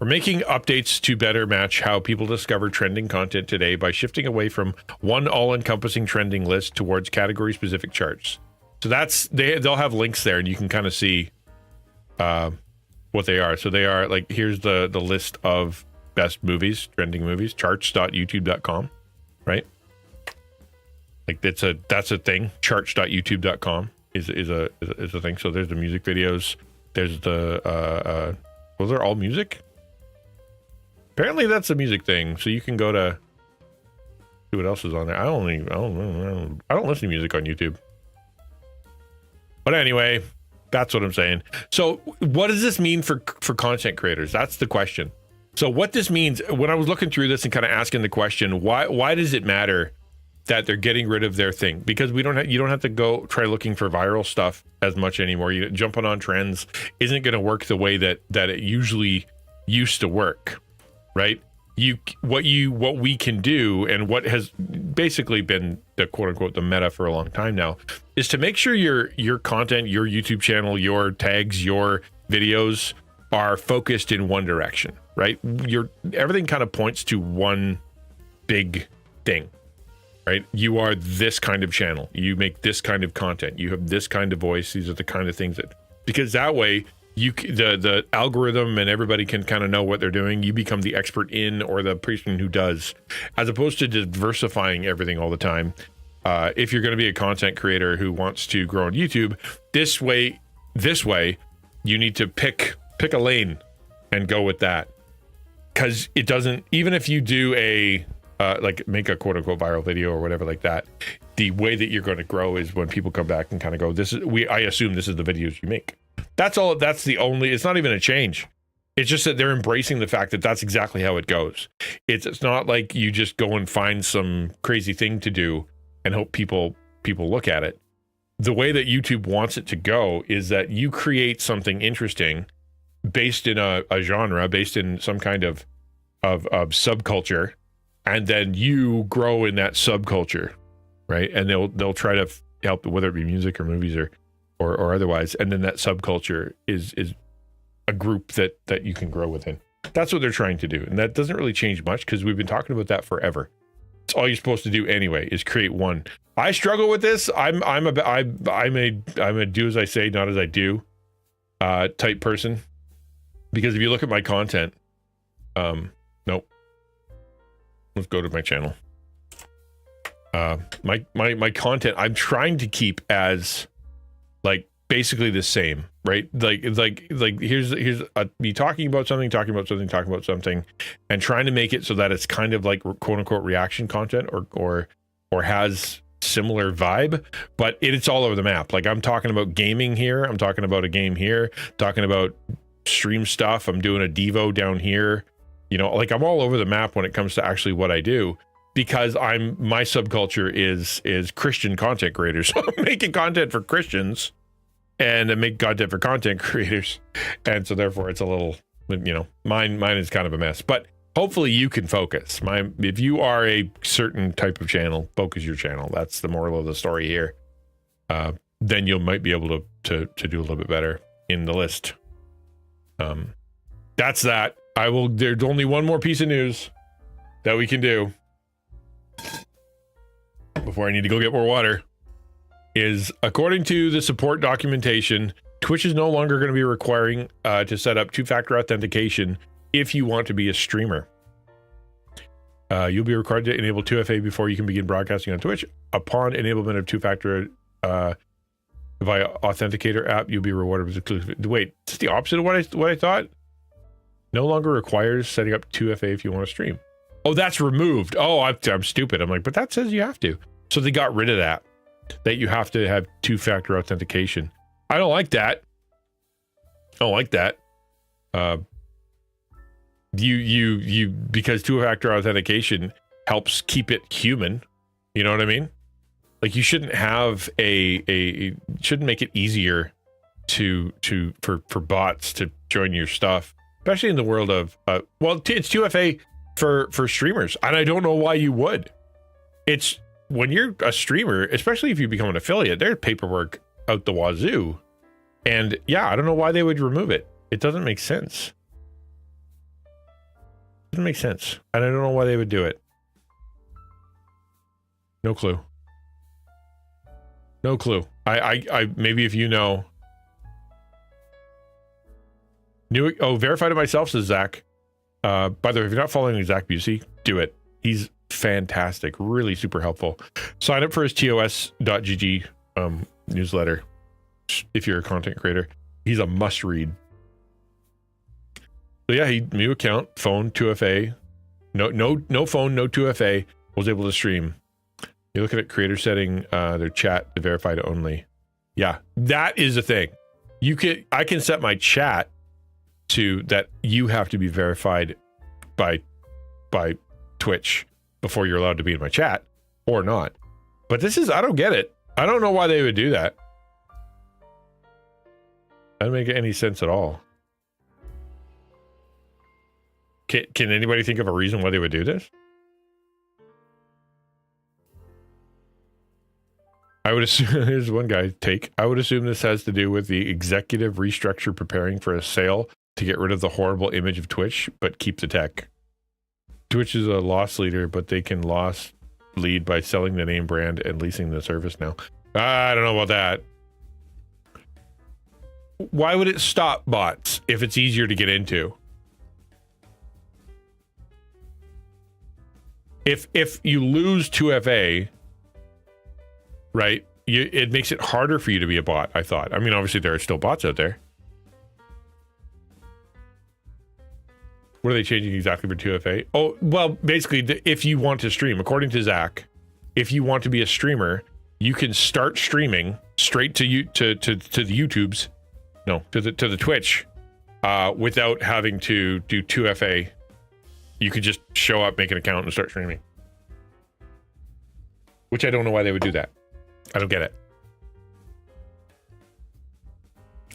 S4: making updates to better match how people discover trending content today by shifting away from one all-encompassing trending list towards category-specific charts. So they'll have links there, and you can kind of see what they are. So they are like, here's the list of best movies, trending movies, charts.youtube.com, right? Like that's a thing. Charts.youtube.com is a thing. So there's the music videos. There's the those are all music. Apparently that's a music thing. So you can go to see what else is on there. I don't listen to music on YouTube. But anyway, that's what I'm saying. So what does this mean for content creators? That's the question. So what this means, when I was looking through this and kind of asking the question, why does it matter that they're getting rid of their thing? Because you don't have to go try looking for viral stuff as much anymore. Jumping on trends isn't going to work the way that it usually used to work, right? What we can do, and what has basically been the quote unquote the meta for a long time now, is to make sure your content, your YouTube channel, your tags, your videos are focused in one direction, right? Everything kind of points to one big thing, right? You are this kind of channel. You make this kind of content. You have this kind of voice. These are the kind of things because that way the algorithm and everybody can kind of know what they're doing. You become the expert in, or the person who does, as opposed to diversifying everything all the time. If you're going to be a content creator who wants to grow on YouTube, this way, you need to pick a lane and go with that. Because it doesn't, even if you do make a quote unquote viral video or whatever like that, the way that you're going to grow is when people come back and kind of go, I assume this is the videos you make. That's all. That's the only, it's not even a change. It's just that they're embracing the fact that that's exactly how it goes. It's not like you just go and find some crazy thing to do and hope people look at it. The way that YouTube wants it to go is that you create something interesting based in a genre, based in some kind of subculture, and then you grow in that subculture, right? And they'll try to help, whether it be music or movies or or otherwise, and then that subculture is a group that you can grow within. That's what they're trying to do, and that doesn't really change much because we've been talking about that forever. It's all you're supposed to do anyway is create one. I struggle with this. I'm a do as I say, not as I do type person, because if you look at my content, nope. Let's go to my channel. My content I'm trying to keep as like basically the same, right? Like here's me talking about something, and trying to make it so that it's kind of like quote unquote reaction content or has similar vibe, but it's all over the map. Like I'm talking about gaming here, I'm talking about a game here, talking about stream stuff, I'm doing a Devo down here, you know, like I'm all over the map when it comes to actually what I do, because my subculture is Christian content creators. So I'm making content for Christians and I make content for content creators, and so therefore it's a little, you know, mine is kind of a mess, but hopefully you can focus. If you are a certain type of channel, focus your channel. That's the moral of the story here. Then you might be able to do a little bit better in the list. That's that. There's only one more piece of news that we can do before I need to go get more water. Is according to the support documentation, Twitch is no longer going to be requiring to set up two-factor authentication if you want to be a streamer. You'll be required to enable 2FA before you can begin broadcasting on Twitch. Upon enablement of two-factor via authenticator app, you'll be rewarded with exclusive. Wait, it's the opposite of what I thought. No longer requires setting up 2FA if you want to stream. Oh, that's removed. Oh, I'm stupid. I'm like, but that says you have to. So they got rid of that you have to have two-factor authentication. I don't like that. You because two-factor authentication helps keep it human. You know what I mean? Like you shouldn't have shouldn't make it easier for bots to join your stuff, especially in the world of it's 2FA for streamers, and I don't know why you would. It's when you're a streamer, especially if you become an affiliate, there's paperwork out the wazoo, and yeah, I don't know why they would remove it. It doesn't make sense. Doesn't make sense, and I don't know why they would do it. No clue. I maybe if you know. Verified it myself, says Zach. By the way, if you're not following Zach Busey, do it. He's fantastic, really super helpful. Sign up for his tos.gg newsletter if you're a content creator. He's a must read. So yeah, new account, phone, 2FA. No phone, no 2FA. Was able to stream. You're looking at creator setting their chat to verified only. Yeah, that is a thing. I can set my chat to that you have to be verified by Twitch before you're allowed to be in my chat or not. But I don't get it. I don't know why they would do that. That doesn't make any sense at all. Can anybody think of a reason why they would do this? I would assume, here's one guy take. I would assume this has to do with the executive restructure preparing for a sale to get rid of the horrible image of Twitch, but keep the tech. Twitch is a loss leader, but they can loss lead by selling the name brand and leasing the service now. I don't know about that. Why would it stop bots if it's easier to get into? If you lose 2FA, right, it makes it harder for you to be a bot, I thought. I mean, obviously there are still bots out there. What are they changing exactly for 2FA? Oh, well, basically, if you want to stream, according to Zach, if you want to be a streamer, you can start streaming straight to the YouTubes, no, to the Twitch, without having to do 2FA. You could just show up, make an account, and start streaming. Which I don't know why they would do that. I don't get it.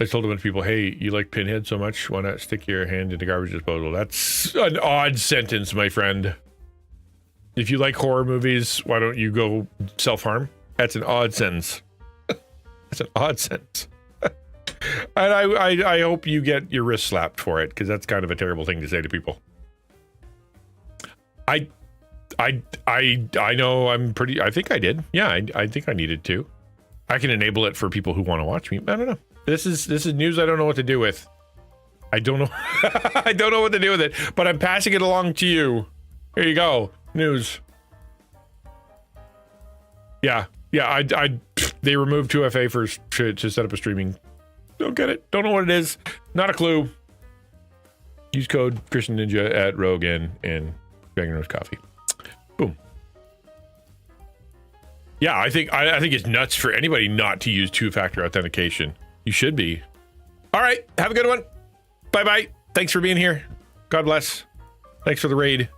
S4: I told a bunch of people, hey, you like Pinhead so much, why not stick your hand in the garbage disposal? That's an odd sentence, my friend. If you like horror movies, why don't you go self-harm? That's an odd sentence. That's That's an odd sentence. And I hope you get your wrist slapped for it, because that's kind of a terrible thing to say to people. I know I think I did. Yeah, I think I needed to. I can enable it for people who want to watch me. I don't know. This is news I don't know what to do with. I don't know. I don't know what to do with it, but I'm passing it along to you. Here you go. News. Yeah. They removed 2FA to set up a streaming. Don't get it. Don't know what it is. Not a clue. Use code XtianNinja at Rogan and Dragon Rose Coffee. Boom. Yeah, I think it's nuts for anybody not to use two-factor authentication. You should be. All right, have a good one. Bye-bye. Thanks for being here. God bless. Thanks for the raid.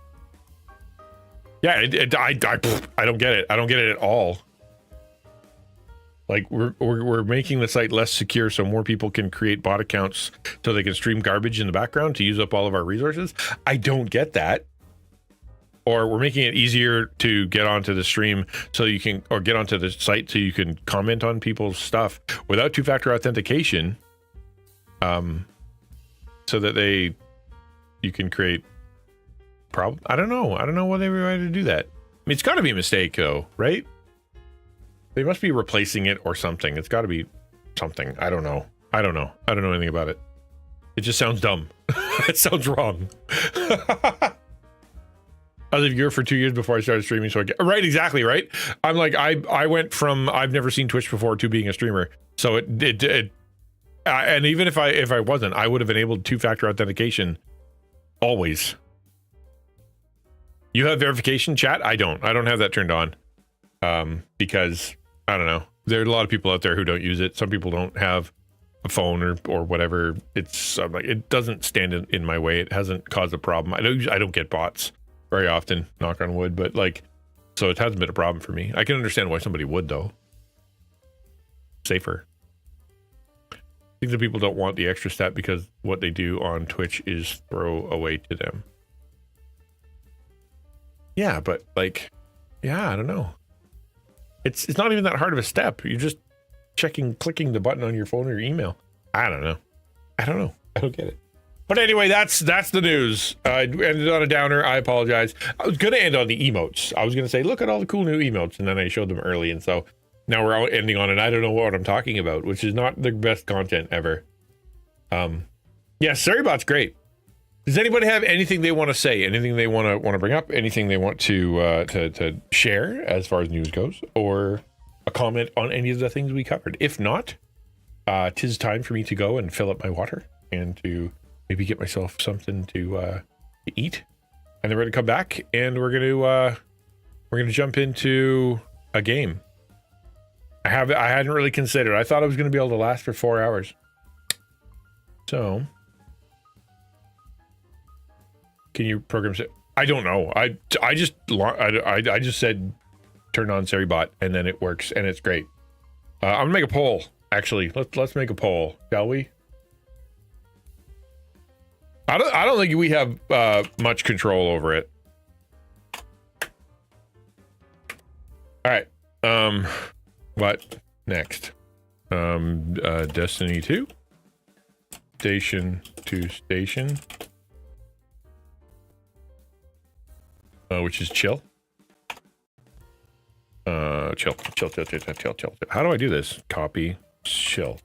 S4: Yeah, I don't get it. I don't get it at all. Like, we're making the site less secure so more people can create bot accounts so they can stream garbage in the background to use up all of our resources. I don't get that. Or we're making it easier to get onto the stream so you can, or get onto the site so you can comment on people's stuff without two-factor authentication, so that you can create problem. I don't know why they were trying to do that. I mean, it's got to be a mistake though, right? They must be replacing it or something. It's got to be something. I don't know. I don't know anything about it. It just sounds dumb. It sounds wrong. I was a viewer for 2 years before I started streaming, so right, exactly, right? I'm like, I went from I've never seen Twitch before to being a streamer. So it and even if I wasn't, I would have enabled two-factor authentication always. You have verification, chat? I don't have that turned on, because I don't know. There are a lot of people out there who don't use it. Some people don't have a phone or whatever. It's like, it doesn't stand in my way. It hasn't caused a problem. I don't get bots very often, knock on wood, but like, so it hasn't been a problem for me. I can understand why somebody would though. Safer. I think the people don't want the extra step because what they do on Twitch is throw away to them. Yeah, but like, yeah, I don't know. It's not even that hard of a step. You're just clicking the button on your phone or your email. I don't know. I don't get it. But anyway, that's the news. I ended on a downer. I apologize. I was going to end on the emotes. I was going to say, look at all the cool new emotes. And then I showed them early. And so now we're all ending on it. I don't know what I'm talking about, which is not the best content ever. Yeah, Surrybot's great. Does anybody have anything they want to say? Anything they want to bring up? Anything they want to share as far as news goes? Or a comment on any of the things we covered? If not, 'tis time for me to go and fill up my water and to maybe get myself something to eat, and then we're gonna come back and we're gonna jump into a game. I hadn't really considered. I thought I was gonna be able to last for 4 hours. So, can you program? I don't know. I just said turn on Surrybot and then it works and it's great. I'm gonna make a poll. Actually, let's make a poll, shall we? I don't think we have much control over it. All right. What next? Destiny 2. Station to station. Which is chill. Chill. How do I do this? Copy. Chill.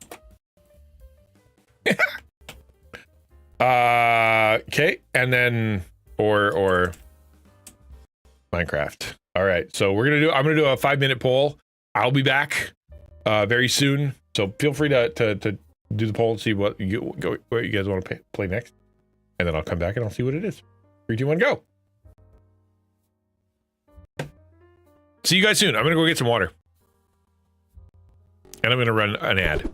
S4: Okay, and then or Minecraft. All right, so I'm gonna do a 5-minute poll. I'll be back very soon, so feel free to do the poll and see what you guys want to play next, and then I'll come back and I'll see what it is. 3, 2, 1, go. See you guys soon. I'm gonna go get some water, and I'm gonna run an ad.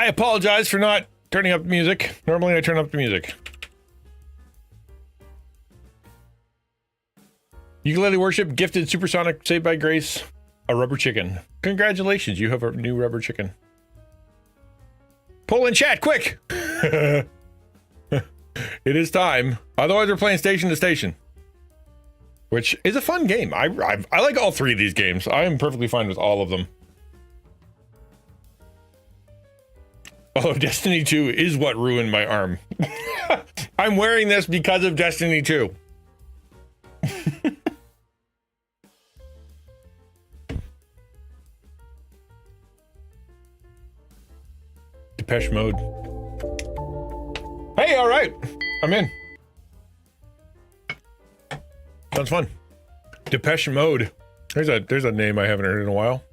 S4: I apologize for not turning up the music. Normally I turn up the music. Ukulele Worship gifted Supersonic Saved by Grace a rubber chicken. Congratulations, you have a new rubber chicken. Pull in chat, quick! It is time. Otherwise we're playing Station to Station, which is a fun game. I like all three of these games. I am perfectly fine with all of them. Although Destiny 2 is what ruined my arm. I'm wearing this because of Destiny 2. Depeche Mode. Hey, all right. I'm in. Sounds fun. Depeche Mode. There's a name I haven't heard in a while.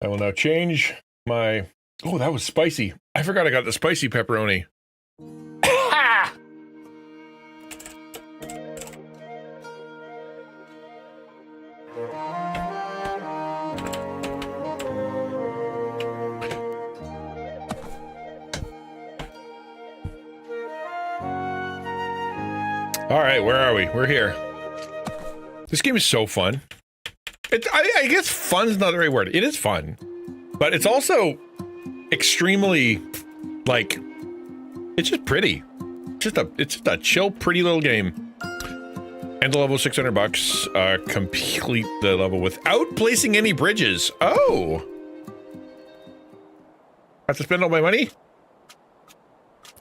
S4: I will now change my... Oh, that was spicy. I forgot I got the spicy pepperoni. All right, where are we? We're here. This game is so fun. I guess fun's not the right word. It is fun, but it's also extremely, like, it's just pretty. It's just a chill, pretty little game. And the level $600. Complete the level without placing any bridges. Oh, I have to spend all my money?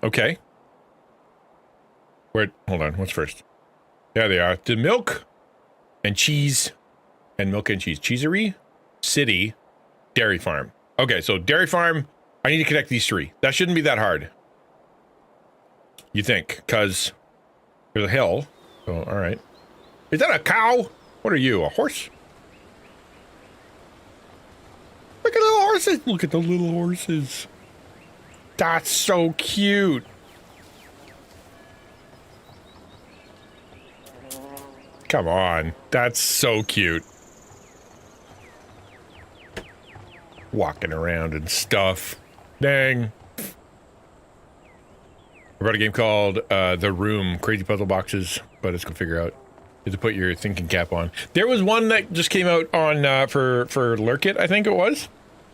S4: Okay. Where? Hold on. What's first? There they are. The milk and cheese. And milk and cheese. Cheesery, city, dairy farm. Okay, so dairy farm, I need to connect these three. That shouldn't be that hard. You think, because there's a hill. So, all right. Is that a cow? What are you, a horse? Look at the little horses. Look at the little horses. That's so cute. Come on. That's so cute. Walking around and stuff. Dang. We're about a game called The Room. Crazy puzzle boxes, but let's go figure out. You have to put your thinking cap on. There was one that just came out on for Lurk It, I think it was.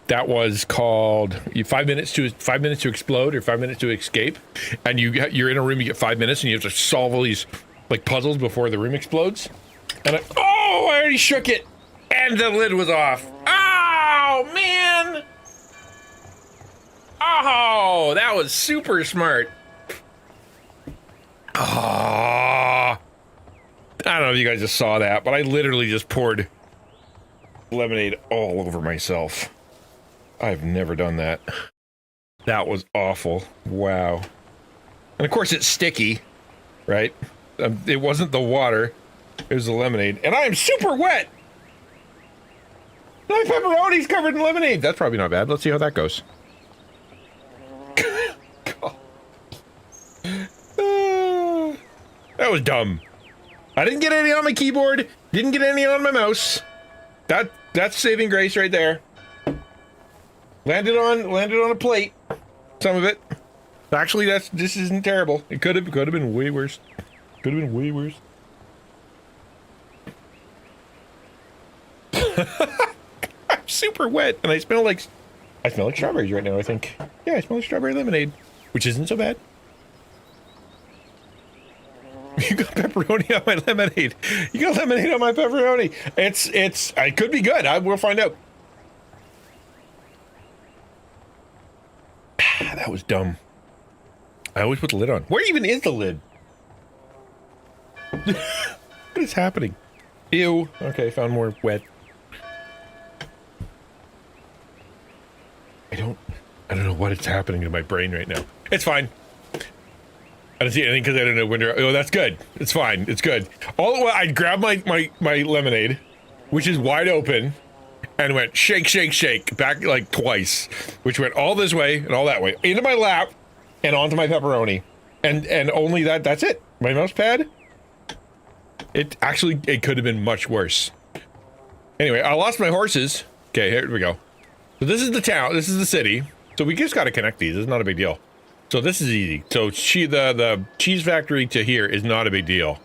S4: That was called 5 minutes to explode or 5 minutes to escape. And you're in a room, you get 5 minutes, and you have to solve all these like puzzles before the room explodes. And I already shook it, and the lid was off. Oh man! Oh, that was super smart. Oh, I don't know if you guys just saw that, but I literally just poured lemonade all over myself. I've never done that. That was awful. Wow. And of course it's sticky, right? It wasn't the water, it was the lemonade. And I am super wet! My pepperoni's covered in lemonade! That's probably not bad. Let's see how that goes. That was dumb. I didn't get any on my keyboard, didn't get any on my mouse. That's saving grace right there. Landed on a plate. Some of it. Actually, this isn't terrible. It could have been way worse. Could have been way worse. I'm super wet, and I smell like strawberries right now, I think. Yeah, I smell like strawberry lemonade, which isn't so bad. You got pepperoni on my lemonade. You got lemonade on my pepperoni. It could be good. We'll find out. That was dumb. I always put the lid on. Where even is the lid? What is happening? Ew. Okay, found more wet. I don't know what is happening to my brain right now. It's fine. I don't see anything because I don't know when to... Oh, that's good. It's fine. It's good. All the way, I grabbed my lemonade, which is wide open, and went shake, shake, shake, back like twice, which went all this way and all that way, into my lap, and onto my pepperoni. And only that's it. My mouse pad. It could have been much worse. Anyway, I lost my horses. Okay, here we go. So this is the town. This is the city. So we just got to connect these. It's not a big deal. So this is easy. So the cheese factory to here is not a big deal.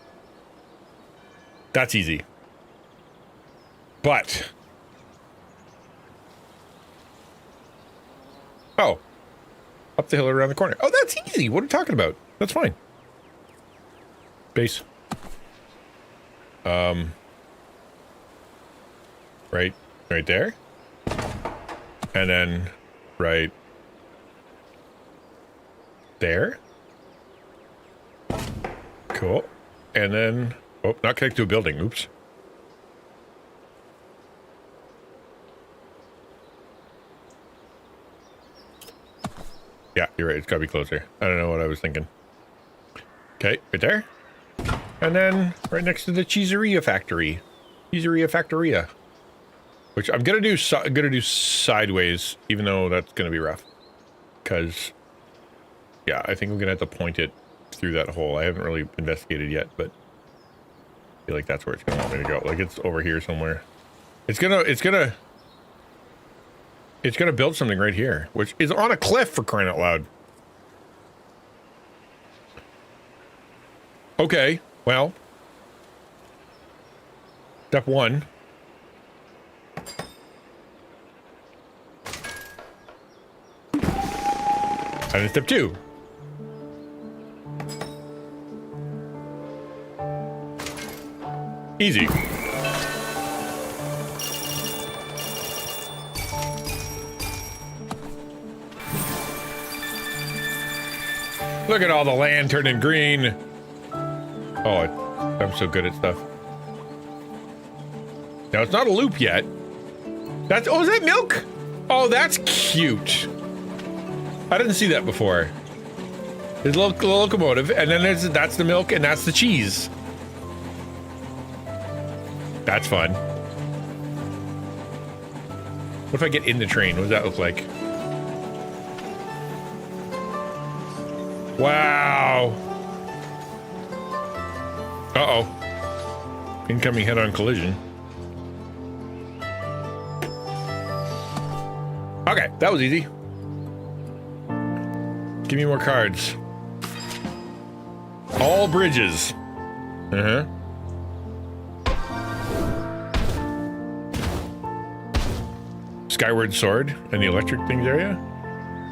S4: That's easy. But oh, up the hill around the corner. Oh, that's easy. What are you talking about? That's fine. Base. Right there. And then right there. Cool. And then, oh, not connected to a building. Oops. Yeah, you're right. It's gotta be closer. I don't know what I was thinking. Okay, right there. And then right next to the cheeseria factory. Cheeseria Factoria. Which I'm gonna do sideways, even though that's gonna be rough. Cause yeah, I think I'm gonna have to point it through that hole. I haven't really investigated yet, but I feel like that's where it's gonna want me to go. Like it's over here somewhere. It's gonna build something right here, which is on a cliff, for crying out loud. Okay, well, step one. And then step two. Easy. Look at all the land turning green. Oh, I'm so good at stuff. Now, it's not a loop yet. That's, oh, is that milk? Oh, that's cute. I didn't see that before. There's a little locomotive, and then that's the milk, and that's the cheese. That's fun. What if I get in the train? What does that look like? Wow. Uh-oh. Incoming head-on collision. Okay, that was easy. Give me more cards. All bridges. Uh-huh. Skyward Sword and the electric things area.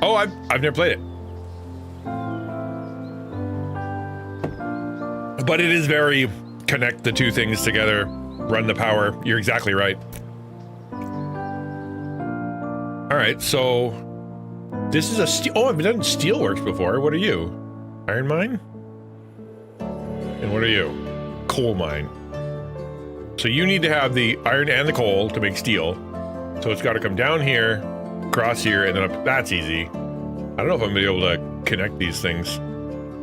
S4: Oh, I've never played it. But it is very connect the two things together, run the power. You're exactly right. All right, so this is a steel. Oh, I've done steelworks before. What are you? Iron mine? And what are you? Coal mine. So you need to have the iron and the coal to make steel. So it's got to come down here, across here, and then up. That's easy. I don't know if I'm gonna be able to connect these things.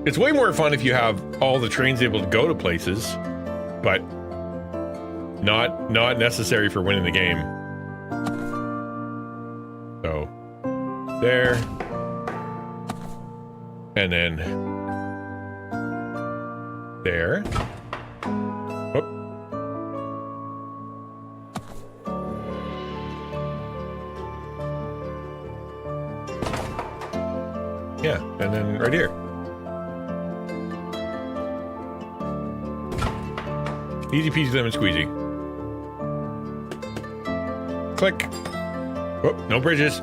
S4: It's way more fun if you have all the trains able to go to places, but not necessary for winning the game. So there, and then there. Oh. Yeah, and then right here. Easy peasy lemon squeezy. Click. Oh, no bridges.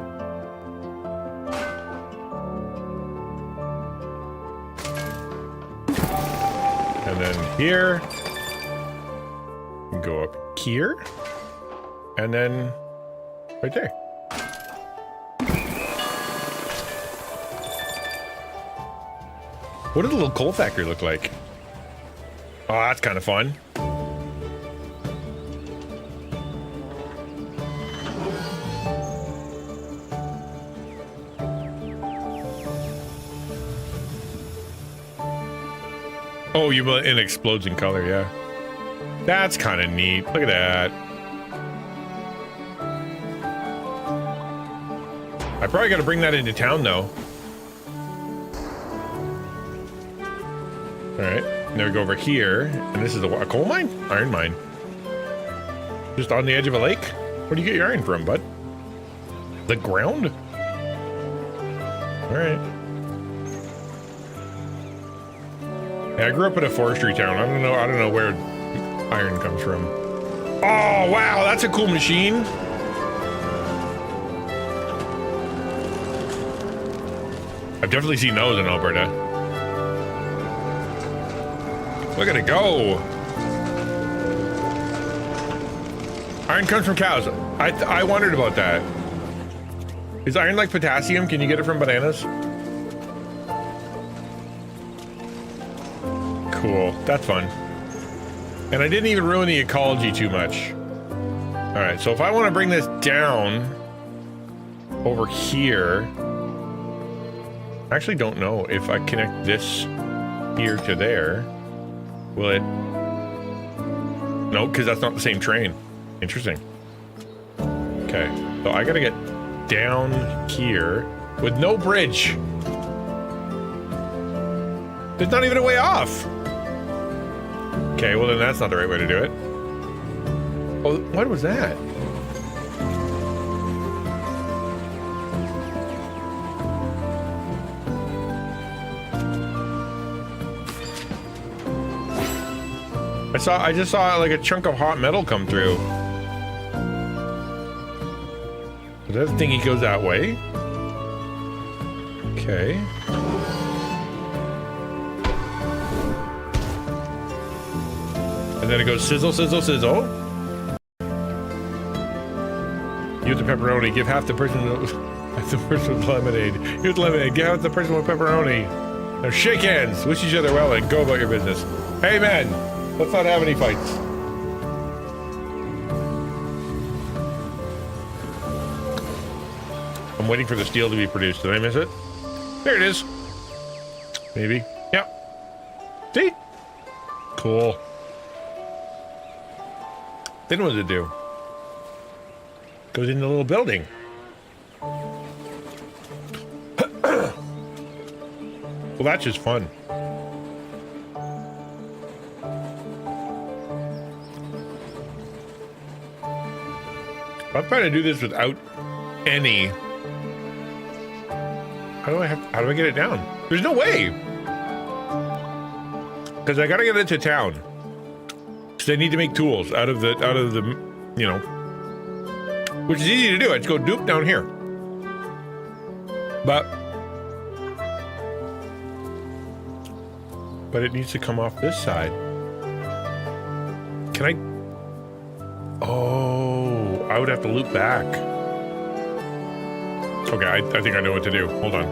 S4: And then here. Go up here. And then right there. What does the little coal factory look like? Oh, that's kind of fun. Oh, you mean it explodes in color, yeah. That's kind of neat. Look at that. I probably got to bring that into town, though. All right. And then we go over here, and this is a coal mine? Iron mine. Just on the edge of a lake? Where do you get your iron from, bud? The ground? All right. Yeah, I grew up in a forestry town. I don't know where iron comes from. Oh, wow, that's a cool machine. I've definitely seen those in Alberta. Look at it go. Iron comes from cows. I wondered about that. Is iron like potassium? Can you get it from bananas? Cool. That's fun. And I didn't even ruin the ecology too much. All right, so if I want to bring this down over here, I actually don't know if I connect this here to there. Will it? No, because that's not the same train. Interesting. Okay, so I gotta get down here with no bridge. There's not even a way off. Okay, well then that's not the right way to do it. Oh, what was that? I just saw like a chunk of hot metal come through. Is that the thing he goes that way? Okay. And then it goes sizzle, sizzle, sizzle. Use the pepperoni. Give half the person with lemonade. Use lemonade. Give half the person with pepperoni. Now shake hands. Wish each other well and go about your business. Hey man, let's not have any fights. I'm waiting for the steel to be produced. Did I miss it? There it is. Maybe. Yep. See? Cool. Then what does it do? Goes in the little building. Well, that's just fun. I'm trying to do this without any. How do I get it down? There's no way. Because I gotta get it to town. Because I need to make tools out of the, you know, which is easy to do. I just go doop down here. But it needs to come off this side. Can I? Oh, I would have to loop back. Okay, I think I know what to do. Hold on.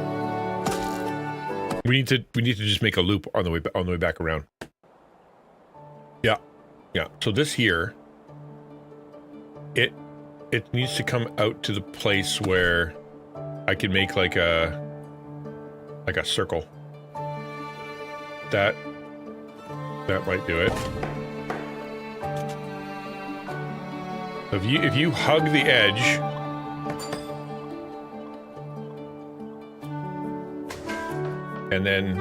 S4: We need to just make a loop on the way back around. Yeah. So this here, it needs to come out to the place where I can make like a circle. That might do it. If you hug the edge, and then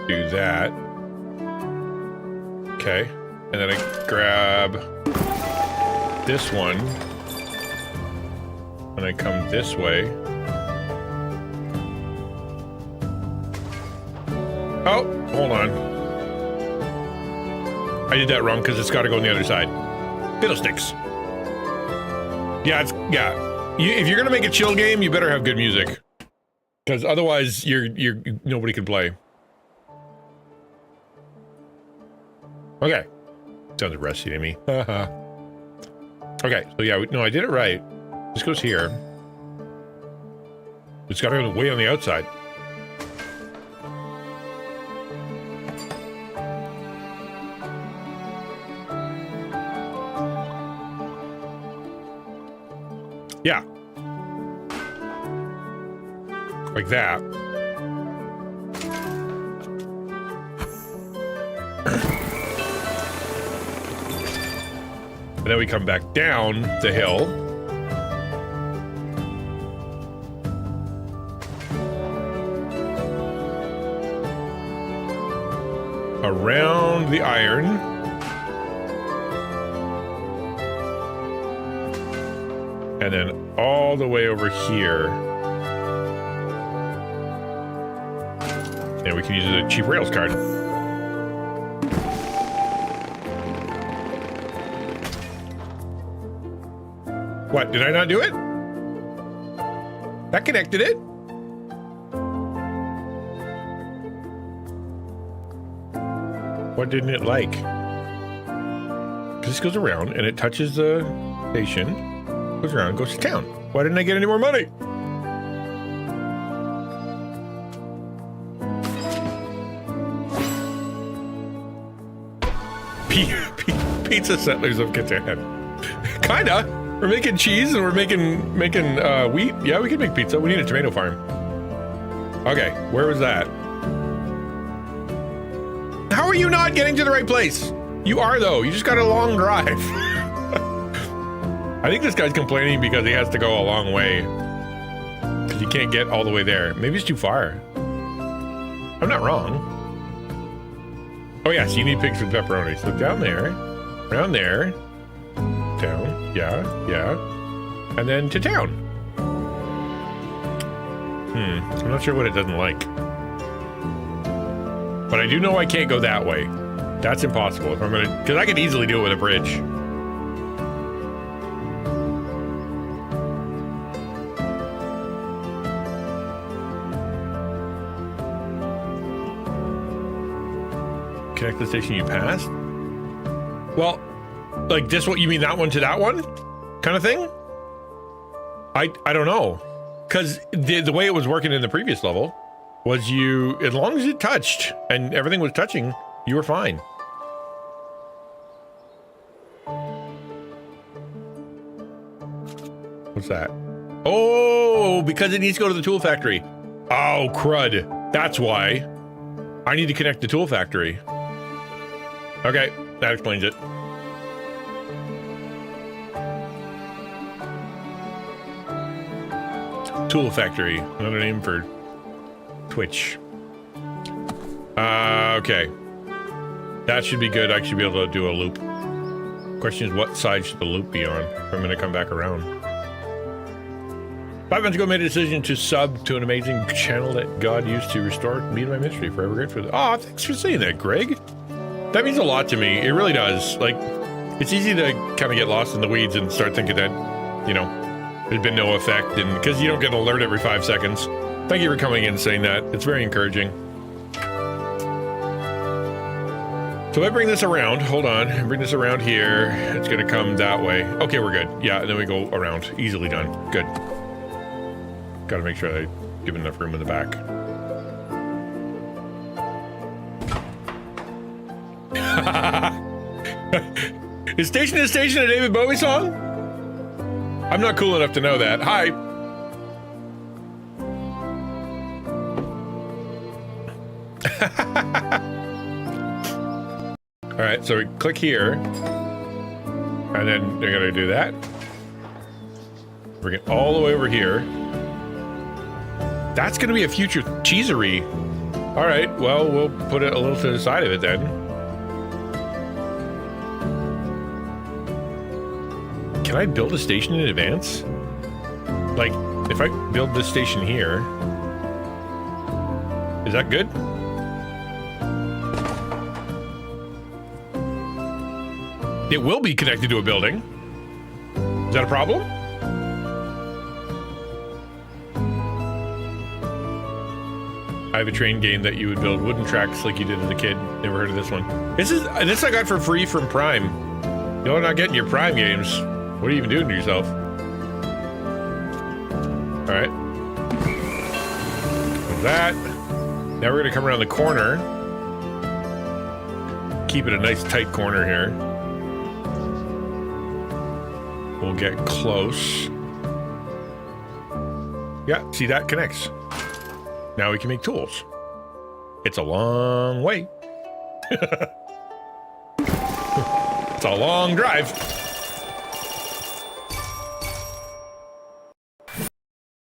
S4: do that. Okay. And then I grab this one, and I come this way. Oh, hold on. I did that wrong because it's got to go on the other side. Fiddlesticks. Yeah, if you're gonna make a chill game, you better have good music, because otherwise, nobody can play. Okay, sounds rusty to me. Okay, so yeah, no, I did it right. This goes here. It's got to go way on the outside. Yeah. Like that. And then we come back down the hill. around the iron. And then all the way over here. And we can use a cheap rails card. What, did I not do it? That connected it? What didn't it like? This goes around and it touches the station, goes around, goes to town. Why didn't I get any more money? Pizza settlers of Catan. Kinda. We're making cheese and we're making wheat. Yeah, we can make pizza. We need a tomato farm. Okay, where was that? How are you not getting to the right place? You are, though. You just got a long drive. I think this guy's complaining because he has to go a long way. Because he can't get all the way there. Maybe it's too far. I'm not wrong. Oh, yeah, so you need pigs with pepperoni. So down there, around there, down, yeah. And then to town. I'm not sure what it doesn't like. But I do know I can't go that way. That's impossible. If I'm gonna, because I could easily do it with a bridge. Connect the station you passed? Well, like this, what you mean, that one to that one? Kind of thing? I don't know. Because the way it was working in the previous level was you, as long as it touched and everything was touching, you were fine. What's that? Oh, because it needs to go to the tool factory. Oh, crud. That's why. I need to connect the tool factory. Okay, that explains it. Tool factory, another name for Twitch. Okay. That should be good. I should be able to do a loop. Question is, what side should the loop be on if I'm going to come back around? 5 months ago, I made a decision to sub to an amazing channel that God used to restore me and my ministry. Forever grateful for that. Oh, thanks for saying that, Greg. That means a lot to me. It really does. Like, it's easy to kind of get lost in the weeds and start thinking that, you know, there's been no effect, and because you don't get an alert every 5 seconds. Thank you for coming in and saying that. It's very encouraging. So if I bring this around, hold on, bring this around here, it's gonna come that way. Okay, we're good. Yeah, and then we go around. Easily done. Good. Gotta make sure I give enough room in the back. Is Station to Station a David Bowie song? I'm not cool enough to know that. Hi. All right, so we click here, and then you're gonna do that. Bring it all the way over here. That's gonna be a future cheesery. All right, well, we'll put it a little to the side of it then. Can I build a station in advance? Like, if I build this station here, is that good? It will be connected to a building. Is that a problem? I have a train game that you would build wooden tracks like you did as a kid. Never heard of this one. This I got for free from Prime. You're not getting your Prime games. What are you even doing to yourself? All right. With that. Now we're gonna come around the corner. Keep it a nice tight corner here. We'll get close. Yeah, see, that connects. Now we can make tools. It's a long way. It's a long drive.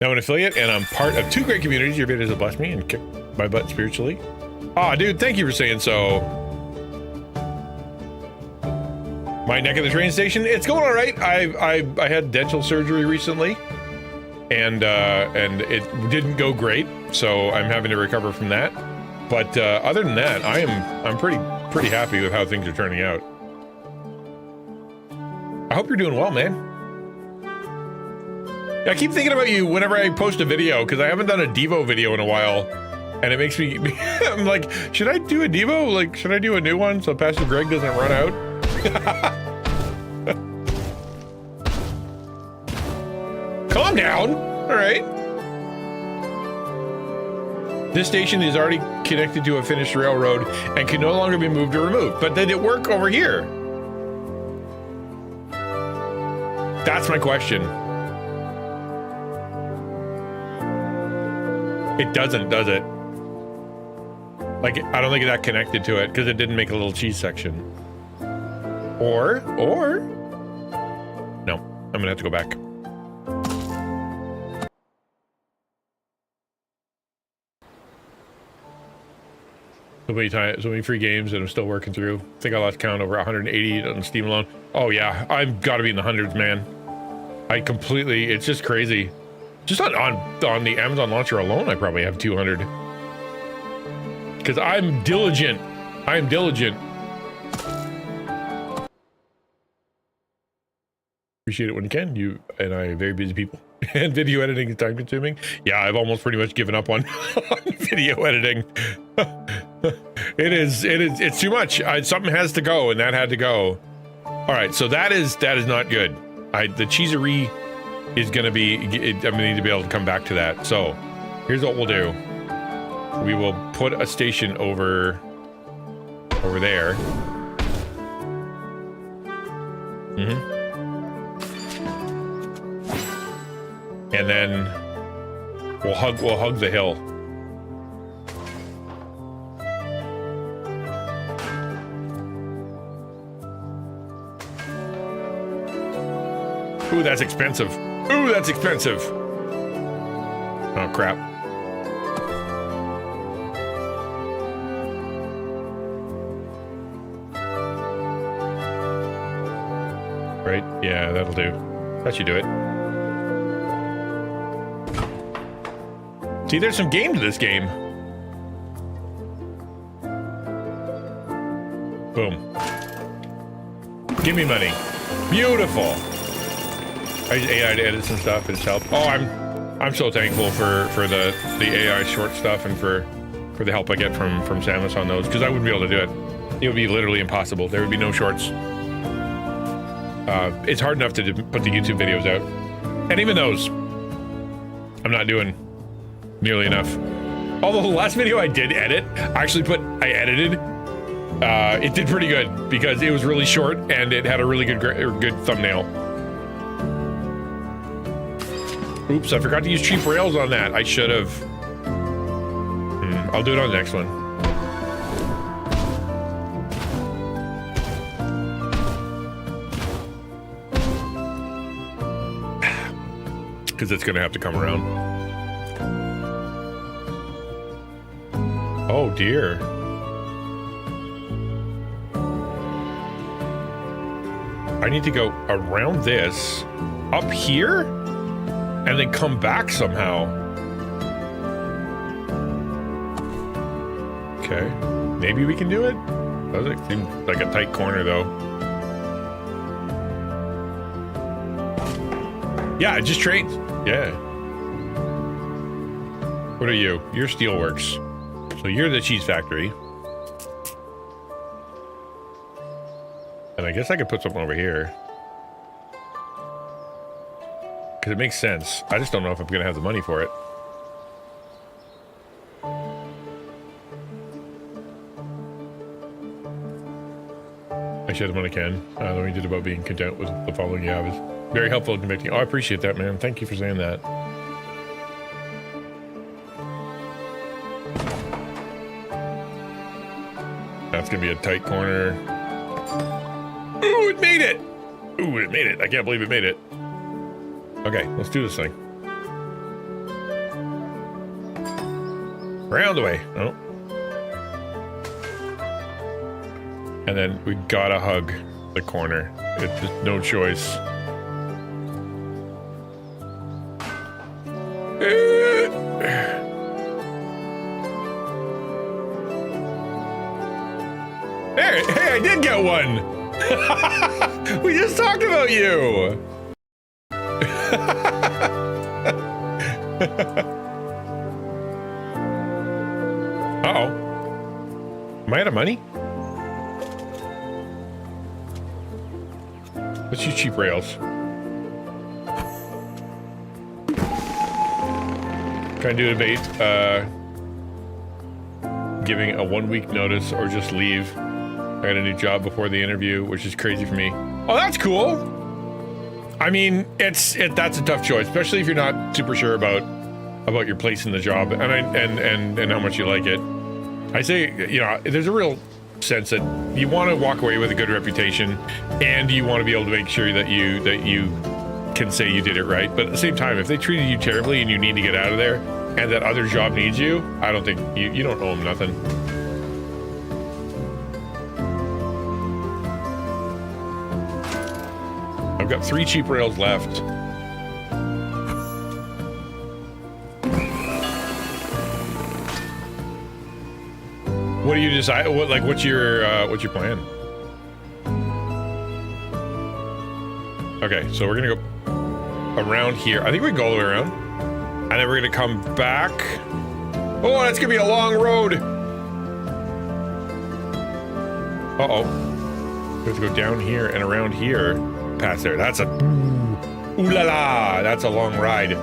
S4: Now I'm an affiliate, and I'm part of 2 great communities. Your videos have blessed me and kicked my butt spiritually. Aw, dude, thank you for saying so. my neck of the train station, it's going all right. I had dental surgery recently, and it didn't go great, so I'm having to recover from that. But other than that, I'm pretty happy with how things are turning out. I hope you're doing well, man. I keep thinking about you whenever I post a video, because I haven't done a Devo video in a while, and it makes me, I'm like, should I do a Devo? Like, should I do a new one so Pastor Greg doesn't run out? Calm down. All right. This station is already connected to a finished railroad and can no longer be moved or removed. But did it work over here? That's my question. It doesn't, does it? Like, I don't think that connected to it because it didn't make a little cheese section. Or, no, I'm gonna have to go back. So many free games that I'm still working through. I think I lost count, over 180 on Steam alone. Oh yeah, I've got to be in the hundreds, man. It's just crazy. Just on the Amazon launcher alone, I probably have 200. Because I'm diligent. I am diligent. Appreciate it when you can. You and I are very busy people. And video editing is time consuming. Yeah, I've almost pretty much given up on video editing. It's too much. Something has to go, and that had to go. All right, so that is not good. The cheeserie is gonna be, I'm gonna need to be able to come back to that. So here's what we'll do. We will put a station over there. And then we'll hug the hill. Ooh, that's expensive. Ooh, that's expensive. Oh, crap. Right? Yeah, that'll do. That should do it. See, there's some game to this game. Boom. Give me money. Beautiful. I use AI to edit some stuff. It's helped. Oh, I'm so thankful for the AI short stuff and for the help I get from Samus on those, because I wouldn't be able to do it. It would be literally impossible. There would be no shorts. It's hard enough to put the YouTube videos out, and even those, I'm not doing nearly enough. Although the last video I did edit, I edited. It did pretty good because it was really short and it had a really good thumbnail. Oops, I forgot to use cheap rails on that. I should have. I'll do it on the next one. Because it's going to have to come around. Oh dear. I need to go around this, up here, and then come back somehow. Okay, maybe we can do it. Doesn't seem like a tight corner though. Yeah, it just trains. Yeah. What are you? You're Steelworks. So you're the cheese factory. And I guess I could put something over here. Because it makes sense. I just don't know if I'm going to have the money for it. I should have when I can. The one you did about being content with the following you have is very helpful in convicting. Oh, I appreciate that, man. Thank you for saying that. That's going to be a tight corner. Ooh, it made it! Ooh, it made it. I can't believe it made it. Okay, let's do this thing. Round the way. Oh. And then we gotta hug the corner. It's just no choice. Hey, I did get one. We just talked about you. Uh-oh. Am I out of money? Let's use cheap rails. Trying to do a debate, giving a 1 week notice or just leave. I got a new job before the interview, which is crazy for me. Oh, that's cool. I mean, that's a tough choice, especially if you're not super sure about your place in the job and how much you like it. I say, you know, there's a real sense that you want to walk away with a good reputation, and you want to be able to make sure that you can say you did it right. But at the same time, if they treated you terribly and you need to get out of there, and that other job needs you, I don't think you don't owe them nothing. I've got 3 cheap rails left. What do you decide? What's your plan? Okay, so we're gonna go around here. I think we can go all the way around, and then we're gonna come back. Oh, that's gonna be a long road. Uh-oh. We have to go down here and around here, past there. That's a ooh la la. That's a long ride.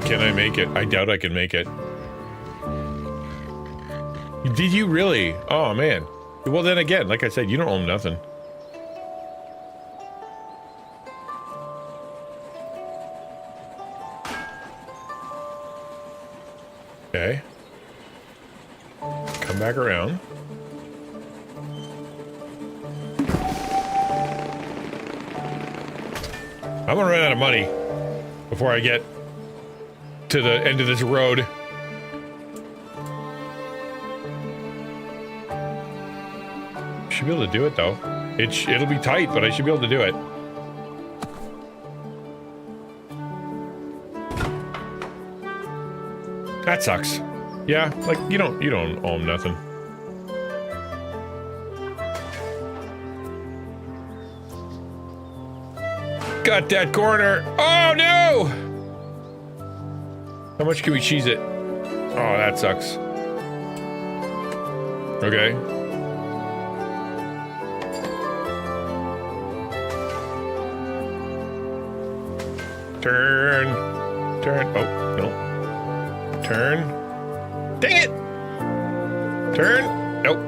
S4: Can I make it? I doubt I can make it. Did you really? Oh, man. Well, then again, like I said, you don't own nothing. Okay. Come back around. I'm gonna run out of money before I get to the end of this road. Should be able to do it though. It'll be tight, but I should be able to do it. That sucks. Yeah, like you don't owe him nothing. Got that corner. Oh no! How much can we cheese it? Oh, that sucks. Okay. Turn. Oh, no. Turn. Dang it! Turn. Nope.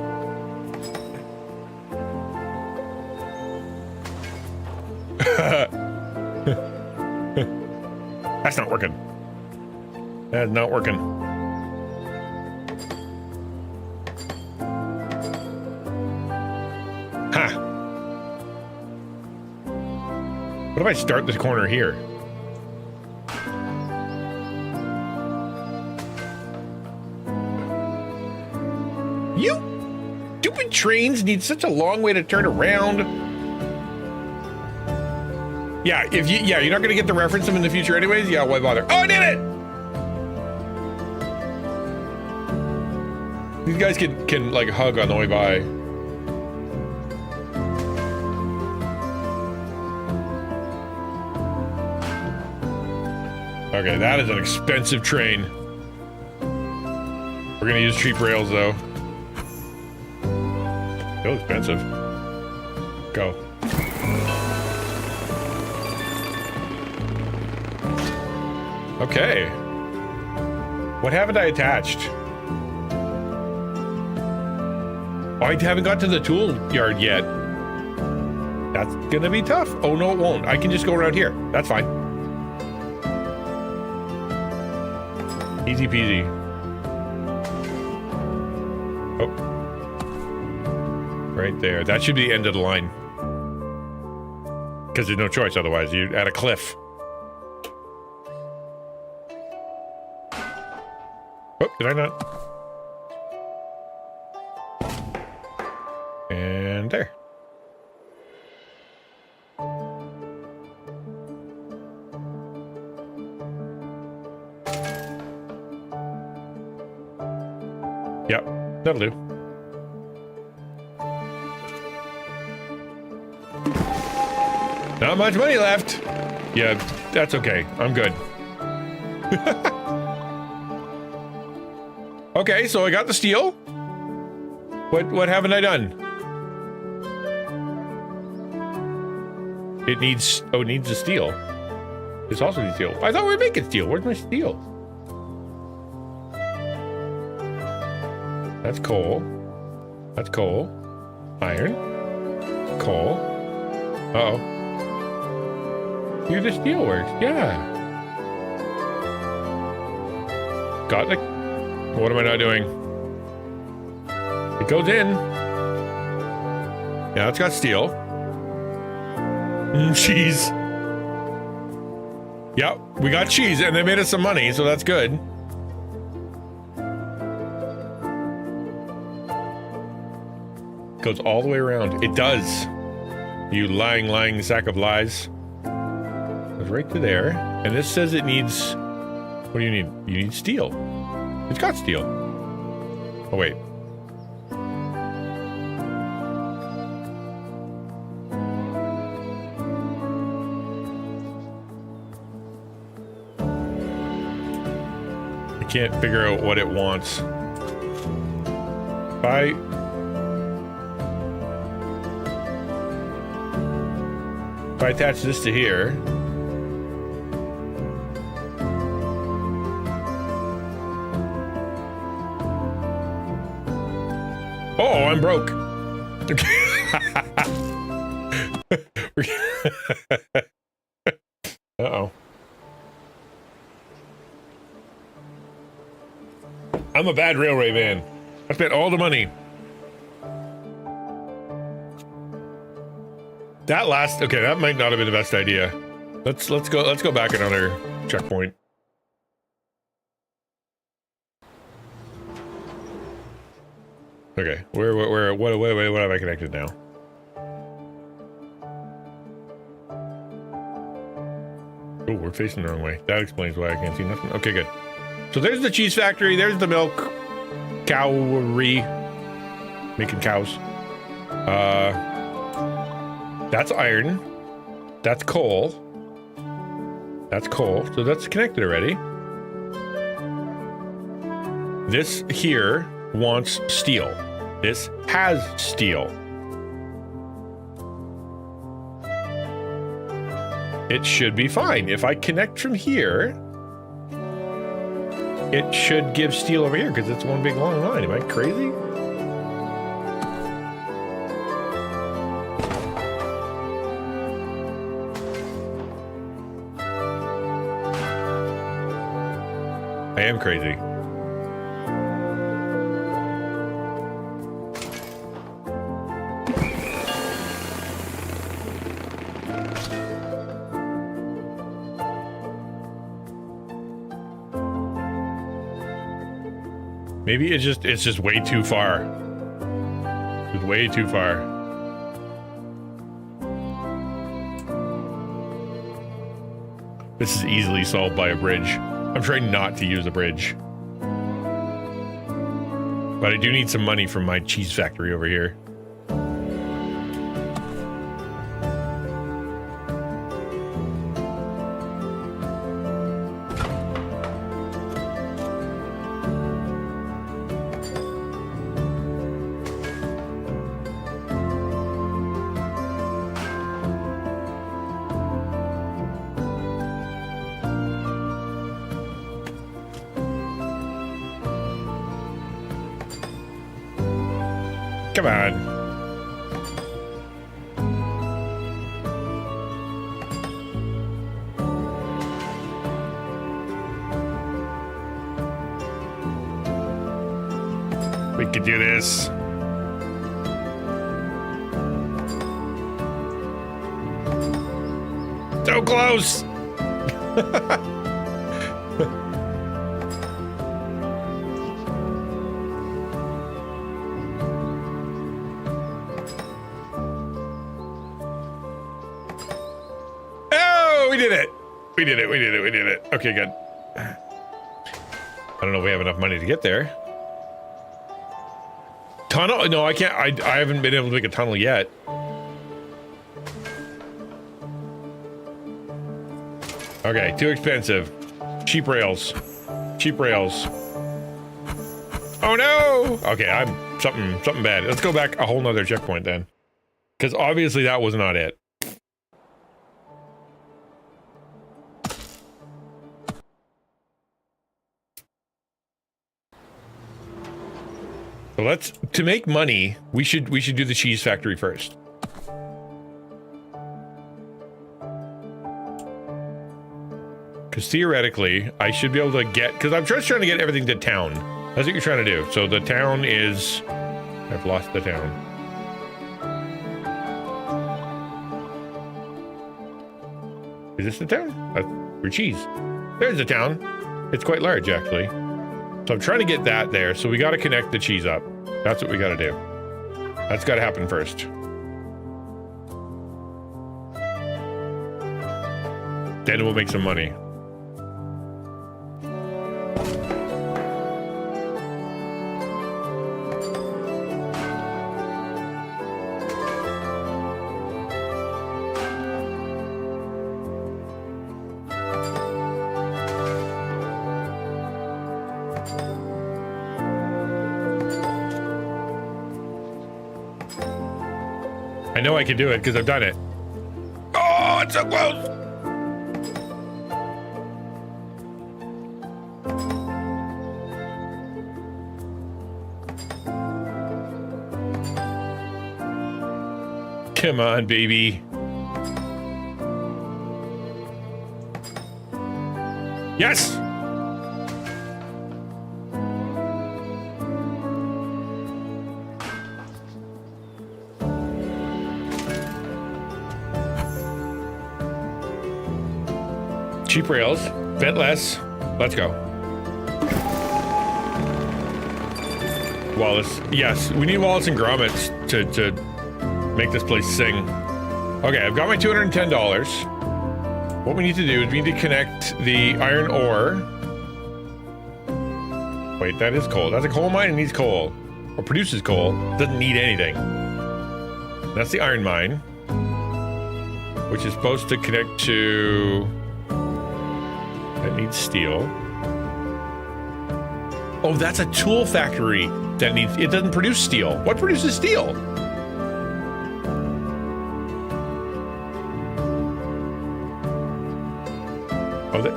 S4: That's not working. That's not working. Ha! What if I start this corner here? You stupid trains need such a long way to turn around. Yeah, you're not gonna get the reference them in the future anyways. Yeah, why bother? Oh, I did it! These guys can like hug on the way by. Okay, that is an expensive train. We're gonna use cheap rails though. Still expensive. Go. Okay. What haven't I attached? Oh, I haven't got to the tool yard yet. That's gonna be tough. Oh no, it won't. I can just go around here. That's fine. Easy peasy. Oh. Right there. That should be the end of the line. Because there's no choice otherwise. You're at a cliff. Oh, did I not? And there. Yep, that'll do. Not much money left. Yeah, that's okay. I'm good. Okay, so I got the steel. What haven't I done? It needs the steel. This also needs steel. I thought we were making steel. Where's my steel? That's coal. That's coal. Iron. Coal. Uh-oh. Here the steel works. Yeah. Got the... What am I not doing? It goes in. Yeah, it's got steel. Cheese. Yep, we got cheese and they made us some money, so that's good. Goes all the way around. It does. You lying sack of lies. Goes right to there. And this says it needs... What do you need? You need steel. It's got steel. Oh, wait. I can't figure out what it wants. If I attach this to here... Oh, I'm broke. Uh-oh. I'm a bad railway man. I spent all the money. Okay, that might not have been the best idea. Let's go back another checkpoint. Okay, what have I connected now? Oh, we're facing the wrong way. That explains why I can't see nothing. Okay, good. So there's the cheese factory, there's the milk cowery, making cows. That's iron. That's coal. That's coal, so that's connected already. This here wants steel. This has steel. It should be fine. If I connect from here, it should give steel over here because it's one big long line. Am I crazy? I am crazy. Maybe it's just way too far. It's way too far. This is easily solved by a bridge. I'm trying not to use a bridge. But I do need some money from my cheese factory over here. Come on. We could do this. So close. we did it. We did it. We did it. We did it. Okay, good. I don't know if we have enough money to get there. Tunnel? No, I can't. I haven't been able to make a tunnel yet. Okay, too expensive. Cheap rails. Cheap rails. Oh no! Okay, I'm something bad. Let's go back a whole nother checkpoint then. Because obviously that was not it. So to make money, we should do the cheese factory first. Because theoretically, I should be able to get, because I'm just trying to get everything to town. That's what you're trying to do. So the town is, I've lost the town. Is this the town? For cheese. There's the town. It's quite large, actually. So I'm trying to get that there. So we got to connect the cheese up. That's what we got to do. That's got to happen first. Then we'll make some money. I know I can do it because I've done it. Oh, it's so close! Come on, baby. Yes! Cheap rails, vent less. Let's go. Wallace, yes, we need Wallace and Grommets to make this place sing. Okay, I've got my $210. What we need to do is we need to connect the iron ore. Wait, that is coal. That's a coal mine. It needs coal, or produces coal. Doesn't need anything. That's the iron mine, which is supposed to connect to. That needs steel. Oh, that's a tool factory that needs. It doesn't produce steel. What produces steel? Oh, that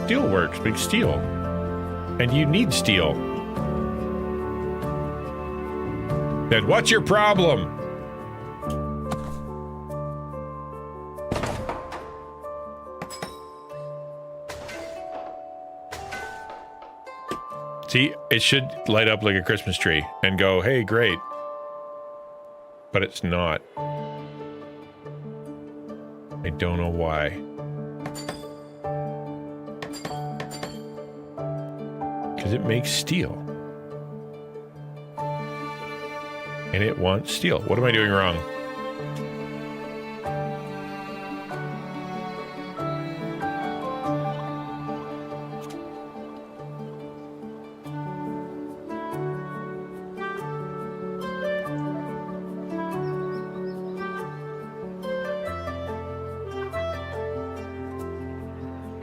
S4: steel works. Big steel, and you need steel. Then what's your problem? See, it should light up like a Christmas tree and go, hey, great. But it's not. I don't know why. Because it makes steel. And it wants steel. What am I doing wrong?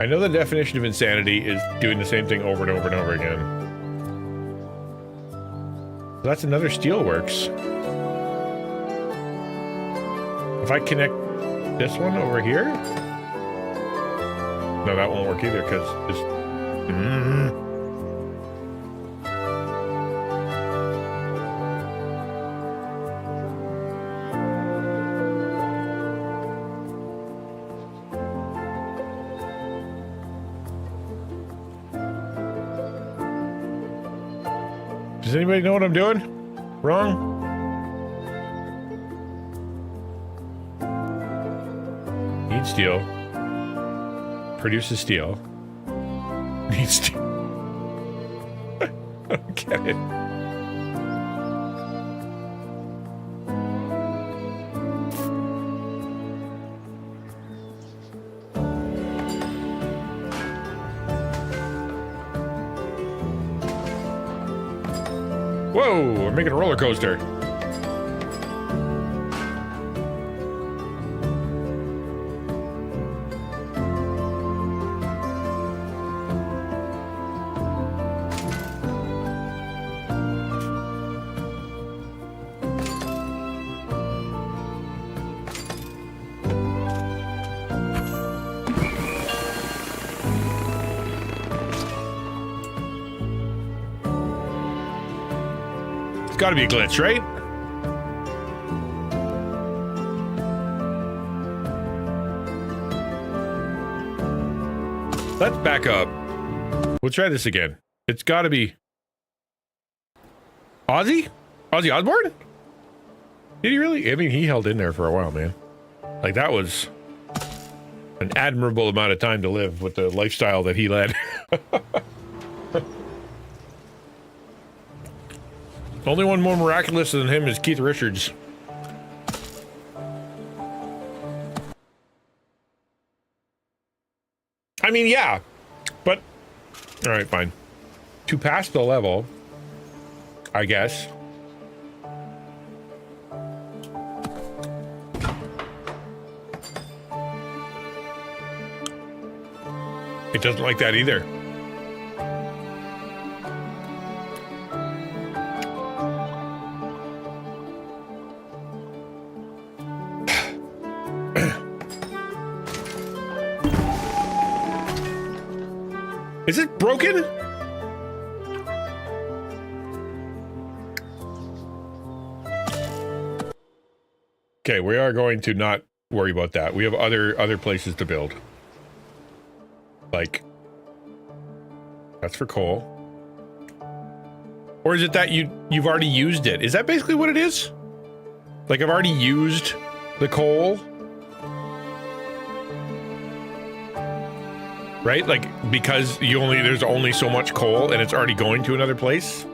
S4: I know the definition of insanity is doing the same thing over and over and over again. So that's another steelworks. If I connect this one over here? No, that won't work either because this... Does anybody know what I'm doing? Wrong? Needs steel. Produces steel. Needs steel. I don't get it. Whoa, we're making a roller coaster. Gotta be a glitch, right? Let's back up. We'll try this again. It's gotta be Ozzy? Ozzy Osbourne? Did he really? I mean, he held in there for a while, man. Like, that was an admirable amount of time to live with the lifestyle that he led. Only one more miraculous than him is Keith Richards. I mean, yeah, but all right, fine. To pass the level, I guess. It doesn't like that either. Is it broken? Okay, we are going to not worry about that. We have other places to build. Like, that's for coal. Or is it that you've already used it? Is that basically what it is? Like, I've already used the coal? Right? Like, because there's only so much coal and it's already going to another place?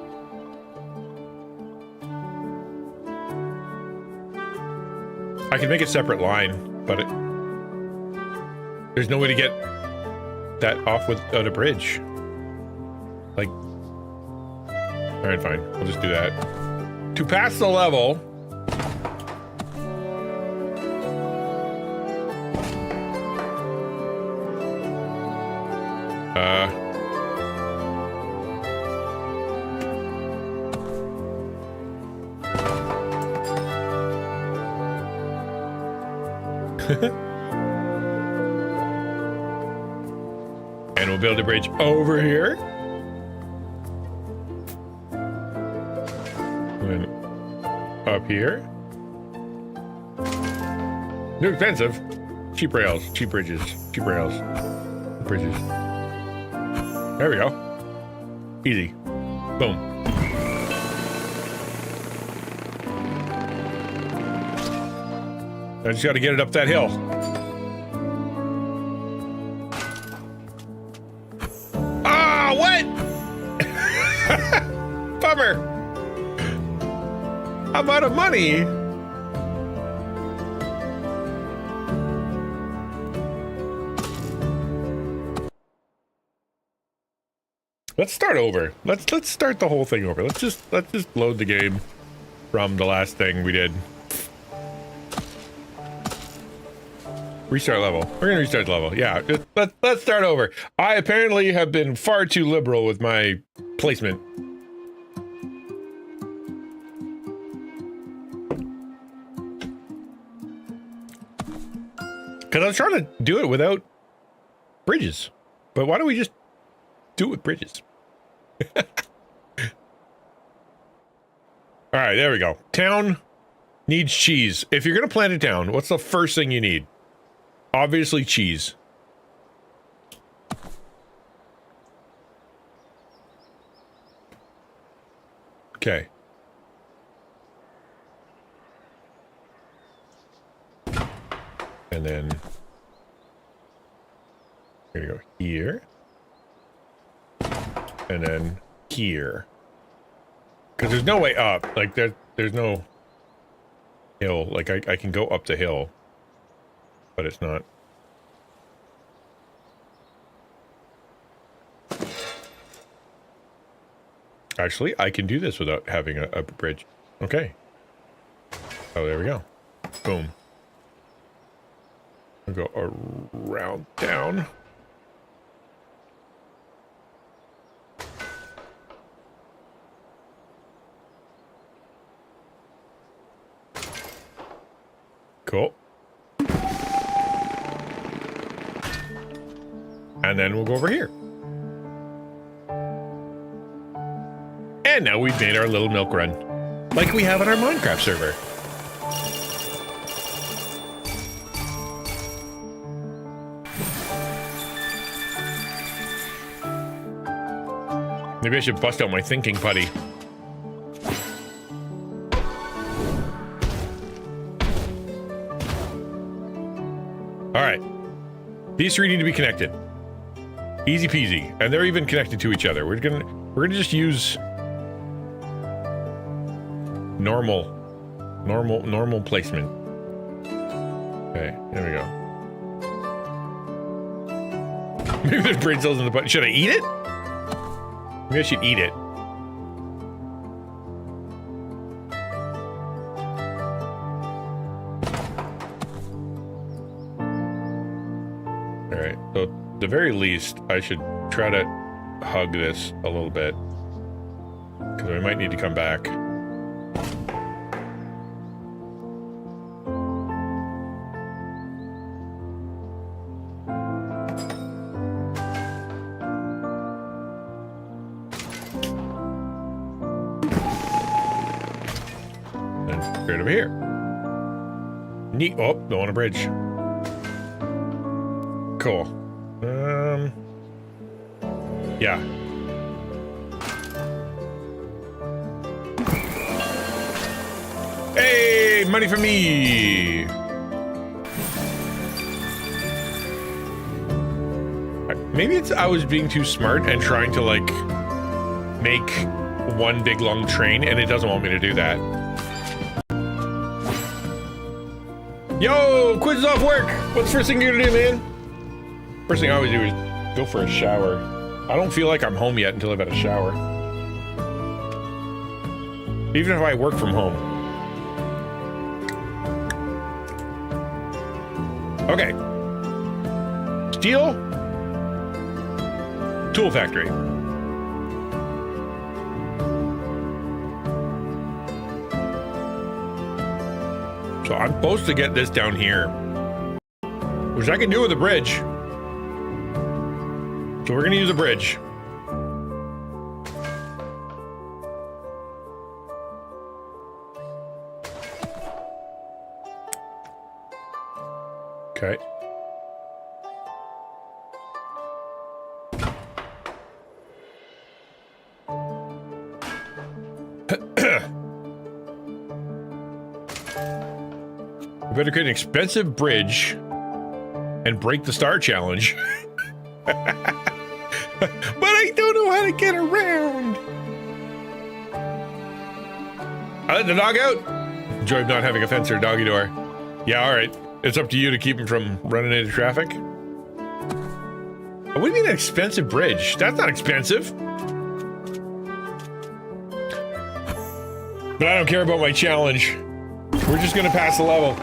S4: I can make a separate line, but there's no way to get that off without a bridge. Like, alright, fine. We'll just do that. To pass the level, and we'll build a bridge over here. And up here. Too expensive. Cheap rails, cheap bridges, cheap rails, bridges. There we go. Easy. Boom. I just got to get it up that hill. Ah, what? Bummer. I'm out of money. Let's start over. Let's start the whole thing over. Let's just load the game from the last thing we did. Restart level. We're gonna restart the level. Yeah, let's start over. I apparently have been far too liberal with my placement. Because I was trying to do it without bridges. But why don't we just do it with bridges? All right, there we go. Town needs cheese. If you're gonna plant a town, what's the first thing you need? Obviously, cheese. Okay. And then we're gonna go here. And then here. Because there's no way up. Like, there's no hill. Like, I can go up the hill. But it's not. Actually, I can do this without having a bridge. Okay. Oh, there we go. Boom. I'll go around down. Cool. And then we'll go over here. And now we've made our little milk run, like we have on our Minecraft server. Maybe I should bust out my thinking putty. All right. These three need to be connected. Easy peasy. And they're even connected to each other. We're gonna just use normal placement. Okay, there we go. Maybe there's brain cells in the button. Should I eat it? Maybe I should eat it. Alright, so at the very least, I should try to hug this a little bit. Because we might need to come back. Right over here. Neat. Oh, don't want a bridge. Cool. Yeah. Hey, money for me. Maybe it's I was being too smart and trying to like make one big long train, and it doesn't want me to do that. Yo, quiz is off work. What's the first thing you're gonna do, man? First thing I always do is go for a shower. I don't feel like I'm home yet until I've had a shower. Even if I work from home. Okay. Steel. Tool factory. So I'm supposed to get this down here, which I can do with a bridge. So we're gonna use a bridge. Okay. We better create an expensive bridge and break the star challenge. But I don't know how to get around. I let the dog out. Joy of not having a fence or doggy door. Yeah, all right. It's up to you to keep him from running into traffic. What do you mean an expensive bridge? That's not expensive. But I don't care about my challenge. We're just gonna pass the level.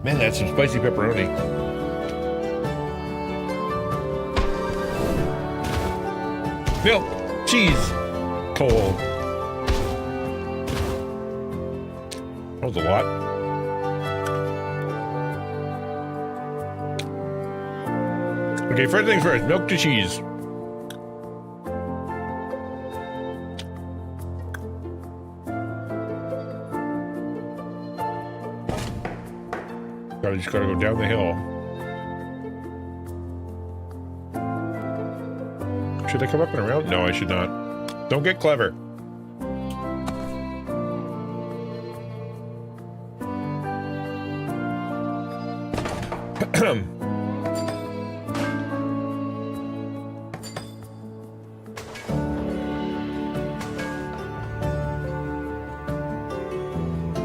S4: Man, that's some spicy pepperoni. Milk, cheese, coal. That was a lot. Okay, first things first, milk to cheese. I just gotta go down the hill. Should I come up and around? No, I should not. Don't get clever.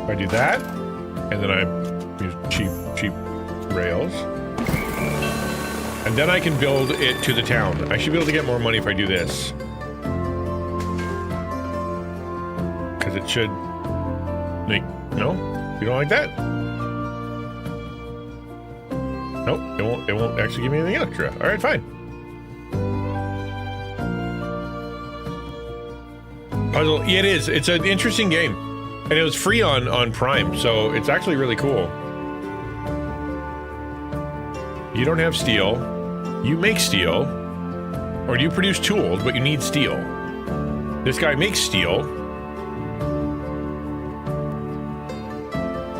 S4: If I do that, and then I use cheap rails. And then I can build it to the town. I should be able to get more money if I do this. Because it should make... No? You don't like that? Nope, it won't actually give me anything extra. Alright, fine. Puzzle, yeah, it is. It's an interesting game. And it was free on Prime, so it's actually really cool. You don't have steel. You make steel. Or you produce tools, but you need steel. This guy makes steel.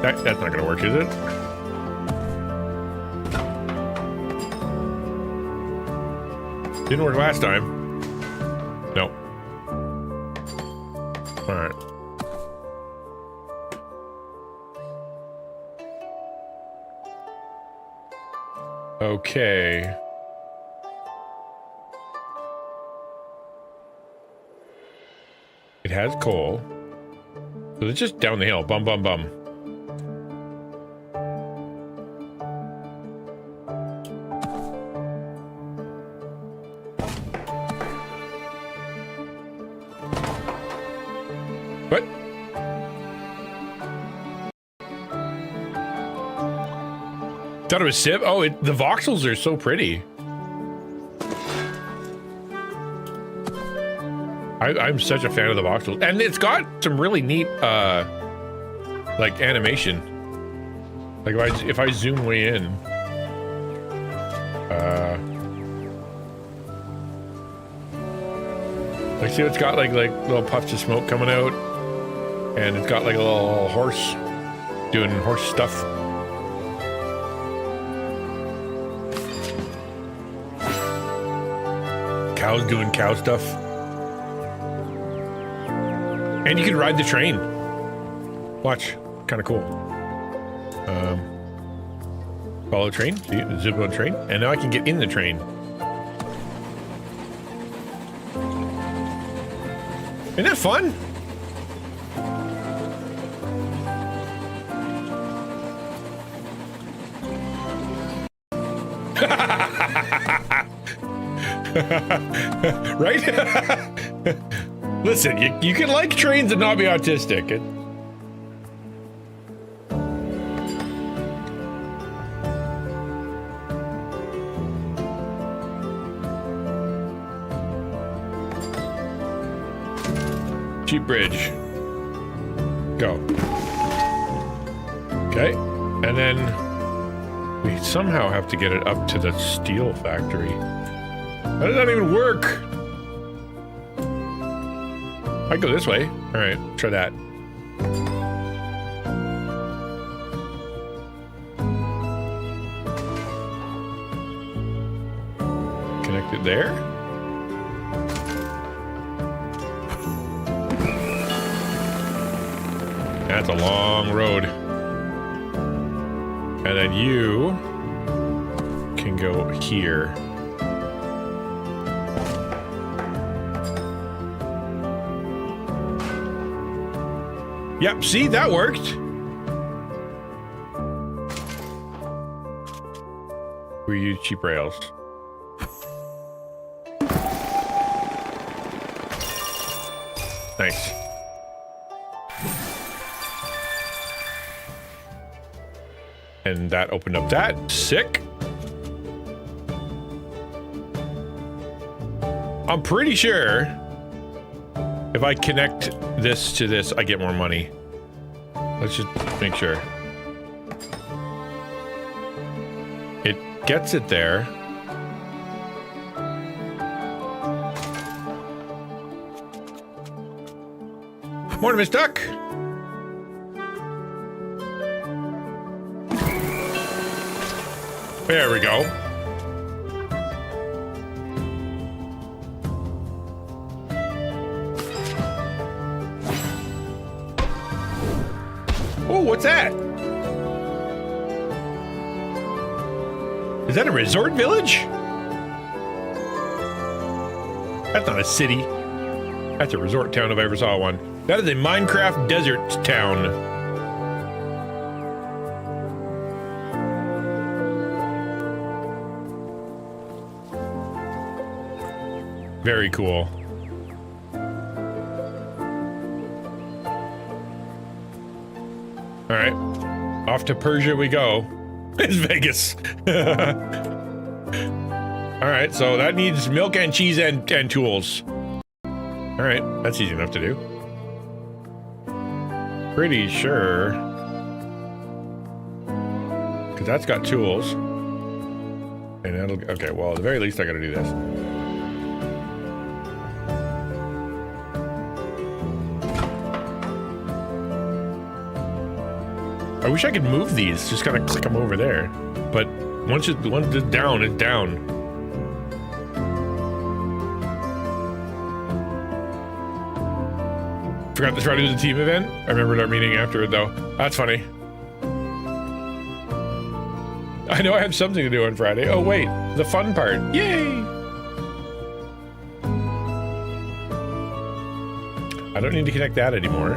S4: That's not gonna work, is it? Didn't work last time. No. Alright. Okay. It has coal. So it's just down the hill. Bum, bum, bum. What? Thought it was Civ? Oh, the voxels are so pretty. I'm such a fan of the voxels. And it's got some really neat, like, animation. Like, if I zoom way in. Like, see, it's got, like little puffs of smoke coming out. And it's got, like, a little horse doing horse stuff. Cows doing cow stuff. And you can ride the train. Watch. Kind of cool. Follow train. See, zip on train. And now I can get in the train. Isn't that fun? Right? Listen, you can like trains and not be autistic. Cheap bridge. Go. Okay. And then we somehow have to get it up to the steel factory. How does that even work? I go this way. All right, try that. Connect it there. That's a long road. And then you can go here. Yep, see, that worked. We use cheap rails. Nice. And that opened up that. Sick. I'm pretty sure if I connect this to this, I get more money. Let's just make sure. It gets it there. Morning, Miss Duck. There we go. Oh, what's that? Is that a resort village? That's not a city. That's a resort town if I ever saw one. That is a Minecraft desert town. Very cool. All right, off to Persia we go. It's Vegas. All right, so that needs milk and cheese and tools. All right, that's easy enough to do. Pretty sure. Because that's got tools. And that'll, okay, well, at the very least I gotta do this. I wish I could move these, just kind of click them over there. But once it's down, it's down. Forgot to try to do the team event. I remembered our meeting afterward, though. That's funny. I know I have something to do on Friday. Oh, wait. The fun part. Yay! I don't need to connect that anymore.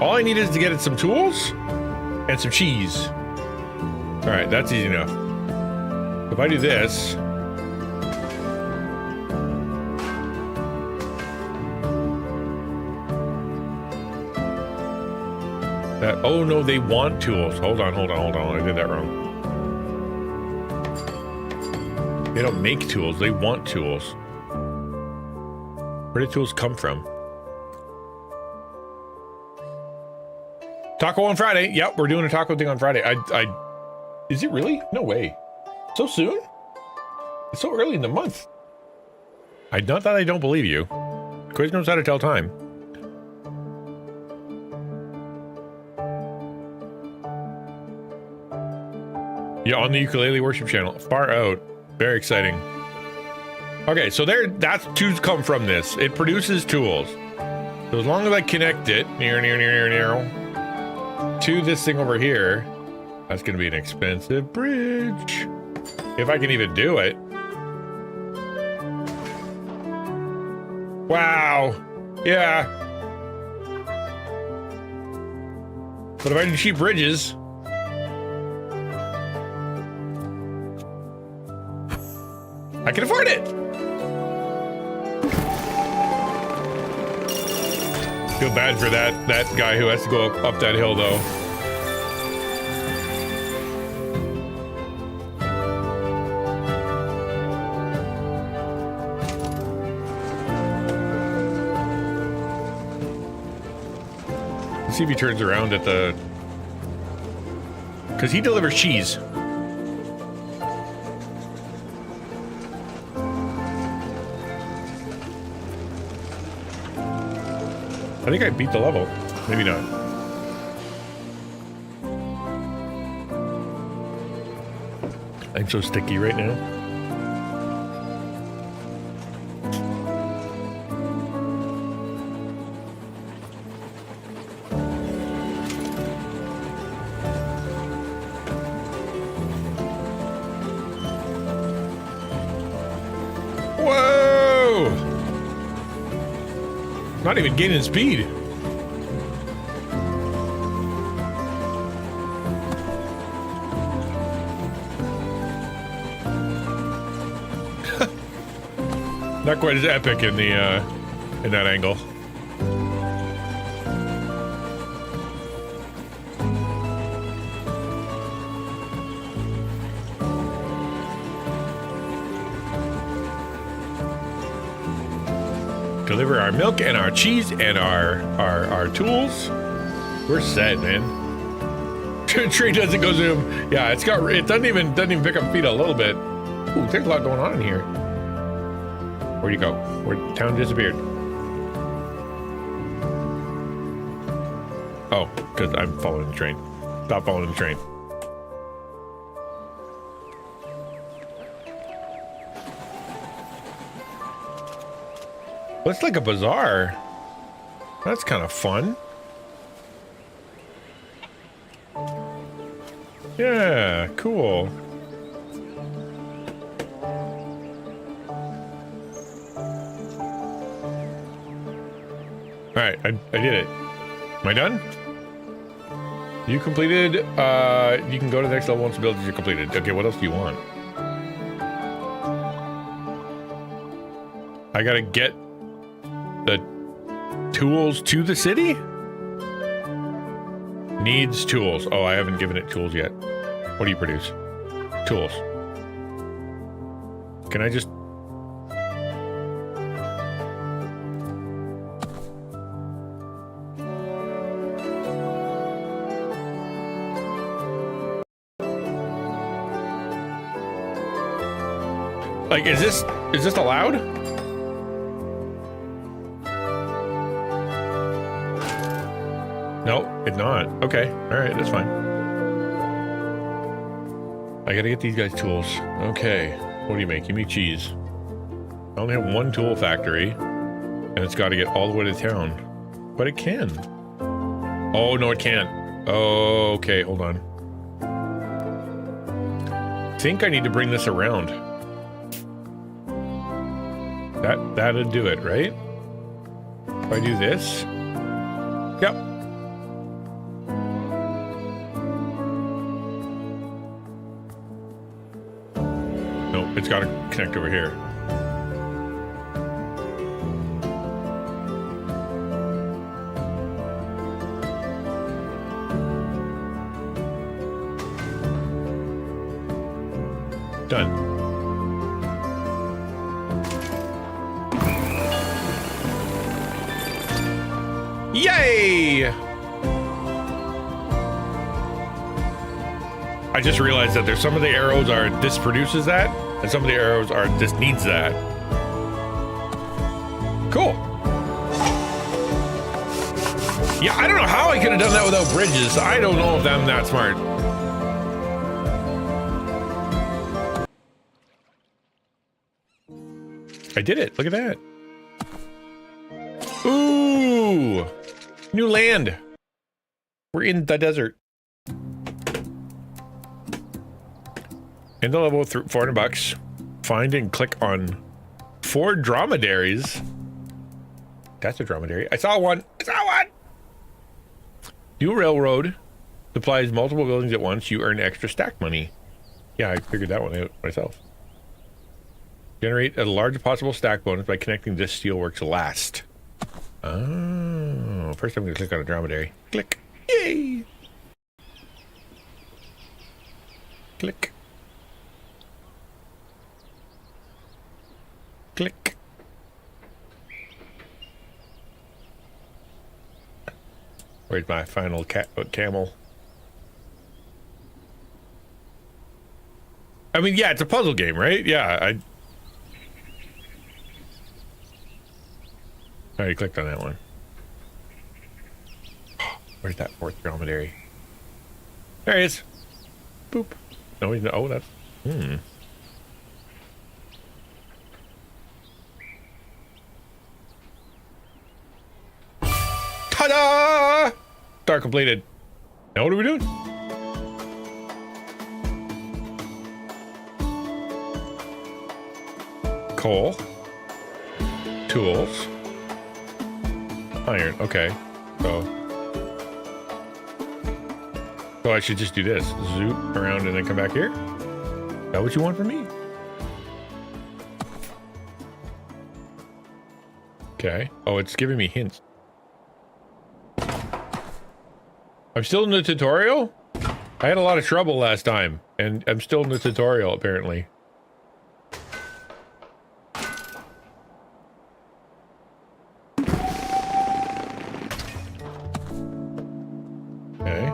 S4: All I need is to get some tools and some cheese. All right, that's easy enough. If I do this... oh no, they want tools. Hold on. I did that wrong. They don't make tools, they want tools. Where do tools come from? Taco on Friday. Yep, we're doing a taco thing on Friday. Is it really? No way. So soon? It's so early in the month. Not that I don't believe you. Quiz knows how to tell time. Yeah, on the ukulele worship channel. Far out. Very exciting. Okay, so that's tools come from this. It produces tools. So as long as I connect it near to this thing over here, that's gonna be an expensive bridge. If I can even do it. Wow. Yeah. But if I do cheap bridges, I can afford it. Feel bad for that guy who has to go up that hill, though. Let's see if he turns around at the... Because he delivers cheese. I think I beat the level. Maybe not. I'm so sticky right now. Whoa! Not even gaining speed. Not quite as epic in the in that angle. Deliver our milk and our cheese and our tools. We're set, man. Tree doesn't go zoom. Yeah, it doesn't even pick up feet a little bit. Ooh, there's a lot going on in here. Where'd you go? Where town disappeared? Oh, because I'm following the train. Stop following the train. Looks like a bazaar. That's kind of fun. Yeah, cool. All right, I did it. Am I done? You completed, you can go to the next level once abilities are completed. Okay, what else do you want? I gotta get the tools to the city? Needs tools. Oh, I haven't given it tools yet. What do you produce? Tools. Can I just... Like, is this allowed? No, it's not. Okay, all right, that's fine. I gotta get these guys tools. Okay, what do you make? You make cheese. I only have one tool factory, and it's got to get all the way to town. But it can. Oh, no, it can't. Oh, okay, hold on. I think I need to bring this around. That'd do it, right? If I do this? Yep. No, it's got to connect over here. Done. Yay! I just realized that there's some of the arrows are this produces that, and some of the arrows are this needs that. Cool. Yeah, I don't know how I could have done that without bridges. I don't know if I'm that smart. I did it. Look at that. Ooh! New land. We're in the desert. End the level with 400 bucks. Find and click on 4 dromedaries. That's a dromedary. I saw one. I saw one. New railroad supplies multiple buildings at once. You earn extra stack money. Yeah, I figured that one out myself. Generate a large possible stack bonus by connecting this steelworks last. Oh, first I'm going to click on a dromedary. Click. Yay! Click. Click. Where's my final camel? I mean, yeah, it's a puzzle game, right? Yeah, I already clicked on that one. Where's that 4th dromedary? There he is. Boop. No, he's not. Oh, that's... Ta-da! Start completed. Now what are we doing? Coal. Tools. Iron. Okay. So I should just do this. Zoop around and then come back here? Is that what you want from me? Okay. Oh, it's giving me hints. I'm still in the tutorial? I had a lot of trouble last time, and I'm still in the tutorial, apparently. Okay.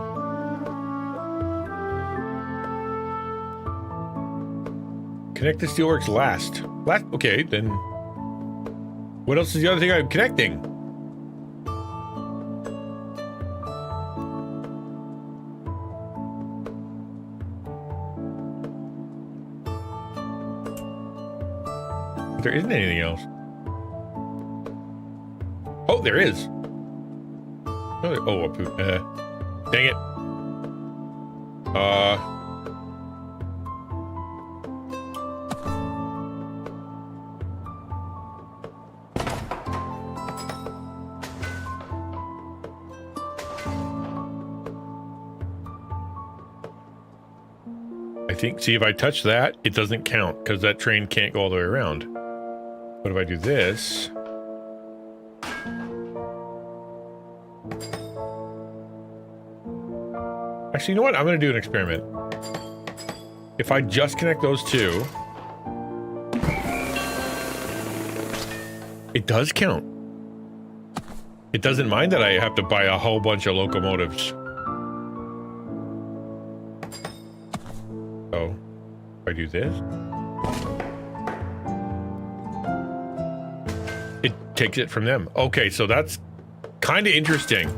S4: Connect the steelworks last. Okay, then... What else is the other thing I'm connecting? There isn't anything else. Oh, there is. Oh, dang it. I think, see, if I touch that, it doesn't count because that train can't go all the way around. What if I do this? Actually, you know what? I'm going to do an experiment. If I just connect those two, it does count. It doesn't mind that I have to buy a whole bunch of locomotives. So, if I do this, it takes it from them. Okay, so that's kind of interesting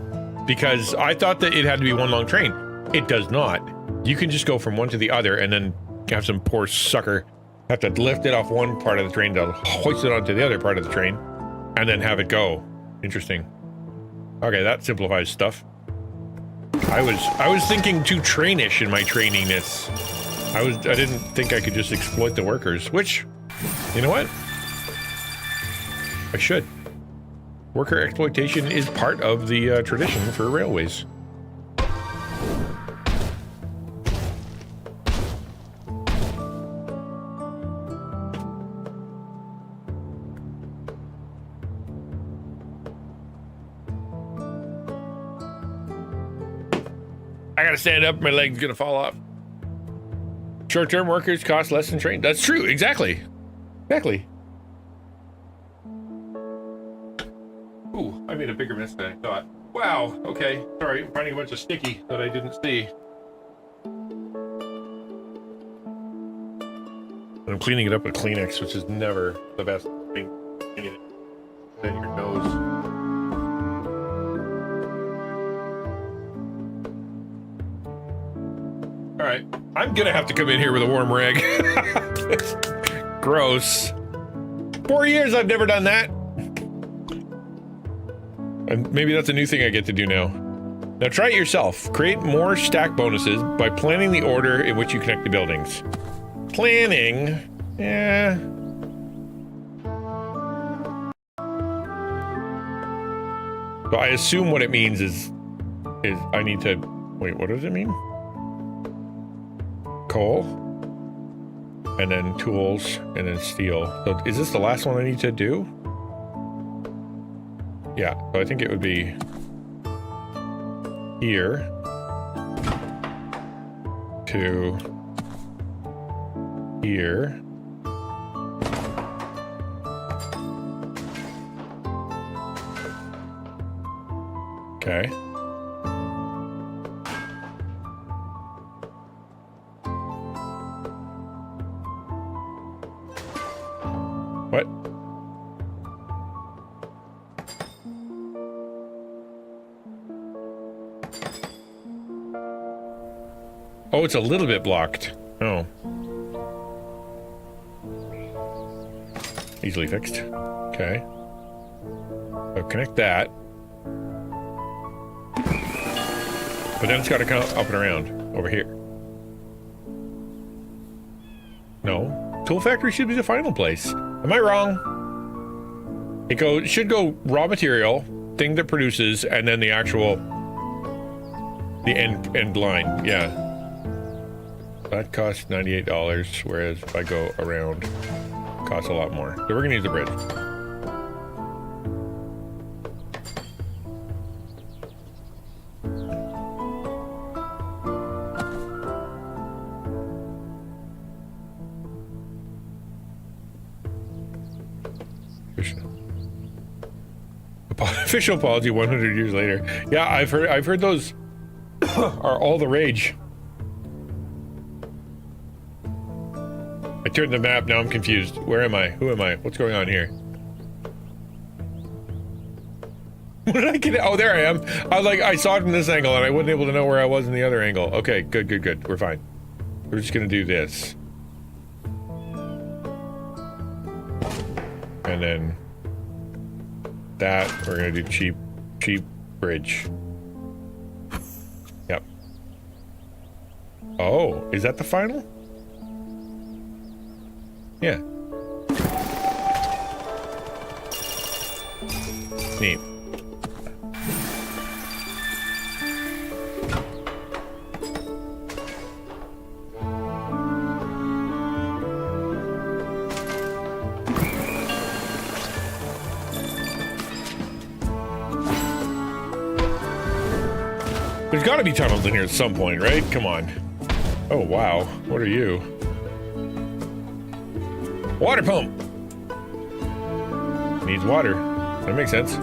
S4: because I thought that it had to be one long train. It does not. You can just go from one to the other and then have some poor sucker have to lift it off one part of the train to hoist it onto the other part of the train and then have it go. Interesting. Okay, that simplifies stuff. I was thinking too trainish in my traininess. I didn't think I could just exploit the workers, which, you know what? I should. Worker exploitation is part of the tradition for railways. I gotta stand up, my leg's gonna fall off. Short-term workers cost less than train. That's true, exactly. Exactly. Ooh, I made a bigger mess than I thought. Wow, okay. Sorry, I'm finding a bunch of sticky that I didn't see. And I'm cleaning it up with Kleenex, which is never the best thing. Anything in your nose. All right, I'm gonna have to come in here with a warm rag. Gross. 4 years I've never done that. And maybe that's a new thing I get to do now. Now try it yourself. Create more stack bonuses by planning the order in which you connect the buildings. Planning? Yeah. So I assume what it means is I need to, wait, what does it mean? Coal, and then tools, and then steel. So is this the last one I need to do? Yeah, so I think it would be here to here. Okay. What? Oh, it's a little bit blocked. Oh. Easily fixed. Okay. So connect that. But then it's got to come up and around over here. No. Tool factory should be the final place. Am I wrong? It should go raw material, thing that produces, and then the actual end line. Yeah. That costs $98, whereas if I go around, it costs a lot more. So we're gonna use the bridge. Official apology 100 years later. Yeah, I've heard those are all the rage. I turned the map, now I'm confused. Where am I? Who am I? What's going on here? What did I get? Oh, there I am. I saw it from this angle and I wasn't able to know where I was in the other angle. Okay, good. We're fine. We're just gonna do this. And then that, we're gonna do cheap bridge. Yep. Oh, is that the final? Yeah. Neat. There's got to be tunnels in here at some point, right? Come on. Oh, wow. What are you? Water pump. Needs water. That makes sense.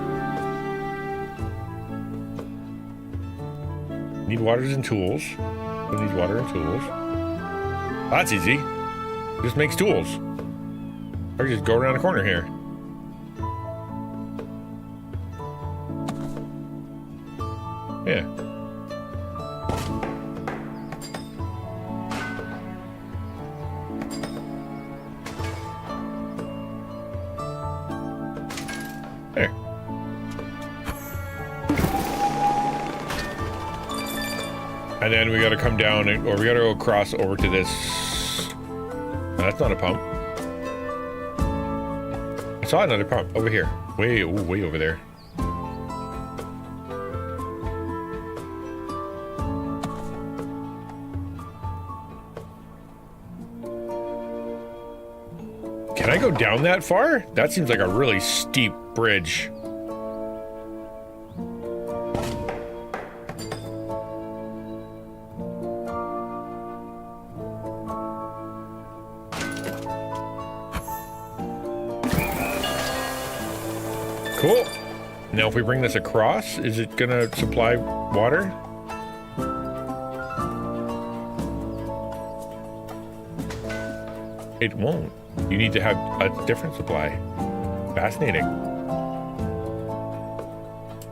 S4: Need waters and tools. It needs water and tools. That's easy. Just makes tools. Or just go around the corner here. Yeah. There. And then we gotta come down, or we gotta go across over to this. No, that's not a pump. I saw another pump over here. Way over there. Can I go down that far? That seems like a really steep bridge. Cool. Now if we bring this across, is it gonna supply water? It won't. You need to have a different supply. Fascinating.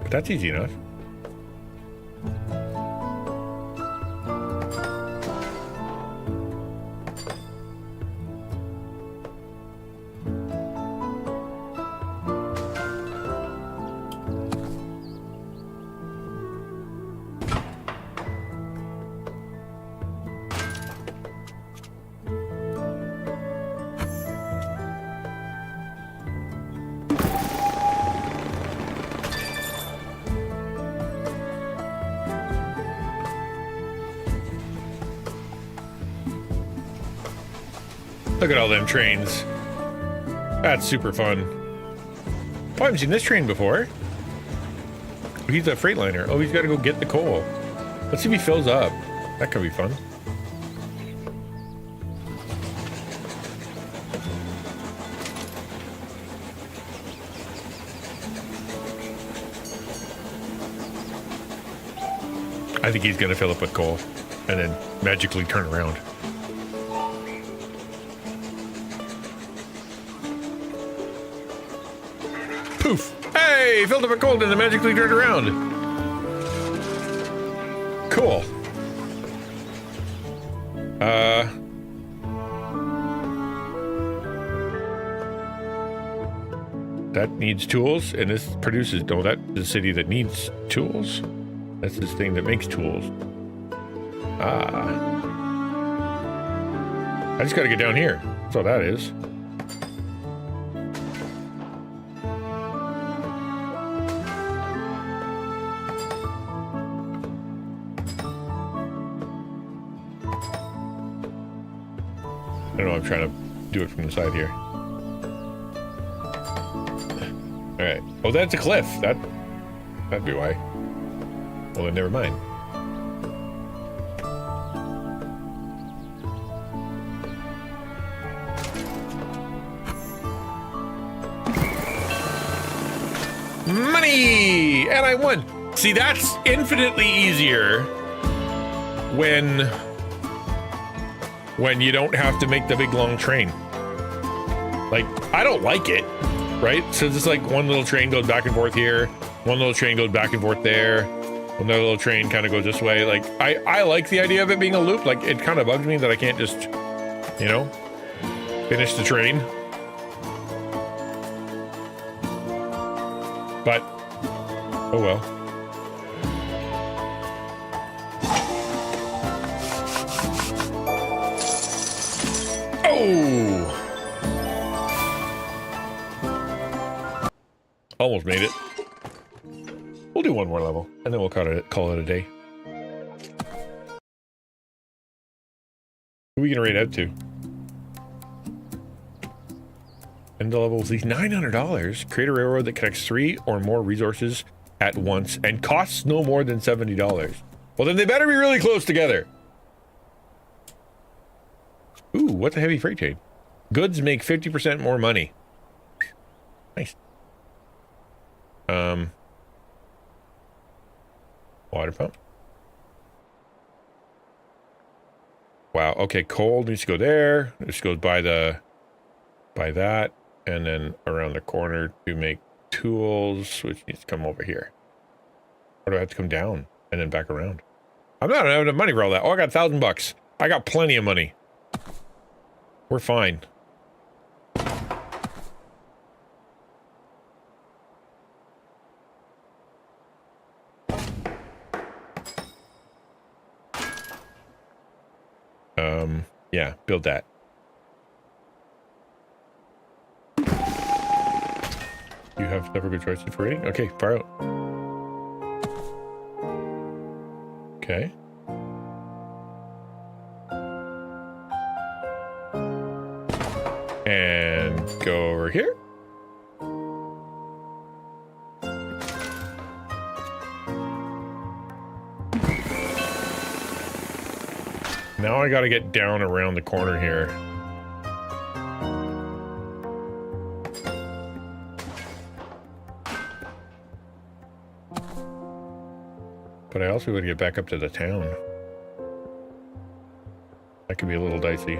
S4: But that's easy enough. Look at all them trains. That's super fun. Oh, I haven't seen this train before. He's a freightliner. Oh, he's got to go get the coal. Let's see if he fills up. That could be fun. I think he's going to fill up with coal and then magically turn around. Poof! Hey, filled up a cold and then magically turned around. Cool. That needs tools, and this produces. No, that's the city that needs tools. That's this thing that makes tools. Ah. I just gotta get down here. That's all that is. I don't know, I'm trying to do it from the side here. Alright. Oh, that's a cliff. That'd be why. Well, then never mind. Money! And I won. See, that's infinitely easier when you don't have to make the big long train. Like, I don't like it, right? So it's just like one little train goes back and forth here, one little train goes back and forth there, another little train kind of goes this way. Like, I like the idea of it being a loop. Like, it kind of bugs me that I can't just, you know, finish the train. But, oh well. Oh! Almost made it. We'll do one more level, and then we'll call it a day. Who are we gonna rate out to? End the level with these $900. Create a railroad that connects 3 or more resources at once and costs no more than $70. Well, then they better be really close together. Ooh, what's a heavy freight train? Goods make 50% more money. Nice. Water pump. Wow, okay, coal needs to go there. This goes by that, and then around the corner to make tools, which needs to come over here. Or do I have to come down and then back around? I'm not having enough money for all that. Oh, I got $1,000. I got plenty of money. We're fine. Yeah, build that. You have several good choices for rating? Okay, fire out. Okay. And go over here. Now I gotta get down around the corner here. But I also want to get back up to the town. That could be a little dicey.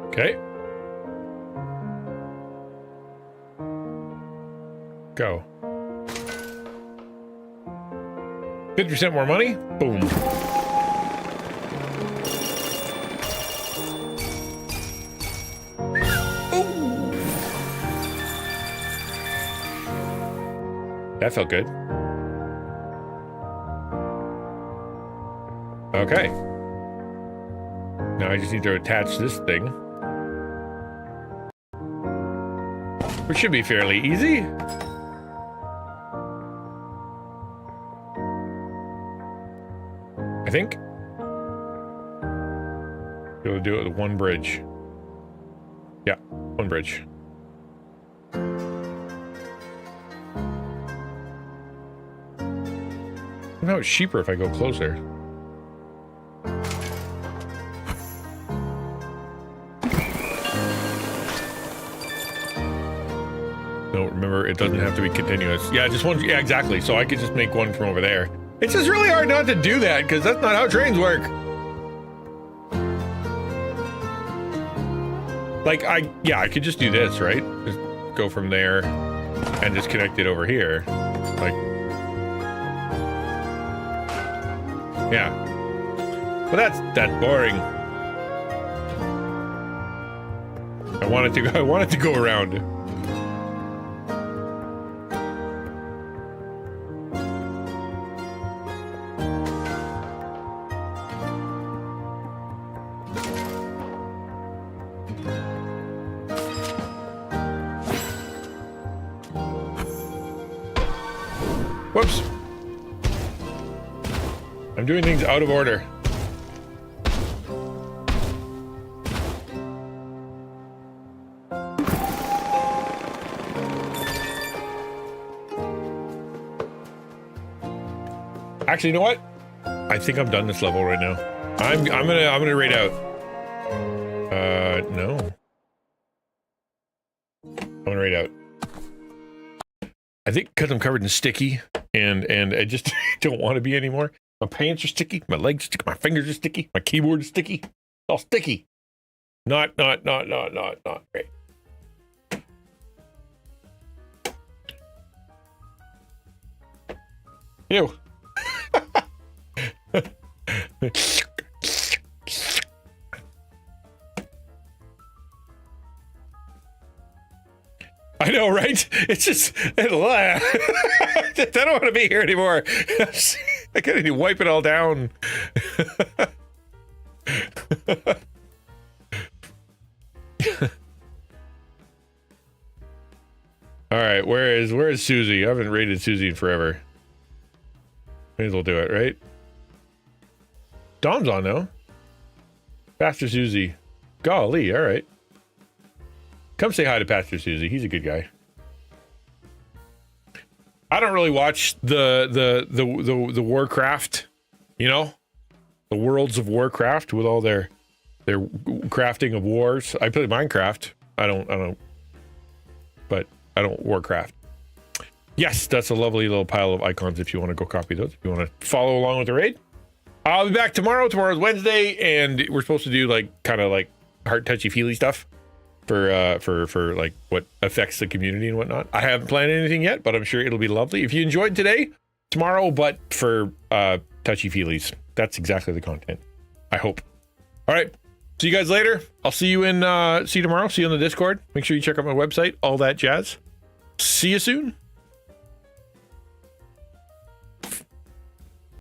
S4: Okay. Go. 50% more money? Boom. That felt good. Okay. Now I just need to attach this thing. Which should be fairly easy. I think. Be able to do it with one bridge. Yeah, one bridge. Somehow it's cheaper if I go closer. No, remember, it doesn't have to be continuous. Yeah, just one. Yeah, exactly. So I could just make one from over there. It's just really hard not to do that, because that's not how trains work. Like, I could just do this, right? Just go from there and just connect it over here. Like, yeah. But that's boring. I want it to go around. Whoops. I'm doing things out of order. Actually, you know what? I think I'm done this level right now. I'm gonna raid out. No. I'm gonna raid out. I think because I'm covered in sticky and I just don't want to be anymore. My pants are sticky, my legs are sticky, my fingers are sticky, my keyboard is sticky. It's all sticky. Not great. Ew. I know, right? It's just, I don't want to be here anymore. I gotta need to wipe it all down. All right, where is Susie? I haven't raided Susie in forever. May as well do it, right? Dom's on now. Faster Susie. Golly, all right. Come say hi to Pastor Susie. He's a good guy. I don't really watch the Warcraft, you know, the Worlds of Warcraft with all their crafting of wars. I play Minecraft. I don't Warcraft. Yes, that's a lovely little pile of icons if you want to go copy those. If you want to follow along with the raid. I'll be back tomorrow. Tomorrow's Wednesday, and we're supposed to do like kind of like heart touchy-feely stuff for like what affects the community and whatnot. I haven't planned anything yet, but I'm sure it'll be lovely. If you enjoyed today, tomorrow, but for touchy-feelies. That's exactly the content. I hope. All right. See you guys later. I'll see you tomorrow. See you on the Discord. Make sure you check out my website, all that jazz. See you soon.